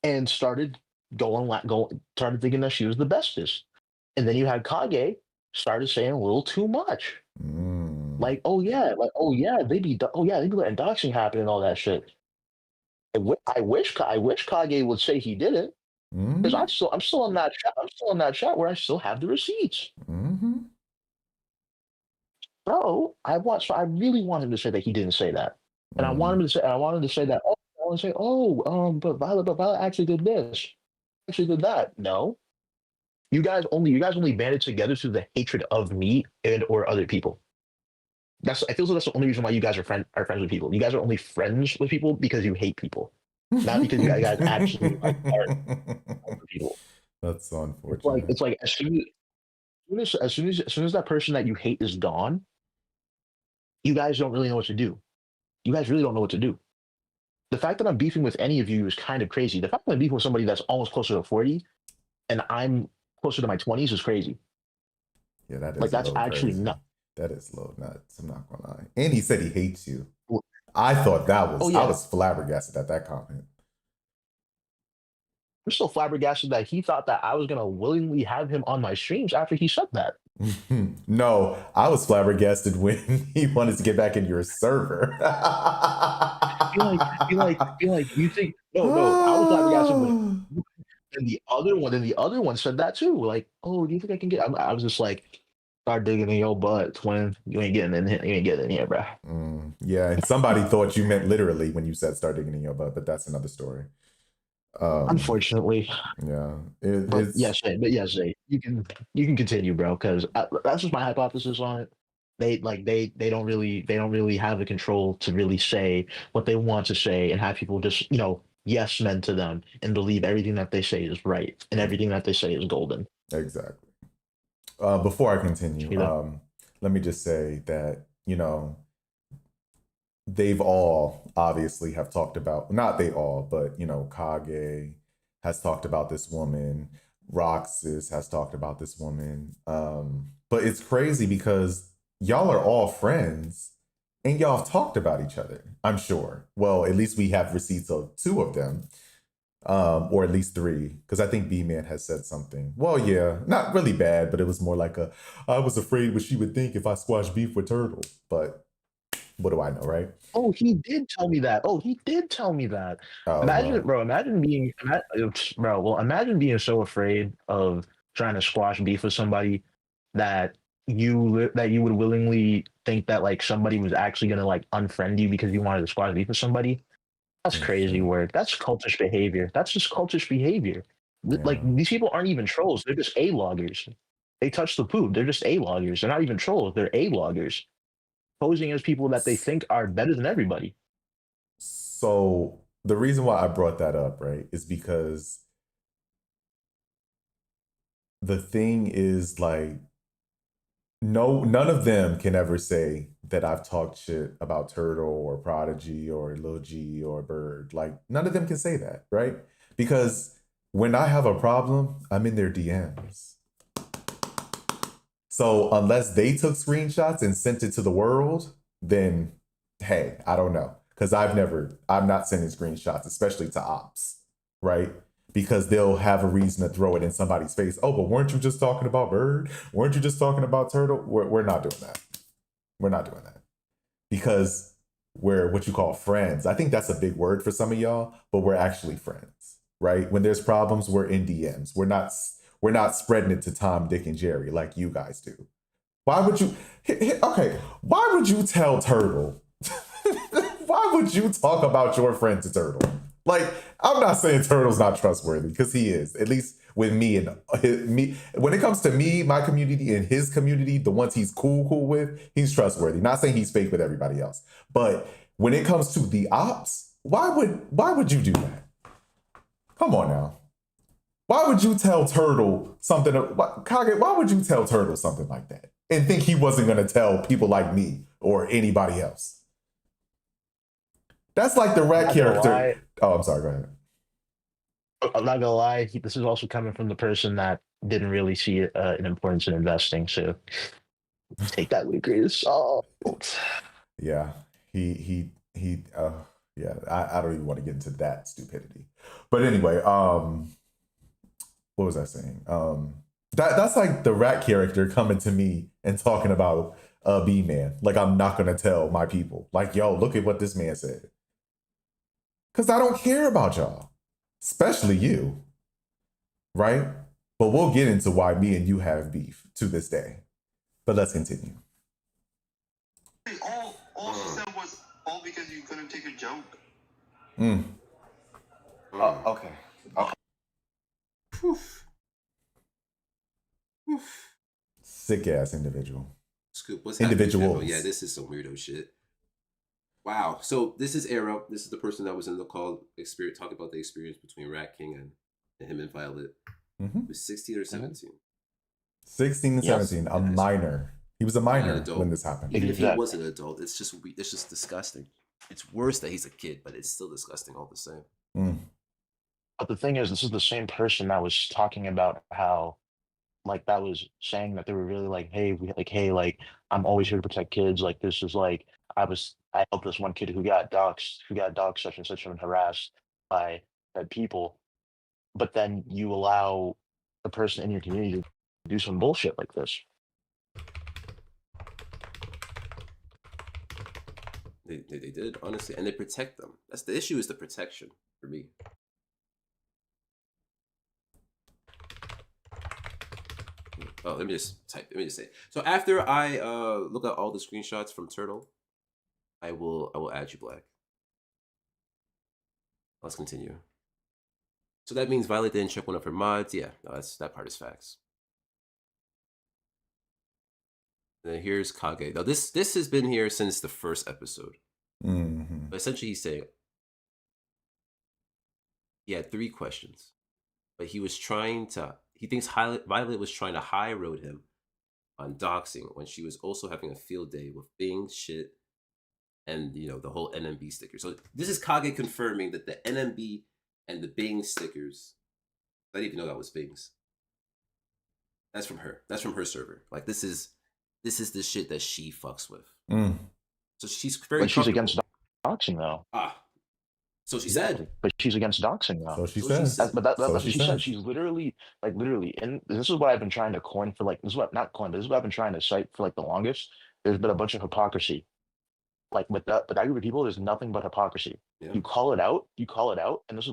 and started thinking that she was the bestest. And then you had Kage started saying a little too much. Like, oh yeah, they be letting doxing happen and all that shit. I wish Kage would say he did it. Because I'm still in that chat where I still have the receipts. bro, I really want him to say that he didn't say that, and I wanted him to say that. Oh, I want to say, oh, but Violet actually did this, actually did that. No, you guys only banded together through the hatred of me and or other people. I feel so that's the only reason why you guys are friends with people. You guys are only friends with people because you hate people, not because you guys actually like are friends with people. That's so It's unfortunate. like as soon as that person that you hate is gone, you guys don't really know what to do. You guys really don't know what to do. The fact that I'm beefing with any of you is kind of crazy. The fact that I'm beefing with somebody that's almost closer to 40 and I'm closer to my 20s is crazy. Yeah, that Like is a that's little actually crazy. nuts. That is a little nuts. I'm not gonna lie. And he said he hates you. I thought Oh I yeah, was flabbergasted at that comment. I'm still flabbergasted that he thought that I was gonna willingly have him on my streams after he said that. No, I was flabbergasted when he wanted to get back in your server. Be like, you think no, I was flabbergasted when and the other one said that too. Like, oh, do you think I can get? I was just like, start digging in your butt, twin. You ain't getting in here. You ain't getting in here, bro. Yeah, and somebody thought you meant literally when you said start digging in your butt, but that's another story. Unfortunately, Yeah, but it's yes, Jay, you can continue, bro. Because that's just my hypothesis on it. They don't really have the control to really say what they want to say and have people just yes men to them and believe everything that they say is right and everything that they say is golden. exactly. Before I continue, You know? let me just say that they've all obviously have talked about, not they all, but Kage has talked about this woman, Roxas has talked about this woman. But it's crazy because y'all are all friends and y'all have talked about each other, I'm sure. Well, at least we have receipts of two of them. Or at least three, because I think B-Man has said something. Well, yeah, not really bad, but it was more like I was afraid what she would think if I squashed beef with Turtle. But what do I know, right? Oh, he did tell me that. Oh, he did tell me that. Oh Imagine, well, bro. Bro. Well, imagine being so afraid of trying to squash beef with somebody that that you would willingly think that like somebody was actually gonna like unfriend you because you wanted to squash beef with somebody. That's that's crazy true. word. That's cultish behavior. That's just cultish behavior. Like Yeah. these people aren't even trolls. They're just A-loggers. They touch the poop. They're just A-loggers. They're not even trolls. They're A-loggers posing as people that they think are better than everybody. So the reason why I brought that up, right, is because the thing is like no, none of them can ever say that I've talked shit about Turtle or Prodigy or Lil G or Bird. Like none of them can say that, right? Because when I have a problem, I'm in their DMs. So unless they took screenshots and sent it to the world, then hey, I don't know. Because I'm not sending screenshots, especially to ops, right? Because they'll have a reason to throw it in somebody's face. Oh, but weren't you just talking about Bird? Weren't you just talking about Turtle? We're not doing that. We're not doing that. Because we're what you call friends. I think that's a big word for some of y'all, but we're actually friends, right? When there's problems, we're in DMs. We're not spreading it to Tom, Dick, and Jerry like you guys do. Why would you? Okay, why would you tell Turtle? Why would you talk about your friend to Turtle? Like, I'm not saying Turtle's not trustworthy because he is. At least with me and me. When it comes to me, my community, and his community, the ones he's cool with, he's trustworthy. Not saying he's fake with everybody else, but when it comes to the ops, why would you do that? Come on now. Why would you tell Turtle something? Kage, why would you tell Turtle something like that and think he wasn't going to tell people like me or anybody else? That's like the I'm rat not gonna character. lie. Oh, I'm sorry. Go ahead. I'm not gonna lie. This is also coming from the person that didn't really see an importance in investing. So take that with a grain of salt. Yeah, he. Yeah, I don't even want to get into that stupidity. But anyway, what was I saying? That's like the rat character coming to me and talking about B-Man. Like I'm not gonna tell my people. Like, yo, look at what this man said. Cause I don't care about y'all. Especially you. Right? But we'll get into why me and you have beef to this day. But let's continue. All she said was all because you couldn't take a joke. Mm. Okay. Sick ass individual. Scoop, what's happening? Individuals. Yeah, this is some weirdo shit. Wow. So this is Arrow. This is the person that was in the call experience talking about the experience between Rat King and him and Violet. Mm-hmm. He was 16 or 17. 16 and 17, a minor. He was a minor when this happened. Even if he was an adult, it's just disgusting. It's worse that he's a kid, but it's still disgusting all the same. Mm. But the thing is, this is the same person that was talking about how, like, that was saying that they were really like, hey, I'm always here to protect kids. Like, this is like, I helped this one kid who got doxxed such and such and harassed by bad people. But then you allow a person in your community to do some bullshit like this. They did, honestly, and they protect them. That's the issue, is the protection for me. Oh, let me just say. So after I look at all the screenshots from Turtle, I will add you, Black. Let's continue. So that means Violet didn't check one of her mods. Yeah, no, that part is facts. And then here's Kage. Now this has been here since the first episode. Mm-hmm. But essentially, he's saying he had 3 questions, but he thinks Violet was trying to high road him on doxing when she was also having a field day with Bing shit and the whole NMB sticker. So this is Kage confirming that the NMB and the Bing stickers, I didn't even know that was Bing's. That's from her. That's from her server. Like, this is the shit that she fucks with. Mm. So she's very. But she's against doxing, though. So she said. But she's against doxing, though. So she said. But that's what she said. She's literally, and this is what I've been trying to coin for, this is what I've been trying to cite for the longest. There's been a bunch of hypocrisy. With that group of people, there's nothing but hypocrisy. Yeah. You call it out, and this is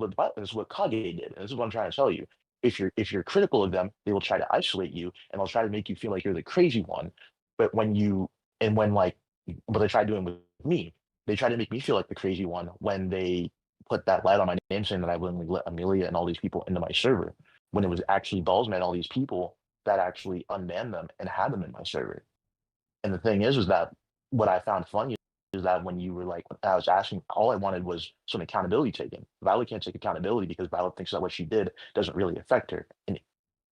what Kage did, and this is what I'm trying to tell you. If you're critical of them, they will try to isolate you, and they'll try to make you feel like you're the crazy one. But what they try doing with me, they try to make me feel like the crazy one when they put that light on my name saying that I willingly let Amelia and all these people into my server, when it was actually Ballsman, all these people that actually unmanned them and had them in my server. And the thing is that what I found funny is that when you were I was asking, all I wanted was some accountability taken. Violet can't take accountability because Violet thinks that what she did doesn't really affect her. And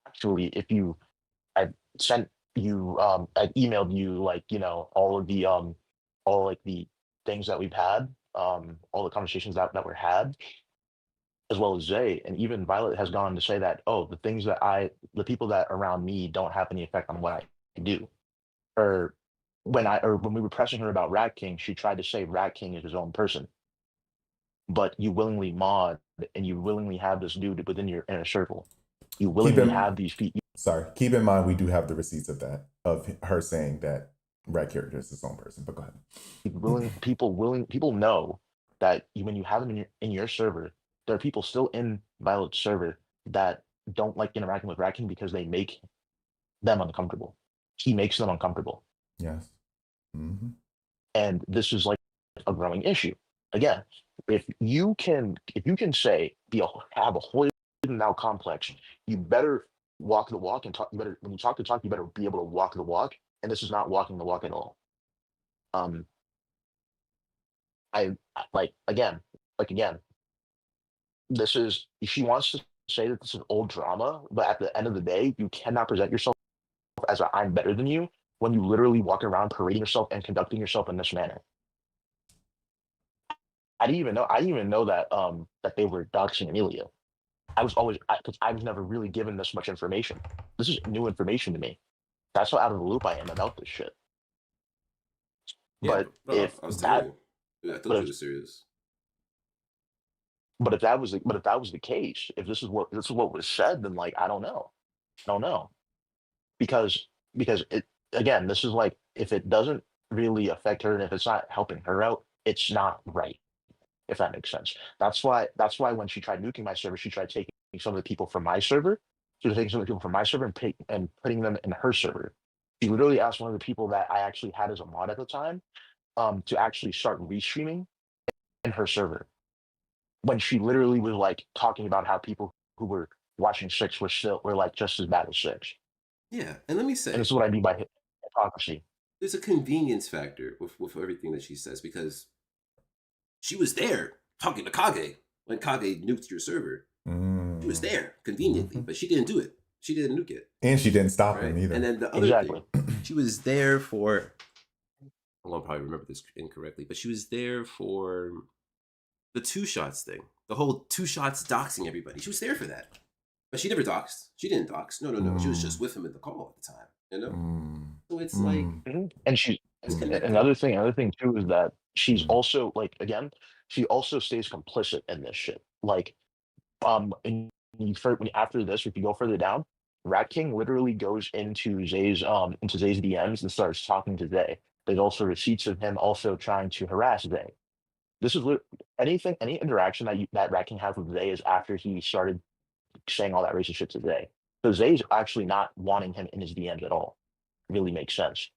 actually, I sent you, I emailed you, all of the things that we've had, all the conversations that were had, as well as Zay, and even Violet has gone to say that, the people that around me don't have any effect on what I do. Or when we were pressing her about Rat King, she tried to say Rat King is his own person. But you willingly mod and you willingly have this dude within your inner circle. You willingly have these people. Sorry, keep in mind we do have the receipts of that, of her saying that Rat character is his own person. But go ahead. People know that when you have them in your server, there are people still in Violet's server that don't like interacting with Rat King because they make them uncomfortable. He makes them uncomfortable. Yes. Mm-hmm. And this is a growing issue. Again, if you can say have a holier than thou complex, you better walk the walk and talk. When you talk the talk, you better be able to walk the walk. And this is not walking the walk at all. Again. This is, she wants to say that this is old drama, but at the end of the day, you cannot present yourself as I'm better than you when you literally walk around parading yourself and conducting yourself in this manner. I didn't even know that that they were doxing Amelia. I was never really given this much information. This is new information to me. That's how out of the loop I am about this shit. Yeah, but if I was that, you. I thought you were serious. But if that was the case, if this is what was said, then I don't know, because it, again, this is if it doesn't really affect her and if it's not helping her out, it's not right. If that makes sense. That's why when she tried nuking my server, she tried taking some of the people from my server. She was taking some of the people from my server and putting them in her server. She literally asked one of the people that I actually had as a mod at the time to actually start restreaming in her server when she literally was like talking about how people who were watching Six were like just as bad as Six. Yeah, and let me And say, this is what I mean by hypocrisy. there's a convenience factor with everything that she says because she was there talking to Kage when Kage nuked your server. She was there conveniently, but she didn't do it. She didn't nuke it. And she didn't stop Right? him either. And then the other Exactly. thing, she was there for. I'll probably remember this incorrectly, but she was there for the 2 shots thing. The whole 2 shots doxing everybody. She was there for that. But she never doxed. She didn't dox. No. She was just with him at the call at the time. You know? So it's like And she another thing too is that she's also like again, she also stays complicit in this shit. Like and after this, if you go further down, Rat King literally goes into Zay's DMs and starts talking to Zay. There's also receipts of him also trying to harass Zay. This is any interaction that Rat King has with Zay is after he started saying all that racist shit to Zay. So Zay's actually not wanting him in his DMs at all. It really makes sense.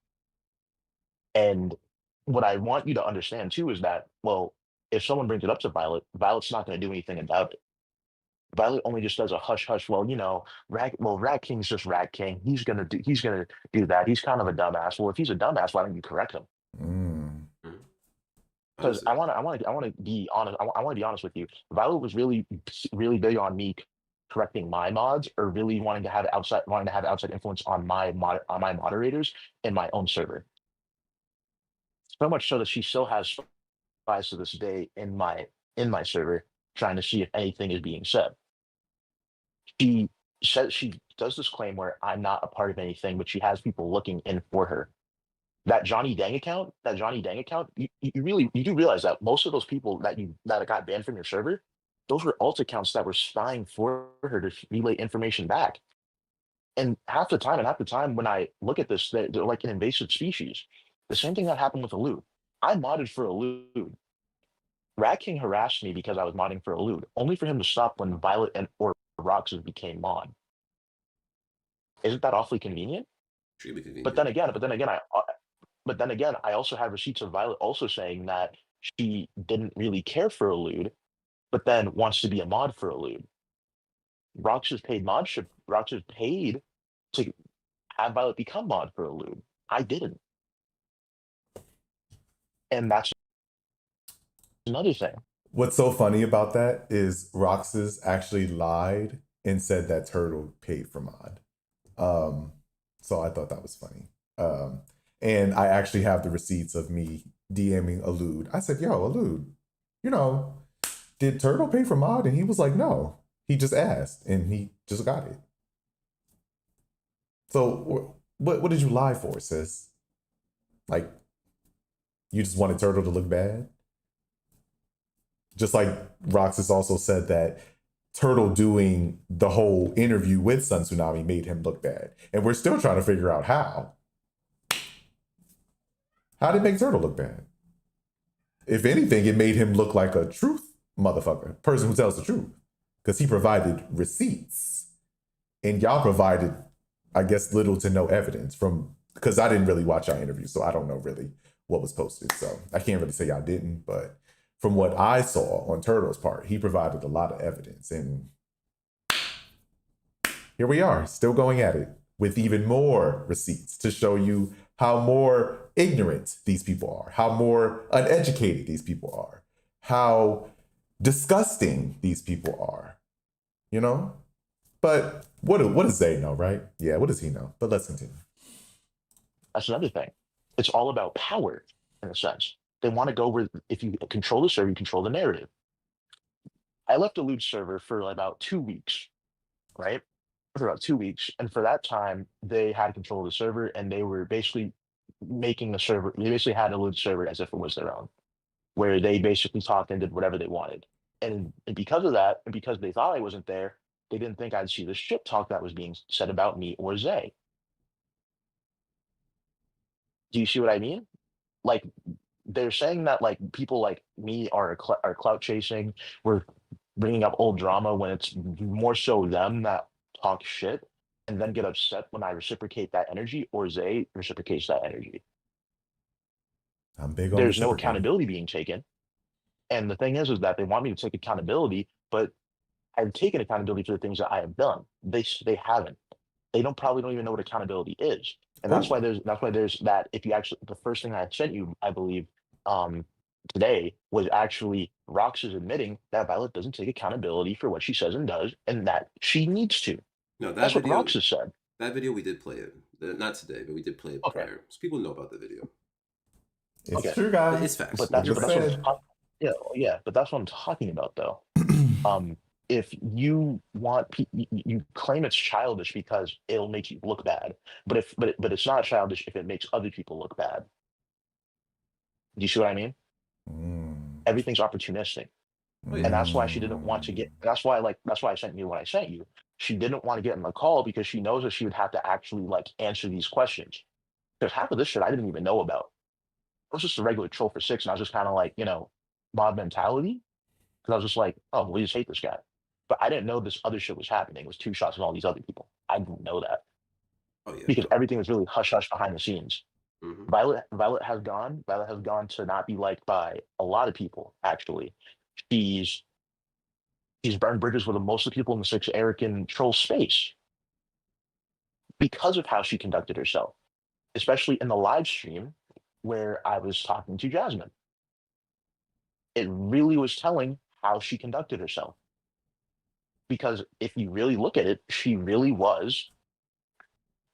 And what I want you to understand too is that, well, if someone brings it up to Violet, Violet's not going to do anything about it. Violet only just does a hush hush. Well, Rat King's just Rat King. He's gonna do that. He's kind of a dumbass. Well, if he's a dumbass, why don't you correct him? Because I want to be honest. I want to be honest with you. Violet was really big on me correcting my mods, or really wanting to have outside influence on my moderators in my own server. So much so that she still has spies to this day in my server, trying to see if anything is being said. She says she does this claim where I'm not a part of anything, but she has people looking in for her. That Johnny Dang account, you do realize that most of those people that got banned from your server, those were alt accounts that were spying for her to relay information back. And half the time when I look at this, they're like an invasive species. The same thing that happened with Elude. I modded for Elude. Rat King harassed me because I was modding for Elude, only for him to stop when Violet or Roxas became mod. Isn't that awfully convenient? extremely convenient. But then again, I also have receipts of Violet also saying that she didn't really care for Elude, but then wants to be a mod for Elude. Roxas paid to have Violet become mod for Elude. I didn't. And that's another thing. What's so funny about that is Roxas actually lied and said that Turtle paid for mod. So I thought that was funny. And I actually have the receipts of me DMing Elude. I said, yo, Elude, did Turtle pay for mod? And he was like, no. He just asked and he just got it. So what did you lie for, sis? Like, you just wanted Turtle to look bad? Just like Roxas also said that Turtle doing the whole interview with Sun Tsunami made him look bad. And we're still trying to figure out how. How did it make Turtle look bad? If anything, it made him look like a truth motherfucker, person who tells the truth. Because he provided receipts. And y'all provided, I guess, little to no evidence because I didn't really watch our interview, so I don't know really what was posted. So I can't really say y'all didn't, but from what I saw on Turtle's part, he provided a lot of evidence. And here we are, still going at it with even more receipts to show you how more ignorant these people are, how more uneducated these people are, how disgusting these people are, But what does Zay know, right? Yeah, what does he know? But let's continue. That's another thing. It's all about power, in a sense. They want to go where if you control the server, you control the narrative. I left a Elude server for about 2 weeks, right? For about 2 weeks. And for that time, they had control of the server and they were basically making the server, they basically had a Elude server as if it was their own, where they basically talked and did whatever they wanted. And because of that, and because they thought I wasn't there, they didn't think I'd see the shit talk that was being said about me or Zay. Do you see what I mean? Like, they're saying that like people like me are clout chasing. We're bringing up old drama when it's more so them that talk shit and then get upset when I reciprocate that energy or Zay reciprocates that energy. I'm big on There's no reciprocating. accountability being taken. And the thing is that they want me to take accountability, but I've taken accountability for the things that I have done. They haven't. They probably don't even know what accountability is. And that's Oh. why there's that. If you actually, the first thing I sent you, I believe, um, today was actually Rox is admitting that Violet doesn't take accountability for what she says and does, and that she needs to. No, that That's video. what Rox has said. That video we did play it. Not today, but we did play it Okay. prior, so people know about the video. It's Okay. true, guys. It's facts. But that's It what was I'm said. yeah. But that's what I'm talking about, though. If you want, you claim it's childish because it'll make you look bad. But it's not childish if it makes other people look bad. Do you see what I mean? Everything's opportunistic. And that's why she didn't want to get. That's why I sent you what I sent you. She didn't want to get in the call because she knows that she would have to actually answer these questions. Because half of this shit I didn't even know about. I was just a regular troll for 6, and I was just kind of mob mentality. Because I was just like, oh, we just hate this guy. But I didn't know this other shit was happening. It was 2 shots and all these other people. I didn't know that. Oh yeah. Because everything was really hush hush behind the scenes. Mm-hmm. Violet has gone to not be liked by a lot of people, actually. She's burned bridges with most of the people in the 6 American troll space because of how she conducted herself, especially in the live stream where I was talking to Jasmine. It really was telling how she conducted herself. Because if you really look at it, she really was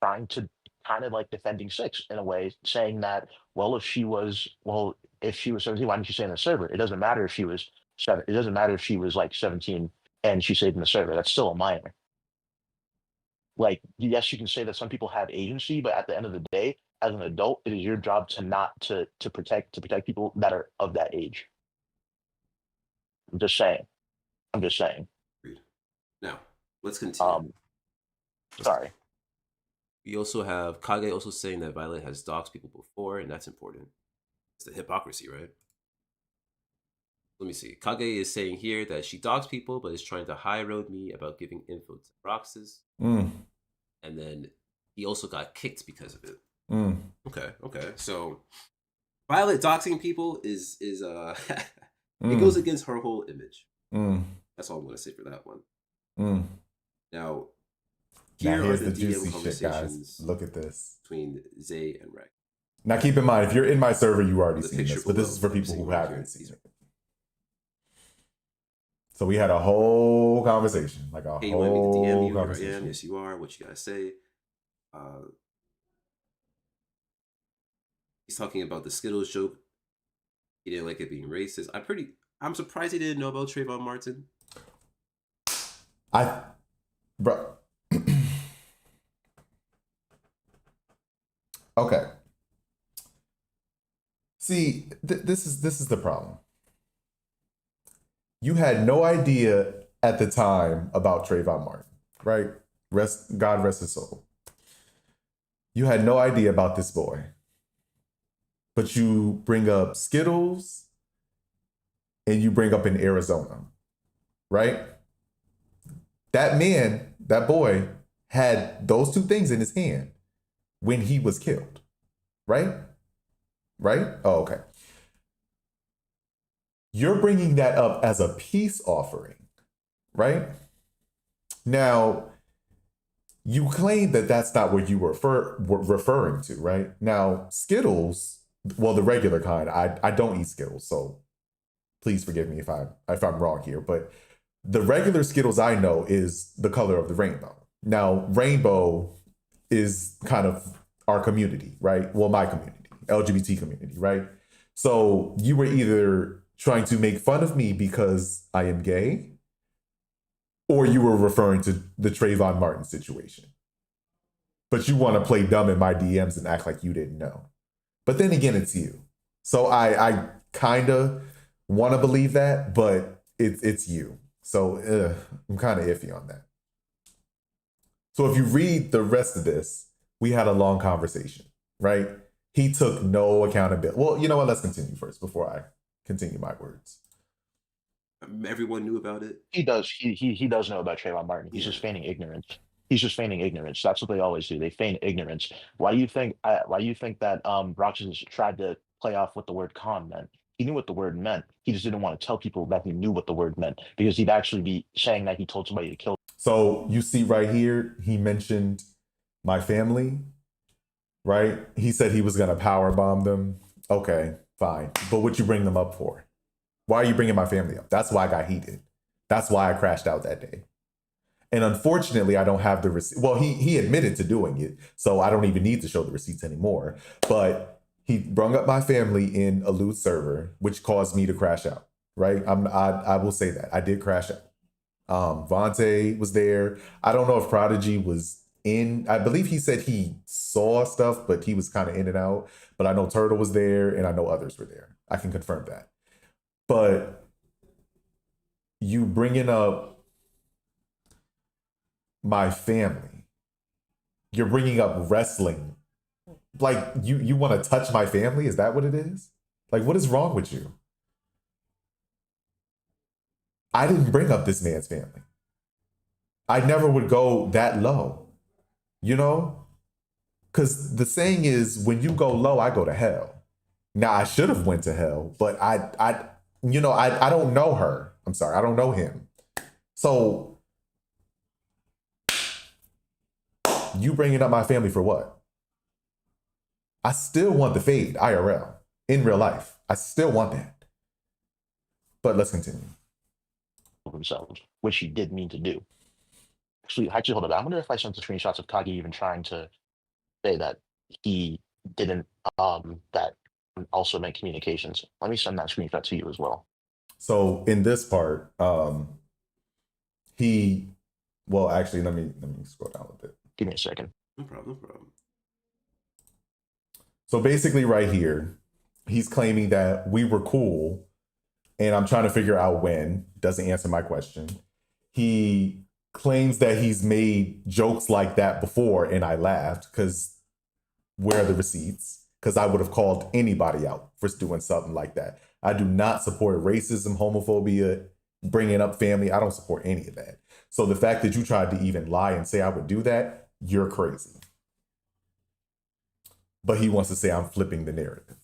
trying to kind of defending 6 in a way, saying that, if she was 17, why didn't she stay in the server? It doesn't matter if she was 7. It doesn't matter if she was 17 and she stayed in the server. That's still a minor. Yes, you can say that some people have agency, but at the end of the day, as an adult, it is your job to protect people that are of that age. I'm just saying. Agreed. Now, let's continue. Sorry. We also have Kage also saying that Violet has doxed people before, and that's important. It's the hypocrisy, right? Let me see. Kage is saying here that she doxed people, but is trying to high road me about giving info to Roxas. And then he also got kicked because of it. Okay. So Violet doxing people is it goes against her whole image. That's all I'm going to say for that one. Now, here's are the juicy DM shit, guys. Look at this. Between Zay and Rek. Now, keep in mind, if you're in my server, you already The seen picture this, but this below, is for I'm people seeing who right haven't here. seen it. So we had a whole conversation, Hey, you want me to DM you? Here I conversation. am. Yes, you are. What you gotta say? He's talking about the Skittles joke. He didn't like it being racist. I'm surprised he didn't know about Trayvon Martin. Bro. Okay. See, this is the problem. You had no idea at the time about Trayvon Martin, right? God rest his soul. You had no idea about this boy. But you bring up Skittles and you bring up in Arizona, right? That man, that boy, had those 2 things in his hand when he was killed, right? Right? Oh, okay. You're bringing that up as a peace offering, right? Now, you claim that that's not what you were referring to, right? Now, Skittles, well, the regular kind, I don't eat Skittles, so please forgive me if I'm wrong here, but the regular Skittles I know is the color of the rainbow. Now, rainbow is kind of our community, right? Well, my community, LGBT community, right? So you were either trying to make fun of me because I am gay, or you were referring to the Trayvon Martin situation. But you want to play dumb in my DMs and act like you didn't know. But then again, it's you. So I kind of want to believe that, but it's you. So I'm kind of iffy on that. So if you read the rest of this, we had a long conversation, right? He took no accountability. Well, you know what? Let's continue first before I continue my words. Everyone knew about it. He does. He does know about Trayvon Martin. He's just feigning ignorance. He's just feigning ignorance. That's what they always do. They feign ignorance. Why do you think? Why do you think that Roxas tried to play off what the word con meant? He knew what the word meant. He just didn't want to tell people that he knew what the word meant because he'd actually be saying that he told somebody to kill. So you see right here, he mentioned my family, right? He said he was gonna power bomb them. Okay, fine. But what you bring them up for? Why are you bringing my family up? That's why I got heated. That's why I crashed out that day. And unfortunately, I don't have the receipt. Well, he admitted to doing it, so I don't even need to show the receipts anymore. But he brung up my family in a loot server, which caused me to crash out. Right? I will say that I did crash out. Vontae was there. I don't know if Prodigy was in. I believe he said he saw stuff, but he was kind of in and out. But I know Turtle was there, and I know others were there. I can confirm that. But you bringing up my family, you're bringing up wrestling, like you want to touch my family? Is that what it is? Like, what is wrong with you? I didn't bring up this man's family. I never would go that low, you know? Because the saying is, when you go low, I go to hell. Now, I should have went to hell, but I don't know her. I'm sorry, I don't know him. So you bringing up my family for what? I still want the fade, IRL, in real life. I still want that. But let's continue. Themselves, which he did mean to do. Actually, hold on. I wonder if I sent the screenshots of Kagi even trying to say that he didn't that also make communications. Let me send that screenshot to you as well. So in this part, well, actually, let me scroll down a bit. Give me a second. No problem, no problem. So basically right here, he's claiming that we were cool, and I'm trying to figure out when. Doesn't answer my question. He claims that he's made jokes like that before, and I laughed because where are the receipts? Because I would have called anybody out for doing something like that. I do not support racism, homophobia, bringing up family. I don't support any of that. So the fact that you tried to even lie and say I would do that, you're crazy. But he wants to say I'm flipping the narrative.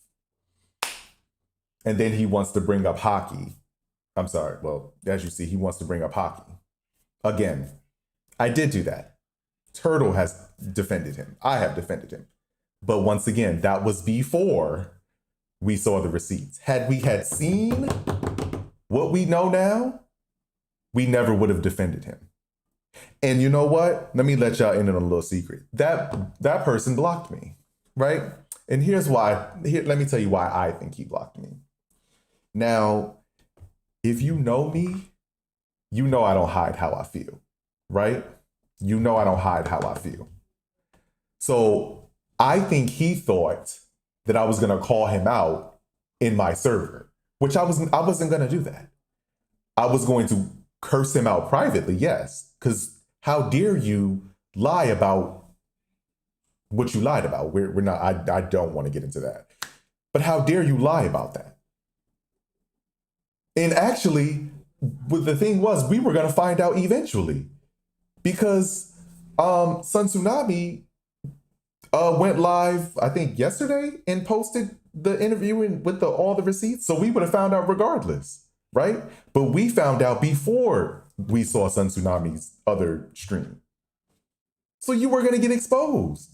And then he wants to bring up hockey. I'm sorry. Well, as you see, he wants to bring up hockey. Again, I did do that. Turtle has defended him. I have defended him. But once again, that was before we saw the receipts. Had we seen what we know now, we never would have defended him. And you know what? Let me let y'all in on a little secret. That person blocked me, right? And here's why. Let me tell you why I think he blocked me. Now, if you know me, you know I don't hide how I feel, right? You know I don't hide how I feel. So I think he thought that I was going to call him out in my server, which I wasn't going to do that. I was going to curse him out privately, yes, because how dare you lie about what you lied about? We're not. I don't want to get into that, but how dare you lie about that? And actually, the thing was, we were going to find out eventually, because Sun Tsunami went live, I think yesterday, and posted the interview with all the receipts. So we would have found out regardless, right? But we found out before we saw Sun Tsunami's other stream. So you were going to get exposed.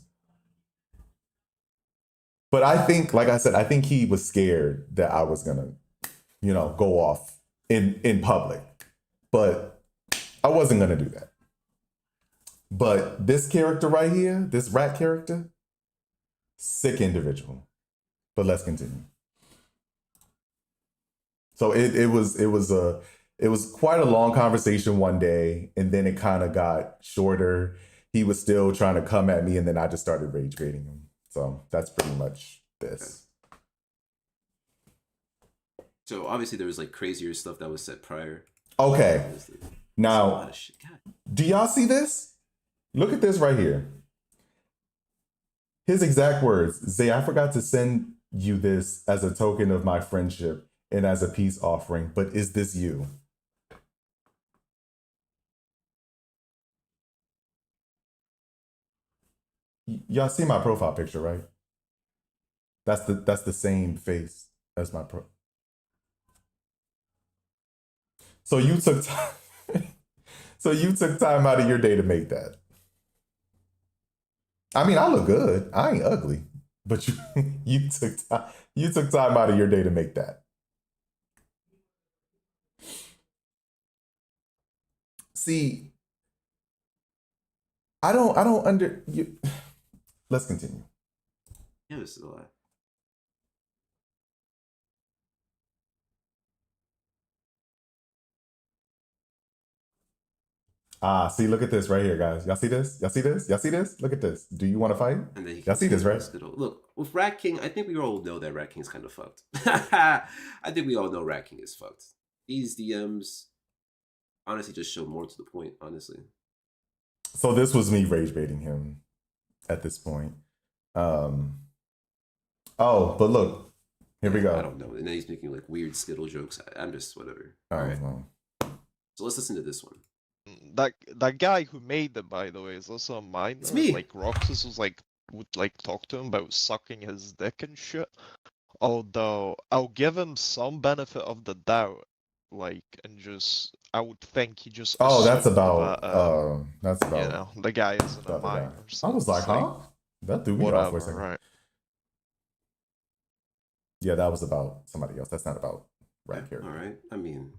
But I think, like I said, I think he was scared that I was going to, go off in public. But I wasn't going to do that. But this character right here, this rat character, sick individual. But let's continue. So it was quite a long conversation one day, and then it kind of got shorter. He was still trying to come at me, and then I just started rage baiting him. So that's pretty much this. So obviously there was like crazier stuff that was said prior. Okay. Now, do y'all see this? Look at this right here. His exact words: Zay, I forgot to send you this as a token of my friendship and as a peace offering, but is this you? Y'all see my profile picture, right? That's the same face as my pro. So you took time. So you took time out of your day to make that. I mean, I look good. I ain't ugly, but you took time out of your day to make that. See, I don't under you. Let's continue. Yeah, this is a lot. Ah, see, look at this right here, guys. Y'all see this? Y'all see this? Y'all see this? Look at this. Do you want to fight? And then Y'all see this, right? Look, with Rat King, I think we all know that Rat King's kind of fucked. I think we all know Rat King is fucked. These DMs honestly just show more to the point, honestly. So this was me rage baiting him at this point. Oh, but look, here we go. I don't know. And then he's making like weird Skittle jokes. I'm just whatever. All right. No. So let's listen to this one. That guy who made them, by the way, is also a minor. It's me. Like Roxas was like would like talk to him about sucking his dick and shit. Although I'll give him some benefit of the doubt, like, and just I would think he just. Oh, that's assumed about. that, That's about. you know, the guy isn't the a other guy. minor. So I was like, it's huh? That threw me off for a whatever, second. right? Yeah, that was about somebody else. That's not about Rat Yeah, Character. all right. I mean,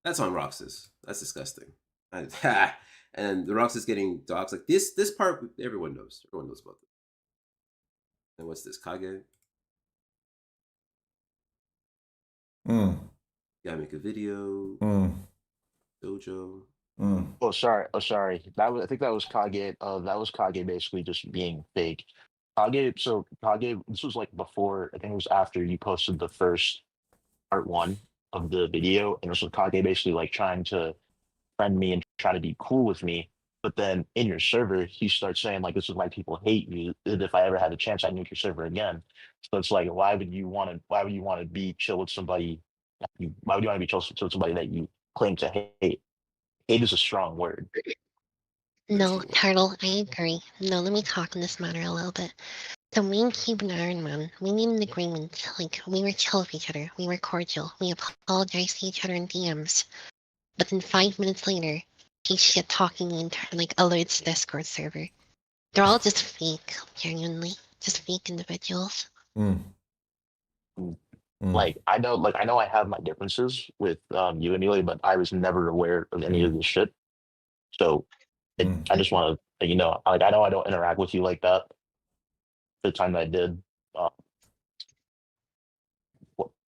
that's on Roxas. That's disgusting. And the Roxas getting dogs like this. This part everyone knows. Everyone knows about this. And what's this? Kage? Gotta make a video. Dojo. Oh, sorry. Oh, sorry. I think that was Kage. That was Kage basically just being fake. Kage. So Kage. This was like before. I think it was after you posted the first part one of the video, and this was Kage basically like trying to friend me and try to be cool with me. But then in your server, he starts saying like, "This is why people hate you. And if I ever had a chance, I'd nuke your server again." So it's like, why would you want to? Why would you want to be chill with somebody? Why would you want to be chill with somebody that you claim to hate? Hate is a strong word. No, Turtle, I agree. No, let me talk on this matter a little bit. So me and Cube and Iron Man, we made an agreement. Like, we were chill with each other. We were cordial. We apologized to each other in DMs. But then 5 minutes later, he's shit talking the entire, like, alerts Discord server. They're all just fake, genuinely. Just fake individuals. Like I know I have my differences with you, Amelia, but I was never aware of any of this shit. So I just want to, you know, like I know I don't interact with you like that. The time that I did,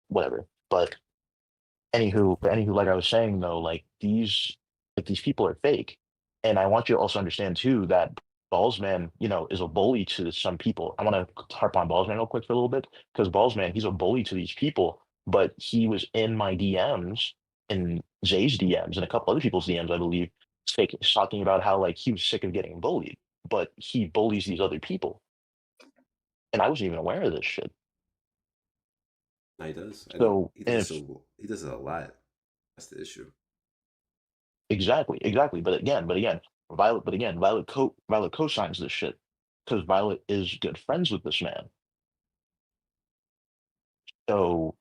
whatever. But anywho, like I was saying though, like these people are fake, and I want you to also understand too that Ballsman, you know, is a bully to some people. I want to harp on Ballsman real quick for a little bit because Ballsman, he's a bully to these people, but he was in my DMs, in Zay's DMs, and a couple other people's DMs, I believe, talking about how like he was sick of getting bullied, but he bullies these other people, and I wasn't even aware of this shit. No, he does. So he does it a lot. That's the issue. Exactly. But again, Violet co-signs this shit because Violet is good friends with this man. So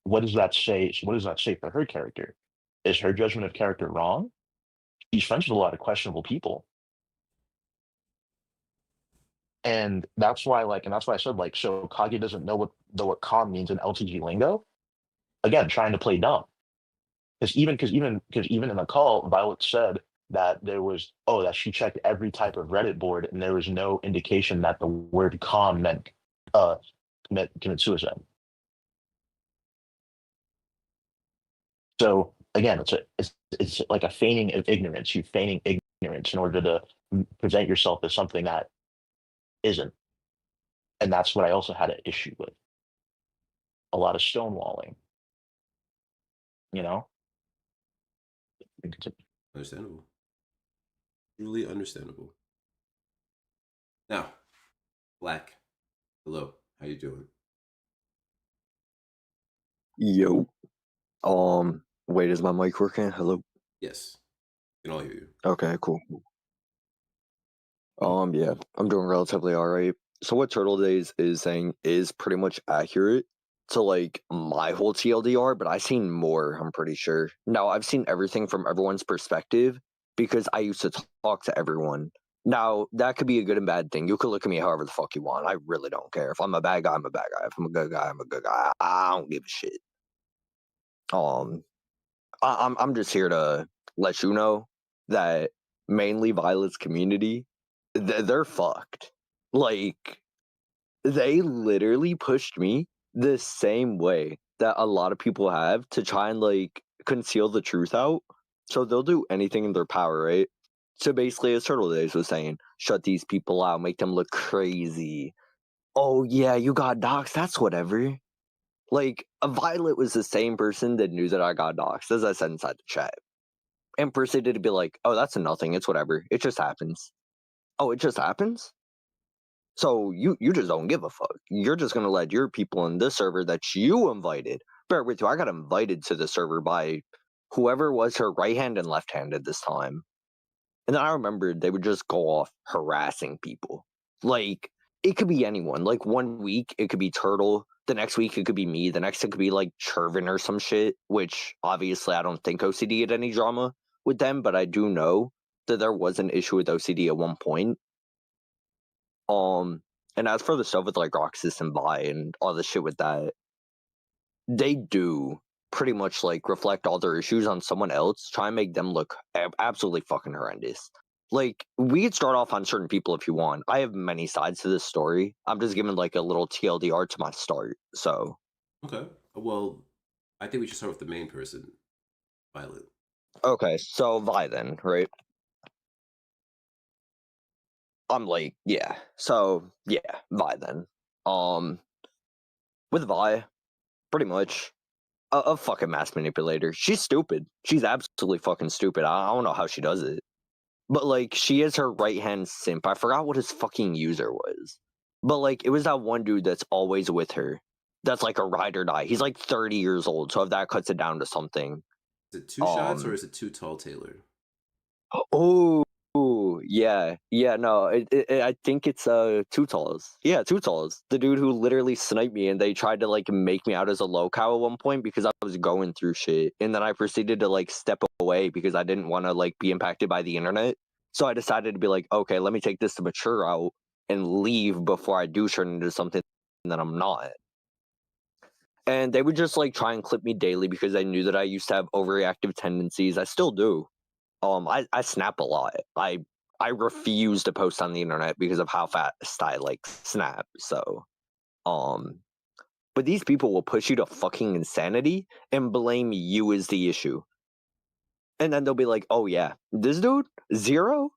what does that say? What does that say for her character? Is her judgment of character wrong? She's friends with a lot of questionable people. And that's why I said like, so Kage doesn't know what calm means in LTG lingo. Again, trying to play dumb. Because even in the call, Violet said that that she checked every type of Reddit board and there was no indication that the word calm meant commit suicide. So again, it's like a feigning of ignorance. You feigning ignorance in order to present yourself as something that isn't. And that's what I also had an issue with. A lot of stonewalling. You know? Understandable. Truly understandable. Now, Black. Hello. How you doing? Yo. Wait, is my mic working? Hello? Yes. We can all hear you. Okay, cool. Yeah, I'm doing relatively alright. So what Turtle Days is saying is pretty much accurate to like my whole TLDR, but I've seen more, I'm pretty sure. Now I've seen everything from everyone's perspective because I used to talk to everyone. Now that could be a good and bad thing. You could look at me however the fuck you want. I really don't care. If I'm a bad guy, I'm a bad guy. If I'm a good guy, I'm a good guy. I don't give a shit. I'm just here to let you know that mainly Violet's community, they're fucked. Like, they literally pushed me the same way that a lot of people have to try and like conceal the truth out. So they'll do anything in their power, right? So basically, as Turtle Days was saying, shut these people out, make them look crazy. Oh yeah, you got doxxed. That's whatever. Like, Violet was the same person that knew that I got doxxed, as I said inside the chat, and proceeded to be like, oh, that's a nothing. It's whatever. It just happens. Oh, it just happens? So you just don't give a fuck. You're just going to let your people in this server that you invited. Bear with you, I got invited to the server by whoever was her right hand and left handed this time. And then I remembered they would just go off harassing people. Like, it could be anyone. Like, one week, it could be Turtle. The next week, it could be me. The next, it could be, like, Chervin or some shit, which, obviously, I don't think OCD had any drama with them, but I do know that there was an issue with OCD at one point. And as for the stuff with, like, Roxas and Vi and all the shit with that, they do pretty much, like, reflect all their issues on someone else, try and make them look absolutely fucking horrendous. Like, we could start off on certain people if you want. I have many sides to this story. I'm just giving, like, a little TLDR to my start, so. Okay. Well, I think we should start with the main person, Violet. Okay, so Vi then, right? I'm like, yeah. So, yeah, Vi then. With Vi, pretty much, a fucking mass manipulator. She's stupid. She's absolutely fucking stupid. I don't know how she does it. But, like, she is her right-hand simp. I forgot what his fucking user was. But, like, it was that one dude that's always with her. That's, like, a ride or die. He's, like, 30 years old, so if that cuts it down to something. Is it two shots or is it too tall, Taylor? Oh, yeah. Yeah, no, I think it's, Two Talls. Yeah, Two Talls. The dude who literally sniped me, and they tried to, like, make me out as a low cow at one point because I was going through shit. And then I proceeded to, like, step away because I didn't want to, like, be impacted by the internet. So I decided to be like, okay, let me take this to mature out and leave before I do turn into something that I'm not. And they would just, like, try and clip me daily because they knew that I used to have overreactive tendencies. I still do. I snap a lot. I refuse to post on the internet because of how fast I like snap. So, but these people will push you to fucking insanity and blame you as the issue. And then they'll be like, "Oh yeah, this dude, Zero?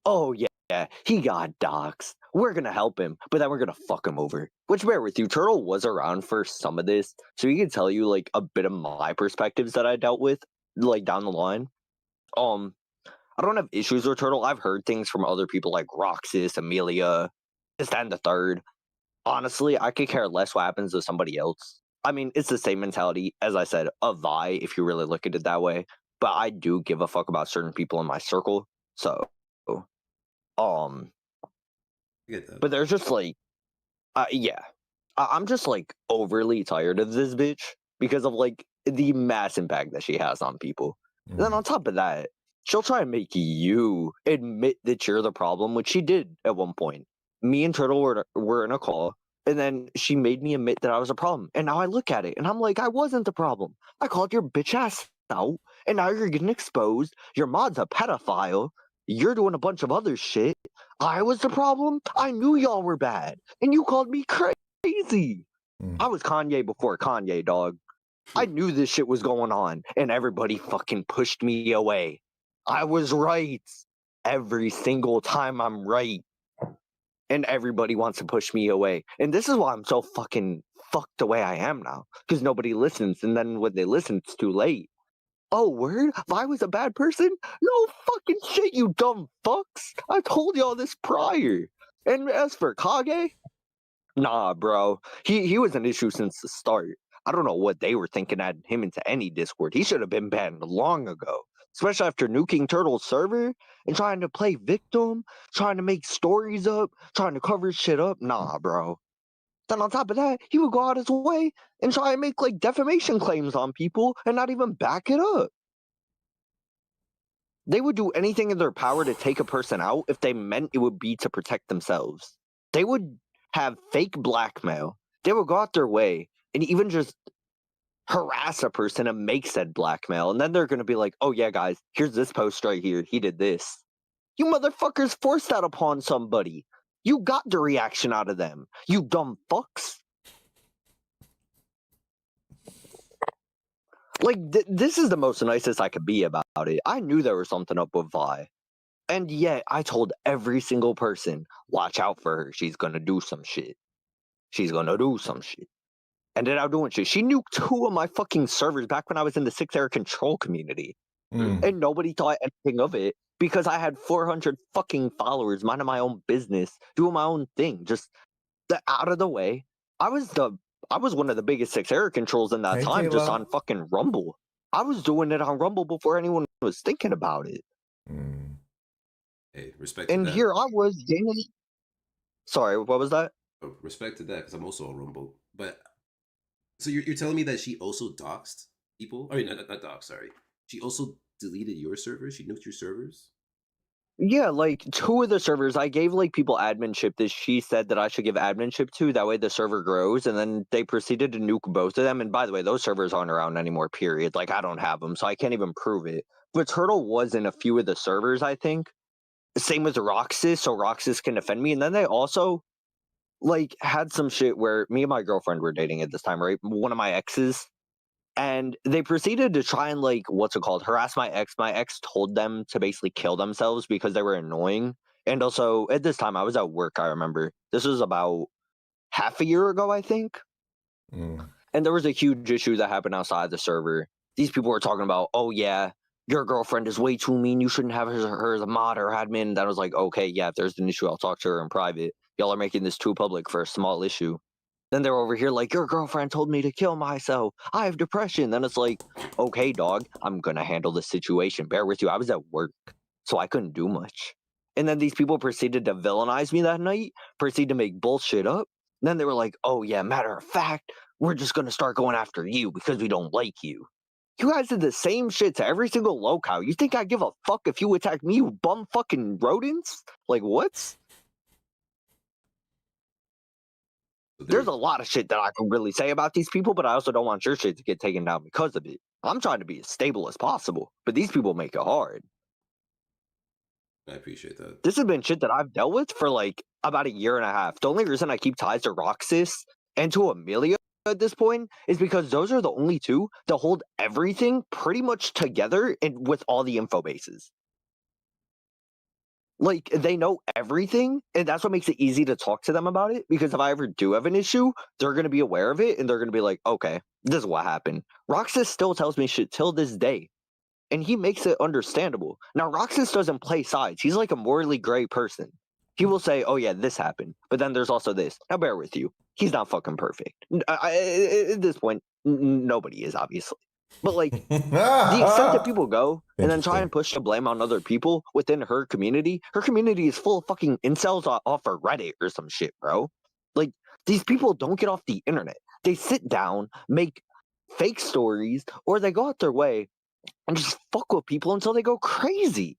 Oh yeah, he got doxxed. We're gonna help him, but then we're gonna fuck him over." Which, bear with you, Turtle was around for some of this, so he can tell you like a bit of my perspectives that I dealt with, like down the line. I don't have issues with Turtle. I've heard things from other people like Roxas, Amelia, this, that, and the third. Honestly, I could care less what happens to somebody else. I mean, it's the same mentality, as I said, of Vi, if you really look at it that way. But I do give a fuck about certain people in my circle. So, I get that. but there's just like, yeah. I'm just like overly tired of this bitch because of like the mass impact that she has on people. And then on top of that, she'll try and make you admit that you're the problem, which she did at one point. Me and Turtle were in a call, and then she made me admit that I was a problem. And now I look at it, and I'm like, I wasn't the problem. I called your bitch ass out, and now you're getting exposed. Your mod's a pedophile. You're doing a bunch of other shit. I was the problem. I knew y'all were bad, and you called me crazy. I was Kanye before Kanye, dog. I knew this shit was going on, and everybody fucking pushed me away. I was right. Every single time I'm right. And everybody wants to push me away. And this is why I'm so fucking fucked the way I am now. Because nobody listens, and then when they listen, it's too late. Oh, word? If I was a bad person? No fucking shit, you dumb fucks. I told y'all this prior. And as for Kage, nah, bro. He was an issue since the start. I don't know what they were thinking adding him into any Discord. He should have been banned long ago. especially after nuking Turtle's server and trying to play victim, trying to make stories up, trying to cover shit up. Nah, bro. Then on top of that, he would go out his way and try and make like defamation claims on people and not even back it up. They would do anything in their power to take a person out if they meant it would be to protect themselves. They would have fake blackmail. They would go out their way and even just harass a person and make said blackmail. And then they're going to be like, oh yeah, guys, here's this post right here. He did this. You motherfuckers forced that upon somebody. You got the reaction out of them. You dumb fucks. Like, this is the most nicest I could be about it. I knew there was something up with Vi. And yet, I told every single person, watch out for her. She's gonna do some shit. She's gonna do some shit. Ended up doing shit. She nuked 2 of my fucking servers back when I was in the 6-era control community. And nobody thought anything of it because I had 400 fucking followers, minding my own business, doing my own thing. Just out of the way. I was one of the biggest 6-era controls in that Hey, time, just Kayla. on fucking Rumble. I was doing it on Rumble before anyone was thinking about it. Hey, respect to And that. here I was gaining. Sorry, what was that? Respect to that, because I'm also on Rumble. But so you're telling me that she also doxed people? I mean, not doxed. Sorry, she also deleted your servers. She nuked your servers. Yeah, like 2 of the servers, I gave like people adminship that she said that I should give adminship to. That way the server grows, and then they proceeded to nuke both of them. And by the way, those servers aren't around anymore. Period. Like I don't have them, so I can't even prove it. But Turtle was in a few of the servers, I think. Same with Roxas, so Roxas can defend me. And then they also like had some shit where me and my girlfriend were dating at this time, right? One of my exes. And they proceeded to try and like harass my ex. My ex told them to basically kill themselves because they were annoying. And also at this time I was at work, I remember. This was about half a year ago, I think. And there was a huge issue that happened outside the server. These people were talking about, oh yeah, your girlfriend is way too mean. You shouldn't have her as a mod or admin. And I was like, okay, yeah, if there's an issue, I'll talk to her in private. Y'all are making this too public for a small issue. Then they're over here like, your girlfriend told me to kill myself. I have depression. Then it's like, okay, dog, I'm going to handle the situation. Bear with you. I was at work, so I couldn't do much. And then these people proceeded to villainize me that night, proceed to make bullshit up. And then they were like, oh yeah, matter of fact, we're just going to start going after you because we don't like you. You guys did the same shit to every single locale. You think I give a fuck if you attack me, you bum fucking rodents? Like, what? There's a lot of shit that I can really say about these people, but I also don't want your shit to get taken down because of it. I'm trying to be as stable as possible, but these people make it hard. I appreciate that. This has been shit that I've dealt with for like about 1.5 years. The only reason I keep ties to Roxas and to Amelia at this point is because those are the only 2 that hold everything pretty much together and with all the info bases. Like, they know everything, and that's what makes it easy to talk to them about it, because if I ever do have an issue, they're going to be aware of it, and they're going to be like, okay, this is what happened. Roxas still tells me shit till this day, and he makes it understandable. Now, Roxas doesn't play sides. He's like a morally gray person. He will say, oh yeah, this happened, but then there's also this. Now, bear with you. He's not fucking perfect. At this point, nobody is, obviously. But like the extent that people go and then try and push the blame on other people within her community is full of fucking incels off of Reddit or some shit, bro. Like these people don't get off the internet. They sit down, make fake stories, or they go out their way and just fuck with people until they go crazy.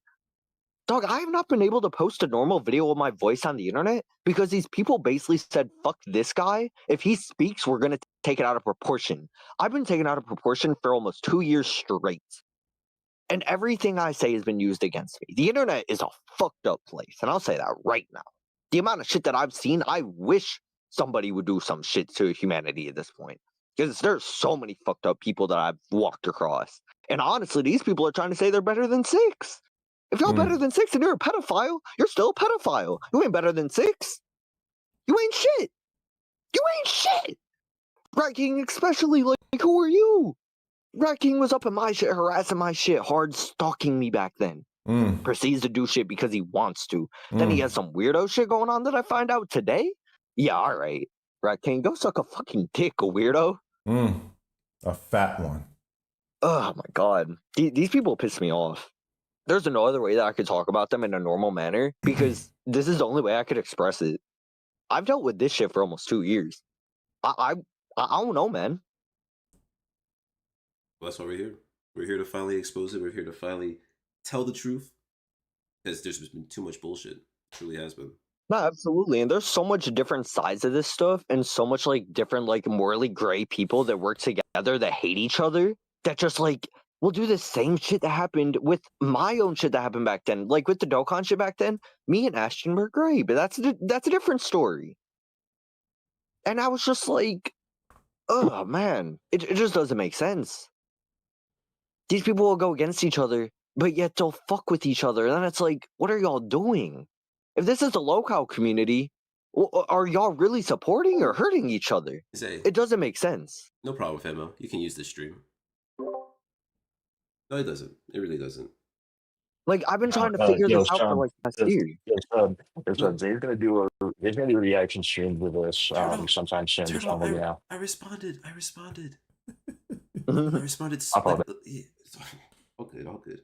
Dog, I have not been able to post a normal video of my voice on the internet because these people basically said, fuck this guy. If he speaks, we're going to take it out of proportion. I've been taken out of proportion for almost 2 years straight. And everything I say has been used against me. The internet is a fucked up place, and I'll say that right now. The amount of shit that I've seen, I wish somebody would do some shit to humanity at this point. Because there's so many fucked up people that I've walked across. And honestly, these people are trying to say they're better than 6. If you're better than 6 and you're a pedophile, you're still a pedophile. You ain't better than 6. You ain't shit. You ain't shit. Rat King especially, like, who are you? Rat King was up in my shit, harassing my shit, hard stalking me back then. Proceeds to do shit because he wants to. Then he has some weirdo shit going on that I find out today? Yeah, alright. Rat King, go suck a fucking dick, a weirdo. A fat one. Oh my god, these people piss me off. There's no other way that I could talk about them in a normal manner because this is the only way I could express it. I've dealt with this shit for almost 2 years. I don't know, man. Well, that's why we're here. We're here to finally expose it. We're here to finally tell the truth. Because there's been too much bullshit. It truly has been. No, absolutely. And there's so much different sides of this stuff and so much like different like morally gray people that work together that hate each other that just like will do the same shit that happened with my own shit that happened back then. Like with the Dokkan shit back then, me and Ashton were great, but that's a different story. And I was just like, oh man, it just doesn't make sense. These people will go against each other, but yet they'll fuck with each other. And then it's like, what are y'all doing? If this is the local community, are y'all really supporting or hurting each other? It doesn't make sense. No problem with Mo. You can use this stream. No, it doesn't. It really doesn't. Like I've been trying to figure this out for like past year. They're gonna do a reaction stream with us sometime soon. Just want to let you know. I responded. I responded. I'll All good. All good.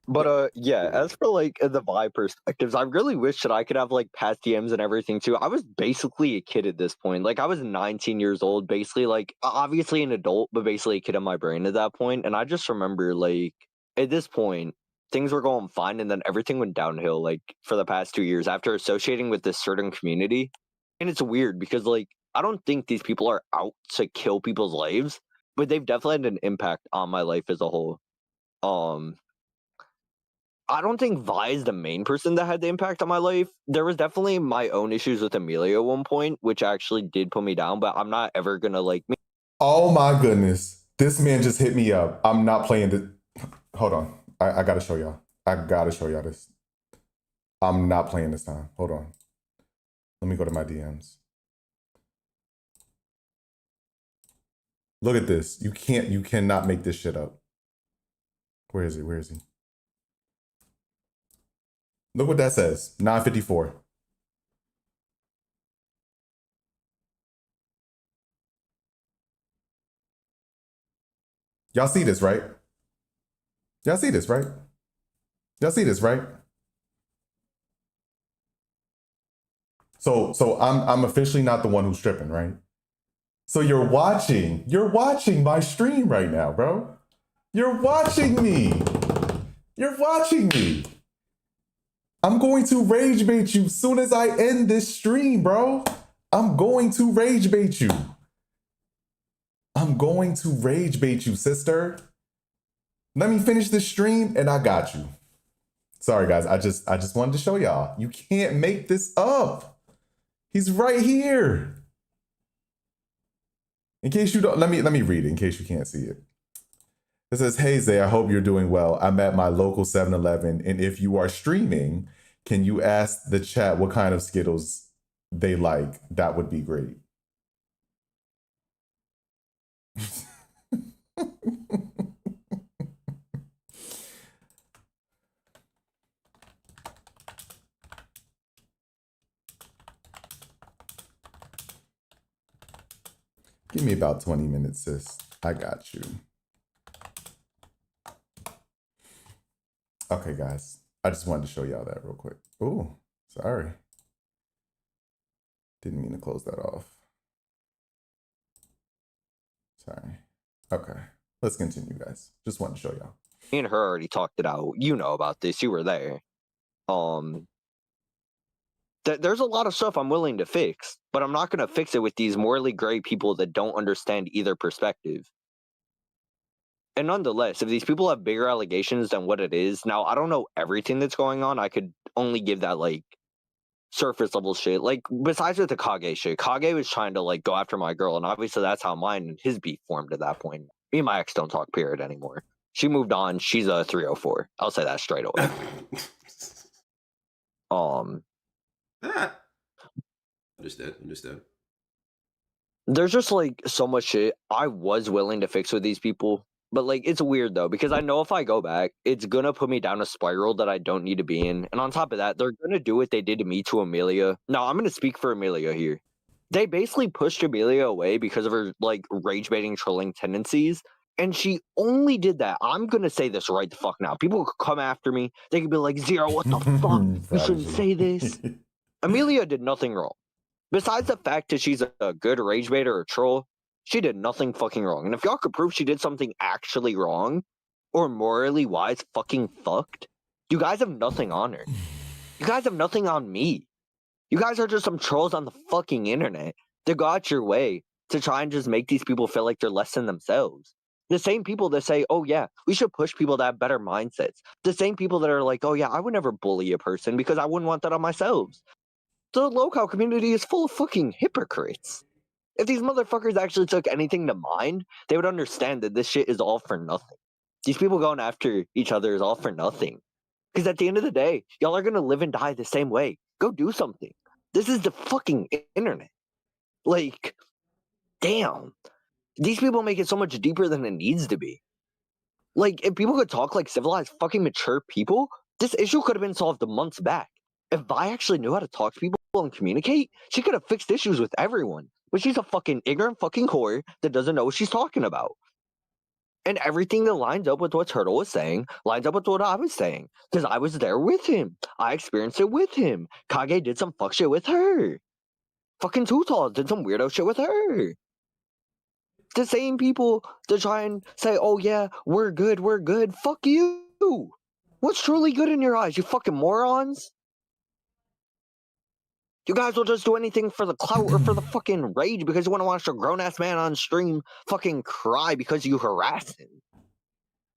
But yeah, as for like the vibe perspectives, I really wish that I could have like past DMs and everything too. I was basically a kid at this point. Like I was 19 years old, basically like obviously an adult, but basically a kid in my brain at that point. And I just remember like at this point, things were going fine and then everything went downhill like for the past 2 years after associating with this certain community. And it's weird because like I don't think these people are out to kill people's lives, but they've definitely had an impact on my life as a whole. I don't think Vi is the main person that had the impact on my life. There was definitely my own issues with Amelia at one point, which actually did put me down, but I'm not ever gonna like me. Oh my goodness. This man just hit me up. I'm not playing this. Hold on. I gotta show y'all. I gotta show y'all this. I'm not playing this time. Hold on. Let me go to my DMs. Look at this. You cannot make this shit up. Where is he? Where is he? Look what that says. 954. Y'all see this, right? Y'all see this, right? Y'all see this, right? So I'm officially not the one who's tripping, right? So you're watching my stream right now, bro. You're watching me. You're watching me. I'm going to rage bait you soon as I end this stream, bro. I'm going to rage bait you. I'm going to rage bait you, sister. Let me finish this stream and I got you. Sorry, guys. I just wanted to show y'all. You can't make this up. He's right here. In case you don't, let me read it in case you can't see it. It says, "Hey Zay, I hope you're doing well. I'm at my local 7-Eleven, and if you are streaming, can you ask the chat what kind of Skittles they like? That would be great." Give me about 20 minutes, sis. I got you. Okay, guys. I just wanted to show y'all that real quick. Oh, sorry. Didn't mean to close that off. Sorry. Okay. Let's continue, guys. Just wanted to show y'all. Me and her already talked it out. You know about this. You were there. There's a lot of stuff I'm willing to fix, but I'm not going to fix it with these morally gray people that don't understand either perspective. And nonetheless, if these people have bigger allegations than what it is, now I don't know everything that's going on. I could only give that like surface level shit. Like besides with the Kage shit, Kage was trying to like go after my girl, and obviously that's how mine and his beef formed at that point. Me and my ex don't talk period anymore. She moved on. She's a 304. I'll say that straight away. Understand. There's just like so much shit I was willing to fix with these people, but like it's weird though because I know if I go back, it's gonna put me down a spiral that I don't need to be in. And on top of that, they're gonna do what they did to me to Amelia. Now I'm gonna speak for Amelia here. They basically pushed Amelia away because of her like rage baiting trolling tendencies. And she only did that. I'm gonna say this right the fuck now. People could come after me. They could be like, Zero, what the fuck? You shouldn't say this. Amelia did nothing wrong. Besides the fact that she's a good rage baiter or troll, she did nothing fucking wrong. And if y'all could prove she did something actually wrong or morally wise fucking fucked, you guys have nothing on her. You guys have nothing on me. You guys are just some trolls on the fucking internet that go out your way to try and just make these people feel like they're less than themselves. The same people that say, oh yeah, we should push people to have better mindsets. The same people that are like, oh yeah, I would never bully a person because I wouldn't want that on myself. So the local community is full of fucking hypocrites. If these motherfuckers actually took anything to mind, they would understand that this shit is all for nothing. These people going after each other is all for nothing. Because at the end of the day, y'all are going to live and die the same way. Go do something. This is the fucking internet. Like, damn. These people make it so much deeper than it needs to be. Like, if people could talk like civilized, fucking mature people, this issue could have been solved months back. If Vi actually knew how to talk to people and communicate, she could have fixed issues with everyone. But she's a fucking ignorant fucking whore that doesn't know what she's talking about. And everything that lines up with what Turtle was saying lines up with what I was saying. Because I was there with him. I experienced it with him. Kage did some fuck shit with her. Fucking Too Tall did some weirdo shit with her. The same people that try and say, oh yeah, we're good, fuck you. What's truly good in your eyes, you fucking morons? You guys will just do anything for the clout or for the fucking rage because you want to watch a grown-ass man on stream fucking cry because you harass him.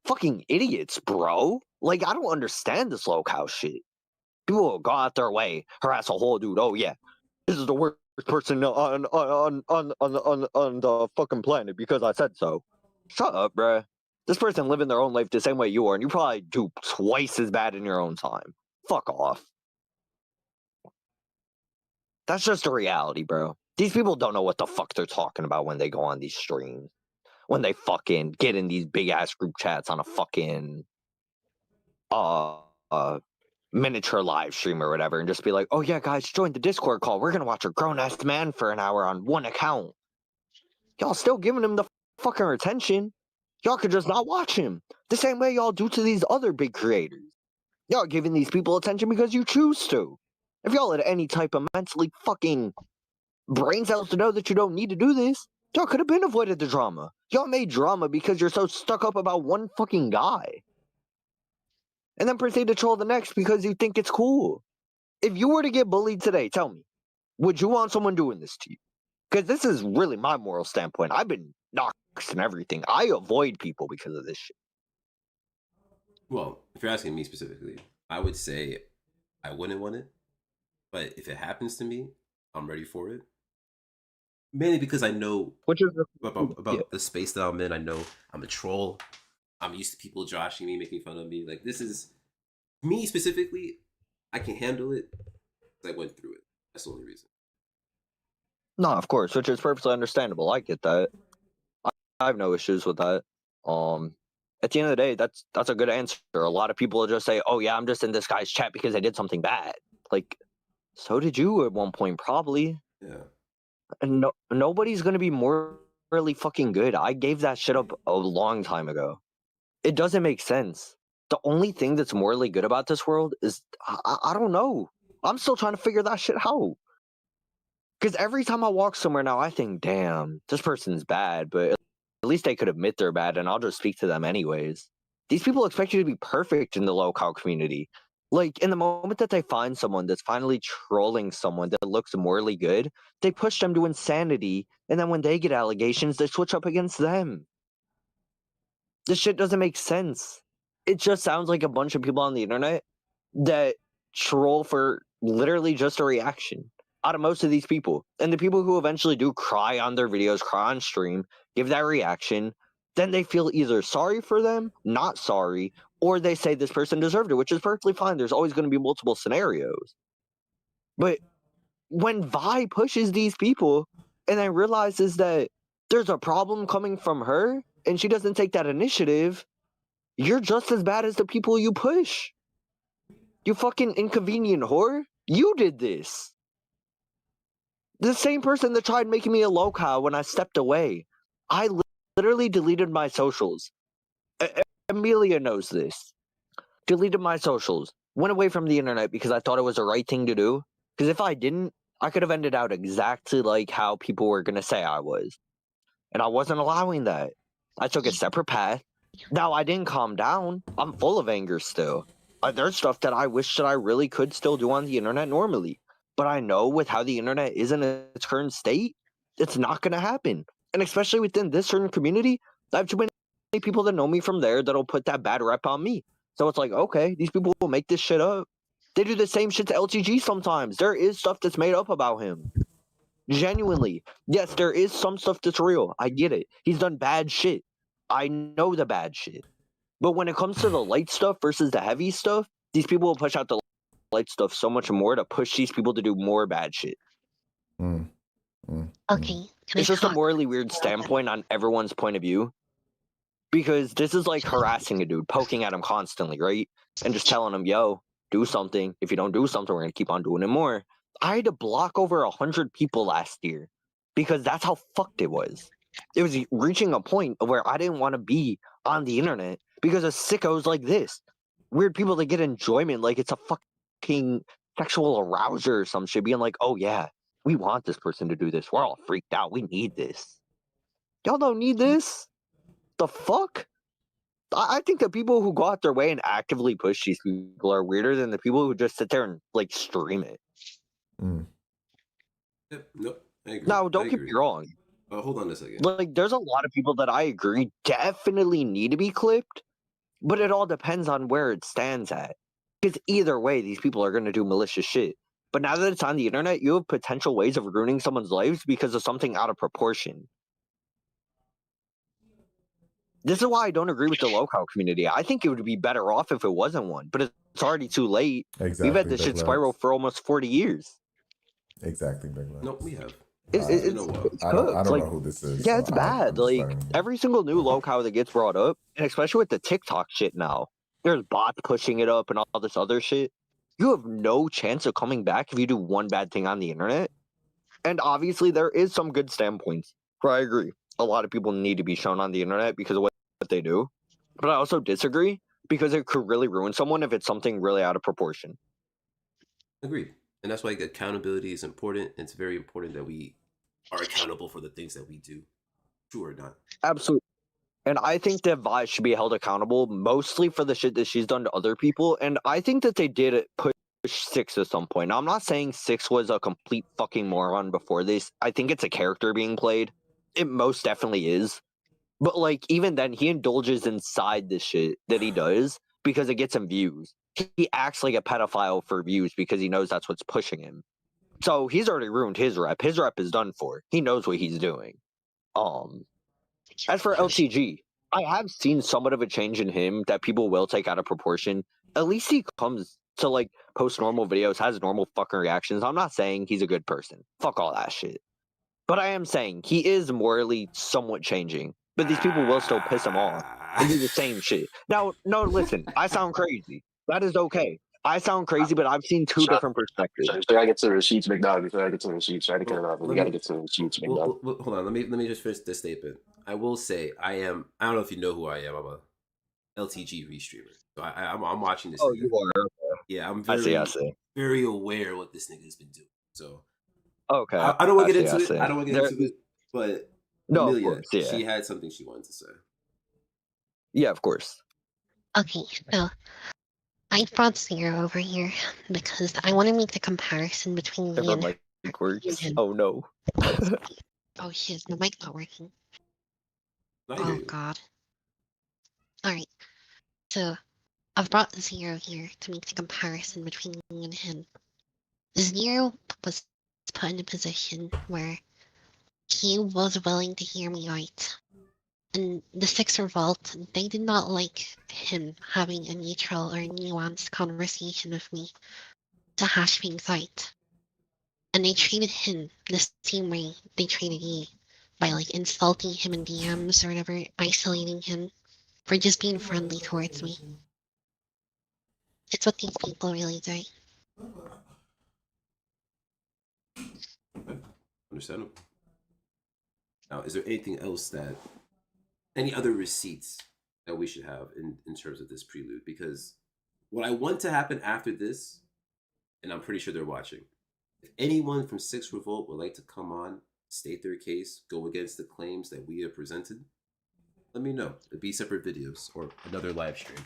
Fucking idiots, bro. Like, I don't understand this locale shit. People will go out their way, harass a whole dude. Oh yeah, this is the worst person on the fucking planet because I said so. Shut up, bruh. This person living their own life the same way you are, and you probably do twice as bad in your own time. Fuck off. That's just a reality, bro. These people don't know what the fuck they're talking about when they go on these streams. When they fucking get in these big ass group chats on a fucking miniature live stream or whatever and just be like, oh yeah, guys, join the Discord call. We're gonna watch a grown ass man for an hour on one account. Y'all still giving him the fucking attention. Y'all could just not watch him. The same way y'all do to these other big creators. Y'all giving these people attention because you choose to. If y'all had any type of mentally fucking brain cells to know that you don't need to do this, y'all could have been avoided the drama. Y'all made drama because you're so stuck up about one fucking guy. And then proceed to troll the next because you think it's cool. If you were to get bullied today, tell me, would you want someone doing this to you? Because this is really my moral standpoint. I've been doxxed and everything. I avoid people because of this shit. Well, if you're asking me specifically, I would say I wouldn't want it. But if it happens to me, I'm ready for it. Mainly because I know about the space that I'm in. I know I'm a troll. I'm used to people joshing me, making fun of me. Like, this is me specifically. I can handle it because I went through it. That's the only reason. No, of course, which is perfectly understandable. I get that. I have no issues with that. At the end of the day, that's a good answer. A lot of people will just say, "Oh yeah, I'm just in this guy's chat because I did something bad." Like, so did you at one point, probably. Yeah. And nobody's gonna be morally fucking good. I gave that shit up a long time ago. It doesn't make sense. The only thing that's morally good about this world is I don't know. I'm still trying to figure that shit out. Because every time I walk somewhere now, I think, damn, this person's bad, but at least they could admit they're bad, and I'll just speak to them anyways. These people expect you to be perfect in the local community. Like, in the moment that they find someone that's finally trolling someone that looks morally good, they push them to insanity, and then when they get allegations, they switch up against them. This shit doesn't make sense. It just sounds like a bunch of people on the internet that troll for literally just a reaction out of most of these people. And the people who eventually do cry on their videos, cry on stream, give that reaction, then they feel either sorry for them, not sorry, or they say this person deserved it, which is perfectly fine. There's always going to be multiple scenarios. But when Vi pushes these people and then realizes that there's a problem coming from her and she doesn't take that initiative, you're just as bad as the people you push. You fucking inconvenient whore. You did this. The same person that tried making me a local when I stepped away. I literally deleted my socials. Amelia knows this. Deleted my socials. Went away from the internet because I thought it was the right thing to do. Because if I didn't, I could have ended out exactly like how people were going to say I was. And I wasn't allowing that. I took a separate path. Now, I didn't calm down. I'm full of anger still. There's stuff that I wish that I really could still do on the internet normally. But I know with how the internet is in its current state, it's not going to happen. And especially within this certain community, I have too many people that know me from there that'll put that bad rep on me. So it's like, okay, these people will make this shit up. They do the same shit to LTG sometimes. There is stuff that's made up about him. Genuinely. Yes, there is some stuff that's real. I get it. He's done bad shit. I know the bad shit. But when it comes to the light stuff versus the heavy stuff, these people will push out the light stuff so much more to push these people to do more bad shit. Okay. It's just a morally weird standpoint on everyone's point of view. Because this is like harassing a dude, poking at him constantly, right? And just telling him, yo, do something. If you don't do something, we're going to keep on doing it more. I had to block over 100 people last year because that's how fucked it was. It was reaching a point where I didn't want to be on the internet because of sickos like this. Weird people that get enjoyment like it's a fucking sexual arouser or some shit, being like, oh yeah, we want this person to do this. We're all freaked out. We need this. Y'all don't need this? The fuck? I think the people who go out their way and actively push these people are weirder than the people who just sit there and like stream it. Yep, nope, I agree. Now, don't get me wrong. Hold on a second. Like, there's a lot of people that I agree definitely need to be clipped, but it all depends on where it stands at. Because either way, these people are going to do malicious shit. But now that it's on the internet, you have potential ways of ruining someone's lives because of something out of proportion. This is why I don't agree with the local community. I think it would be better off if it wasn't one, but it's already too late. Exactly. We've had this shit spiral for almost 40 years. Exactly, Big Legs. Nope, we have. It's I don't know who this is. Yeah, so it's bad. Like, every single new local that gets brought up, and especially with the TikTok shit now, there's bots pushing it up and all this other shit. You have no chance of coming back if you do one bad thing on the internet. And obviously, there is some good standpoints where I agree. A lot of people need to be shown on the internet because of what they do. But I also disagree because it could really ruin someone if it's something really out of proportion. Agreed. And that's why accountability is important. It's very important that we are accountable for the things that we do. True or not. Absolutely. And I think that Vi should be held accountable mostly for the shit that she's done to other people. And I think that they did push 6 at some point. Now, I'm not saying 6 was a complete fucking moron before this. I think it's a character being played. It most definitely is. But, like, even then, he indulges inside this shit that he does because it gets him views. He acts like a pedophile for views because he knows that's what's pushing him. So he's already ruined his rep. His rep is done for. He knows what he's doing. As for LTG, I have seen somewhat of a change in him that people will take out of proportion. At least he comes to, like, post normal videos, has normal fucking reactions. I'm not saying he's a good person. Fuck all that shit. But I am saying he is morally somewhat changing. But these people will still piss him off and do the same shit. Now, no, listen, I sound crazy. That is okay. I sound crazy, but I've seen two different perspectives. So I gotta get to the receipts, McDonald. So I gotta get to the receipts. Sorry to cut it off, but we gotta get to the receipts, McDonald. Hold on. Let me just finish this statement. I will say I don't know if you know who I am. I'm a LTG restreamer. So I'm watching this. Oh, nigga. you are. Yeah, I'm I see. very aware of what this nigga's been doing. So okay, I don't want to get into it. I don't want to get into it. But no, Amelia, of course, yeah. She had something she wanted to say. Yeah, of course. Okay, so I brought Zero over here because I want to make the comparison between me and mic works. Oh no. Oh shit, the mic not working. I Oh hear you. god. Alright. So I've brought Zero here to make the comparison between me and him. Zero was put in a position where he was willing to hear me out. And the Six Revolt, they did not like him having a neutral or nuanced conversation with me to hash things out. And they treated him the same way they treated you, by like insulting him in DMs or whatever, isolating him for just being friendly towards me. It's what these people really do. Understandable. Now, is there anything else any other receipts that we should have in terms of this prelude? Because what I want to happen after this, and I'm pretty sure they're watching, if anyone from Six Revolt would like to come on, state their case, go against the claims that we have presented, let me know. It'd be separate videos or another live stream.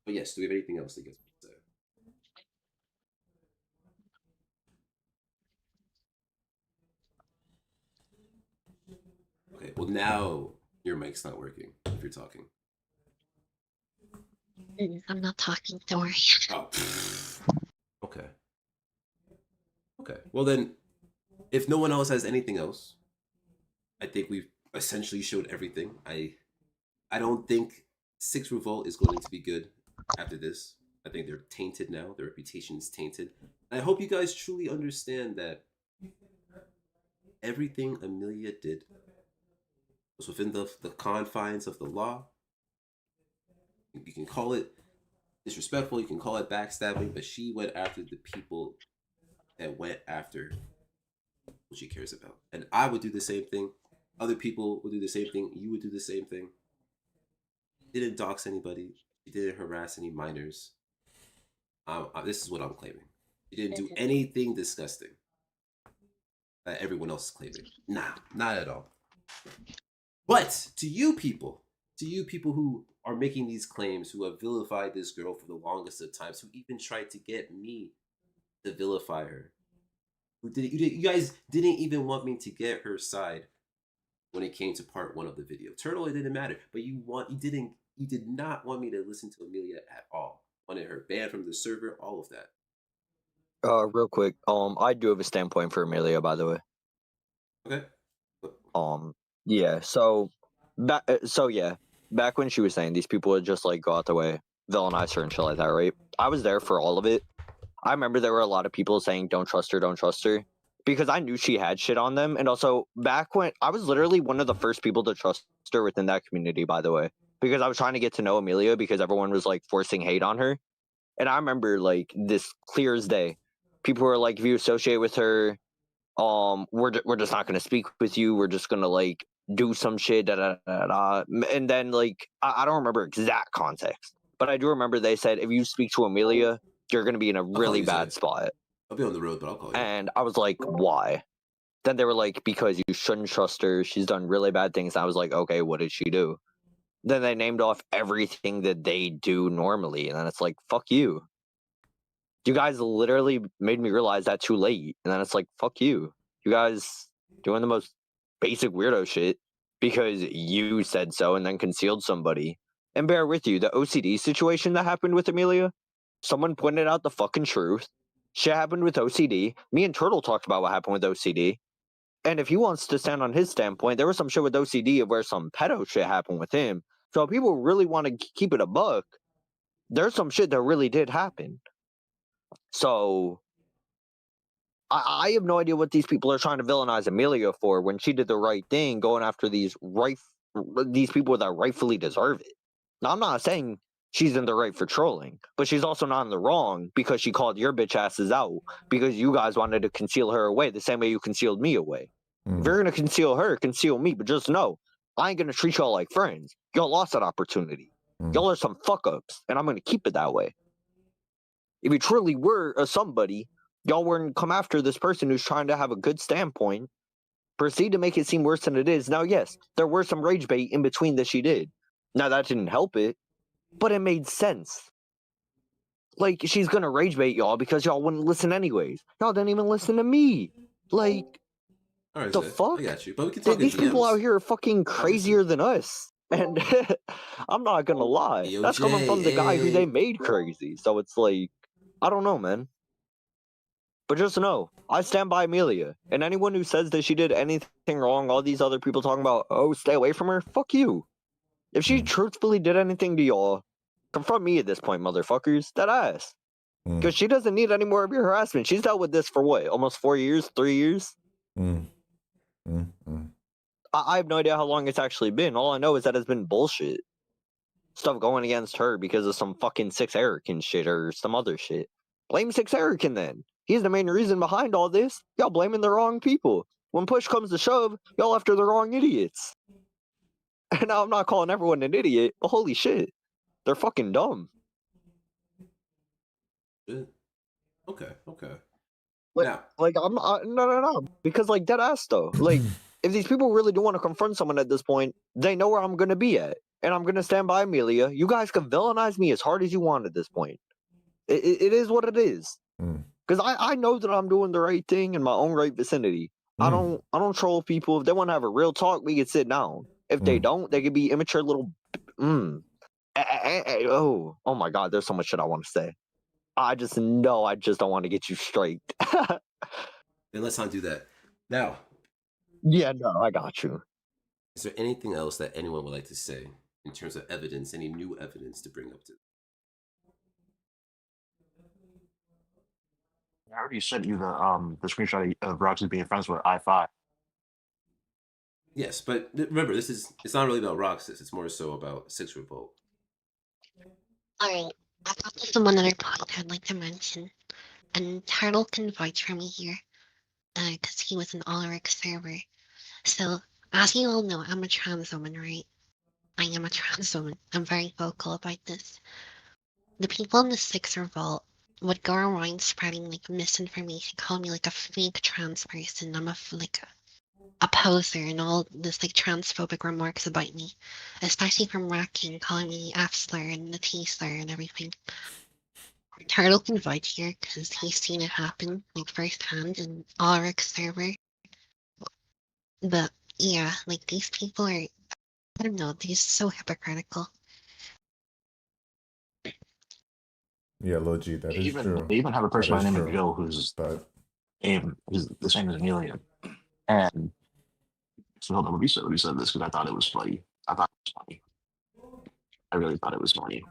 But yes, do we have anything else to get to say? Okay, well now your mic's not working if you're talking. I'm not talking, don't worry. Oh, okay. Okay, well then, if no one else has anything else, I think we've essentially showed everything. I don't think Six Revolt is going to be good after this. I think they're tainted now. Their reputation is tainted. And I hope you guys truly understand that everything Amelia did was within the confines of the law. You can call it disrespectful, you can call it backstabbing, but she went after the people that went after what she cares about. And I would do the same thing. Other people would do the same thing. You would do the same thing. She didn't dox anybody. She didn't harass any minors. This is what I'm claiming. She didn't do anything disgusting that everyone else is claiming. Nah, not at all. But to you people who are making these claims, who have vilified this girl for the longest of times, who even tried to get me to vilify her, you guys didn't even want me to get her side when it came to part 1 of the video. Turtle, it didn't matter, but you did not want me to listen to Amelia at all. Wanted her banned from the server, all of that. Real quick, I do have a standpoint for Amelia, by the way. Okay. Yeah. So back when she was saying these people would just like go out their way, villainize her and shit like that, right? I was there for all of it. I remember there were a lot of people saying, don't trust her, because I knew she had shit on them. And also, back when I was literally one of the first people to trust her within that community, by the way, because I was trying to get to know Amelia because everyone was like forcing hate on her. And I remember like this clear as day. People were like, if you associate with her, we're just not going to speak with you. We're just going to like do some shit. And then like, I don't remember exact context, but I do remember they said, if you speak to Amelia, you're going to be in a really bad spot. I'll be on the road, but I'll call you. And I was like, why? Then they were like, because you shouldn't trust her. She's done really bad things. And I was like, okay, what did she do? Then they named off everything that they do normally. And then it's like, fuck you. You guys literally made me realize that too late. And then it's like, fuck you. You guys doing the most basic weirdo shit because you said so and then concealed somebody. And bear with you, the OCD situation that happened with Amelia, someone pointed out the fucking truth. Shit happened with OCD. Me and Turtle talked about what happened with OCD. And if he wants to stand on his standpoint, there was some shit with OCD of where some pedo shit happened with him. So if people really want to keep it a buck, there's some shit that really did happen. So I have no idea what these people are trying to villainize Amelia for when she did the right thing, going after these people that rightfully deserve it. Now, I'm not saying she's in the right for trolling, but she's also not in the wrong because she called your bitch asses out because you guys wanted to conceal her away the same way you concealed me away. If you're going to conceal her, conceal me, but just know, I ain't going to treat y'all like friends. Y'all lost that opportunity. Y'all are some fuck-ups, and I'm going to keep it that way. If you truly were somebody, y'all wouldn't come after this person who's trying to have a good standpoint, proceed to make it seem worse than it is. Now, yes, there were some rage bait in between that she did. Now, that didn't help it, but it made sense. Like, she's going to rage bait y'all because y'all wouldn't listen anyways. Y'all didn't even listen to me. Like, right, the Zed, fuck? I got you, but we can talk These in people DMs. out here are fucking crazier than us. And I'm not gonna lie, Yo, that's coming from the guy who Jay, they made crazy. So it's like, I don't know, man. But just know, I stand by Amelia. And anyone who says that she did anything wrong, all these other people talking about, oh, stay away from her, fuck you. If she truthfully did anything to y'all, confront me at this point, motherfuckers. That ass. Because she doesn't need any more of your harassment. She's dealt with this for what, almost 4 years, 3 years? I have no idea how long it's actually been. All I know is that it's been bullshit. Stuff going against her because of some fucking Six Erican shit or some other shit. Blame Six Erican then. He's the main reason behind all this. Y'all blaming the wrong people. When push comes to shove, y'all after the wrong idiots. And now I'm not calling everyone an idiot, but holy shit, they're fucking dumb. Okay. Like no, because like dead ass though. Like if these people really do want to confront someone at this point, they know where I'm gonna be at, and I'm gonna stand by Amelia. You guys can villainize me as hard as you want at this point. It is what it is. Because I know that I'm doing the right thing in my own right vicinity. I don't troll people. If they want to have a real talk, we can sit down. If they don't, they could be immature little. Oh my god, there's so much shit I want to say. I just don't want to get you straight. Then let's not do that. Now. Yeah, no, I got you. Is there anything else that anyone would like to say in terms of evidence, any new evidence to bring up to? I already sent you the screenshot of Roxy being friends with I5. Yes, but remember, it's not really about Roxas. It's more so about Six Revolt. Alright, I thought this was one other point I'd like to mention. And Turtle can vouch for me here, because he was an Ulrich server. So, as you all know, I'm a trans woman, right? I am a trans woman. I'm very vocal about this. The people in the Sixer Vault would go around spreading like misinformation, calling me like a fake trans person. I'm a poser and all this like transphobic remarks about me, especially from Racking, calling me F slur and the T slur and everything. Turtle can vouch here because he's seen it happen like firsthand in Ulrich's server. But yeah, like these people are, I don't know, they're just so hypocritical. Yeah, Lil G, that is true. They even have a person by the name of Joe who's the same as Amelia. And so hold on, let me say this because I thought it was funny. I thought it was funny. I really thought it was funny.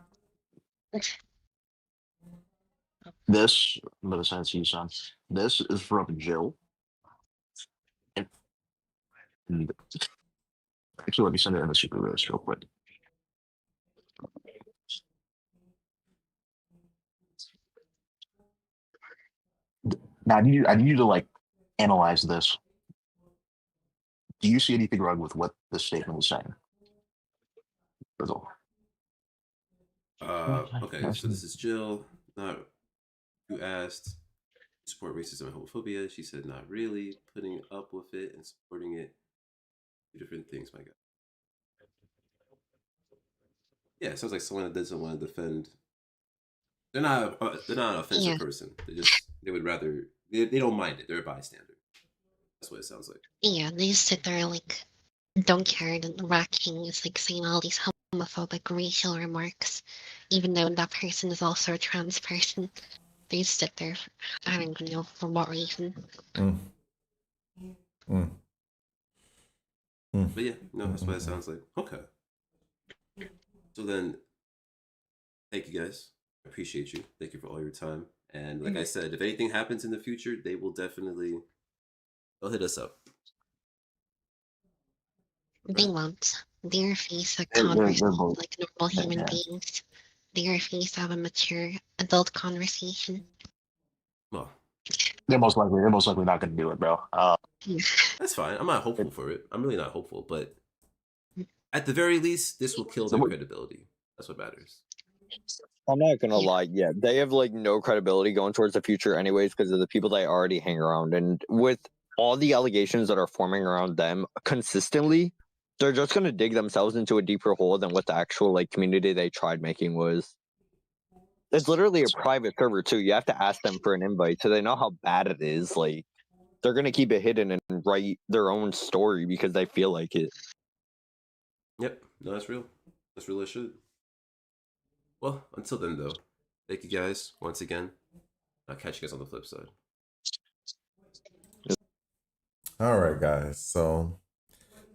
This, I'm gonna send it to you, son. This is from Jill. And actually, let me send it in the super list real quick. Now, I need you to like analyze this. Do you see anything wrong with what this statement is saying? Okay, so this is Jill. Not who asked support racism and homophobia. She said not really. Putting up with it and supporting it. Two different things, my God. Yeah, it sounds like someone that doesn't want to defend. They're not an offensive person. They would rather they don't mind it. They're a bystander. That's what it sounds like. Yeah, they just sit there like don't care that Racking is like saying all these homophobic racial remarks, even though that person is also a trans person. They just sit there. I don't even know for what reason. But yeah, no, that's what it sounds like. Okay. So then, thank you guys. I appreciate you. Thank you for all your time. And like I said, if anything happens in the future, they'll hit us up. They won't. They refuse to converse like normal human beings. They refuse to have a mature adult conversation. Well, they're most likely not going to do it, bro. That's fine. I'm not hopeful for it. I'm really not hopeful, but at the very least, this will kill their credibility. That's what matters. I'm not gonna lie. Yeah, they have like no credibility going towards the future, anyways, because of the people they already hang around, and with all the allegations that are forming around them consistently, they're just gonna dig themselves into a deeper hole than what the actual like community they tried making was. It's literally a private server too. You have to ask them for an invite, so they know how bad it is. Like they're gonna keep it hidden and write their own story because they feel like it. Yep, no, that's real. That's real as shit. Well, until then, though, thank you guys once again. I'll catch you guys on the flip side. All right, guys. So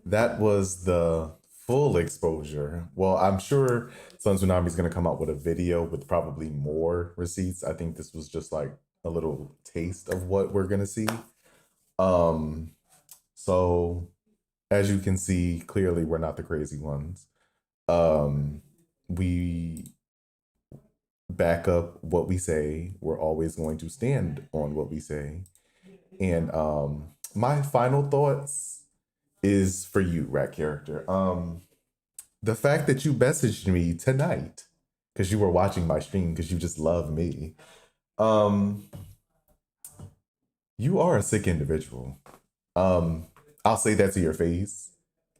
that was the full exposure. Well, I'm sure Sun Tsunami's going to come out with a video with probably more receipts. I think this was just like a little taste of what we're going to see. So as you can see, clearly we're not the crazy ones. Babbyy back up what we say. We're always going to stand on what we say. And my final thoughts is for you, Rat Character. The fact that you messaged me tonight because you were watching my stream because you just love me. You are a sick individual. I'll say that to your face.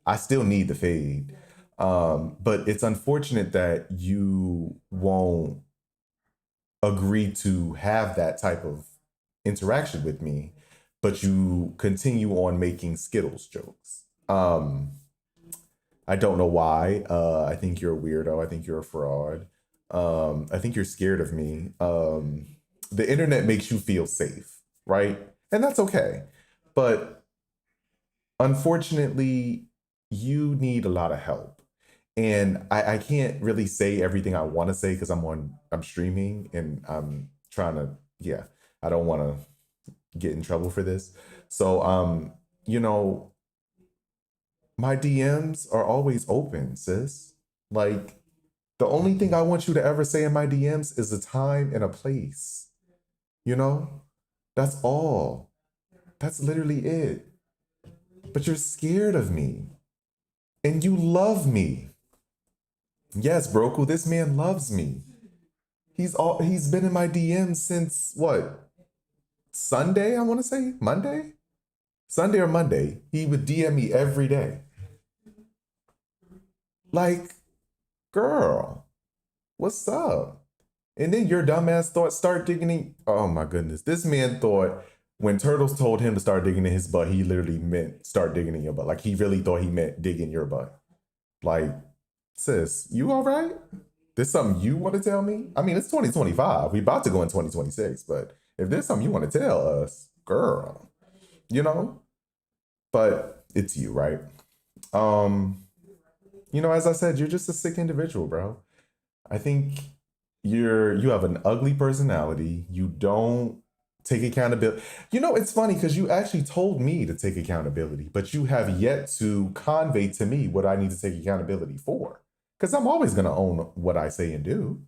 I still need the fade. But it's unfortunate that you won't agree to have that type of interaction with me, but you continue on making Skittles jokes. I don't know why. I think you're a weirdo. I think you're a fraud. I think you're scared of me. The internet makes you feel safe, right? And that's okay. But unfortunately, you need a lot of help. And I can't really say everything I want to say because I'm streaming and I'm trying to, yeah, I don't want to get in trouble for this. So, you know, my DMs are always open, sis. Like, the only thing I want you to ever say in my DMs is a time and a place. You know? That's all. That's literally it. But you're scared of me. And you love me. Yes, Broku, this man loves me. He's been in my DMs since what? Sunday, I want to say? Monday? Sunday or Monday. He would DM me every day. Like, girl, what's up? And then your dumbass thought start digging in. Oh my goodness. This man thought when Turtles told him to start digging in his butt, he literally meant start digging in your butt. Like he really thought he meant dig in your butt. Like, sis, you all right? There's something you want to tell me? I mean, it's 2025. We about to go in 2026, but if there's something you want to tell us, girl, you know? But it's you, right? You know, as I said, you're just a sick individual, bro. I think you have an ugly personality. You don't take accountability. You know, it's funny because you actually told me to take accountability, but you have yet to convey to me what I need to take accountability for. Because I'm always going to own what I say and do.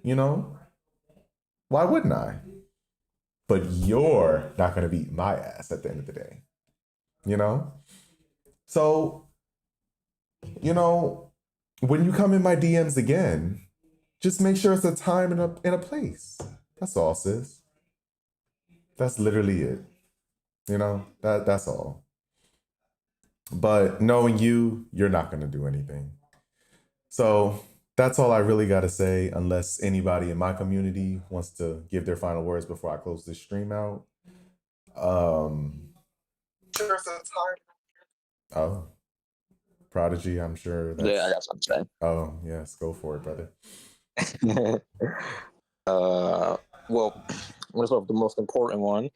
You know? Why wouldn't I? But you're not going to beat my ass at the end of the day. You know? So, you know, when you come in my DMs again, just make sure it's a time and a place. That's all, sis. That's literally it. You know, that's all. But knowing you, you're not going to do anything. So that's all I really got to say, unless anybody in my community wants to give their final words before I close this stream out. Sure, that's hard. Oh, Prodigy, I'm sure that's... Yeah, that's what I'm saying. Oh, yes, go for it, brother. Well, I'm gonna start with the most important one.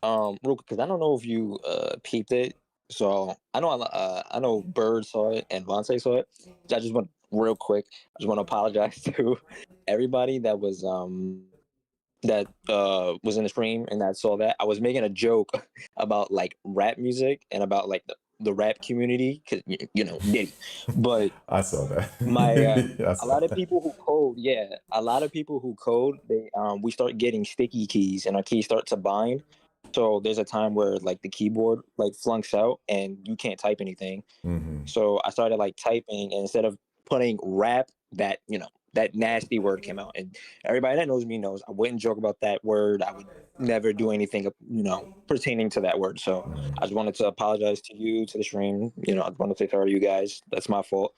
Real quick, because I don't know if you peeped it. So I know Bird saw it and Vontae saw it. So I just want real quick. I just want to apologize to everybody that was in the stream and that saw that. I was making a joke about like rap music and about like the rap community because you know Diddy, but I saw that. A lot of people who code, they we start getting sticky keys and our keys start to bind. So there's a time where like the keyboard like flunks out and you can't type anything. Mm-hmm. So I started like typing, and instead of putting rap, that that nasty word came out, and everybody that knows me knows I wouldn't joke about that word. I would never do anything pertaining to that word. So I just wanted to apologize to you, to the stream. I want to say sorry to you guys. That's my fault.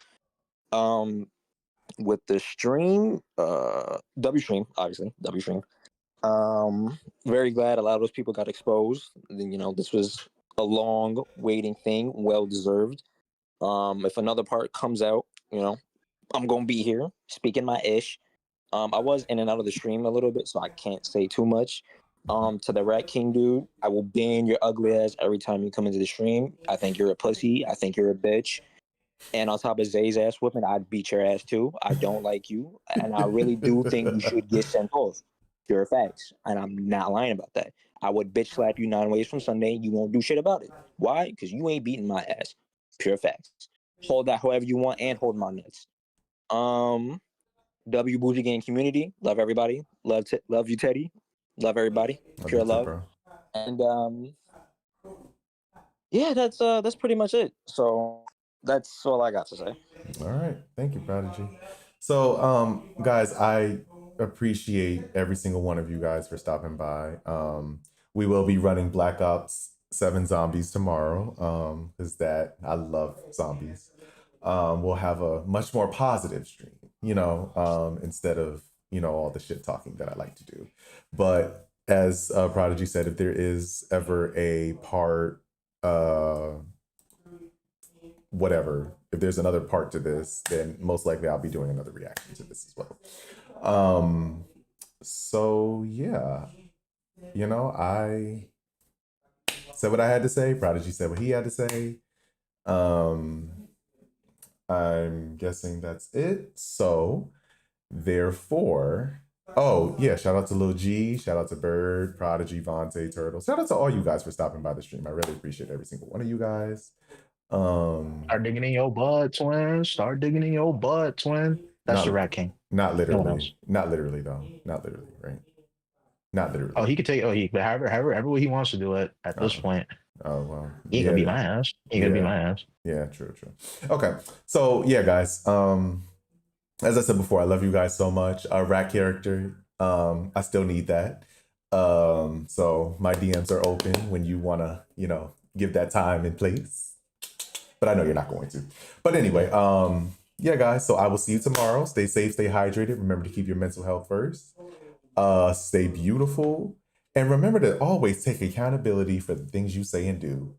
With the stream, W stream, obviously W stream. Very glad a lot of those people got exposed. This was a long waiting thing, well deserved. If another part comes out, I'm gonna be here speaking my ish. I was in and out of the stream a little bit, so I can't say too much. To the Rat King dude, I will ban your ugly ass every time you come into the stream. I think you're a pussy. I think you're a bitch. And on top of Zay's ass whooping, I'd beat your ass too. I don't like you, and I really do think you should get sent off. Pure facts, and I'm not lying about that. I would bitch slap you 9 ways from Sunday. You won't do shit about it. Why? Because you ain't beating my ass. Pure facts. Hold that however you want, and hold my nuts. BoujeeGangg community. Love everybody. Love you, Teddy. Love everybody. Pure love. Bro. And yeah, that's pretty much it. So that's all I got to say. All right. Thank you, Prodigy. So, guys, I appreciate every single one of you guys for stopping by. We will be running Black Ops 7 Zombies tomorrow. Because I love zombies. We'll have a much more positive stream, instead of, all the shit talking that I like to do. But as Prodigy said, if there is ever a part, whatever, if there's another part to this, then most likely I'll be doing another reaction to this as well. So yeah, I said what I had to say. Prodigy said what he had to say. I'm guessing that's it. So therefore, oh yeah, shout out to Lil G, shout out to Bird, Prodigy, Vontae, Turtle. Shout out to all you guys for stopping by the stream. I really appreciate every single one of you guys. Start digging in your butt, twin. Start digging in your butt, twin. That's the Rat King. Not No one literally. else. Not literally though. Not literally, right? Not literally. Oh, he could take. But however way he wants to do it at this point. Oh well. He gonna be my ass. He gonna be my ass. Yeah, true. Okay. So yeah, guys. As I said before, I love you guys so much. A rat character. I still need that. So my DMs are open when you wanna, give that time and place. But I know you're not going to. But anyway, yeah, guys. So I will see you tomorrow. Stay safe, stay hydrated. Remember to keep your mental health first. Stay beautiful. And remember to always take accountability for the things you say and do.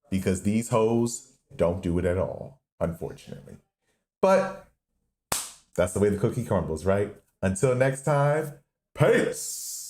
Because these hoes don't do it at all, unfortunately. But that's the way the cookie crumbles, right? Until next time, peace.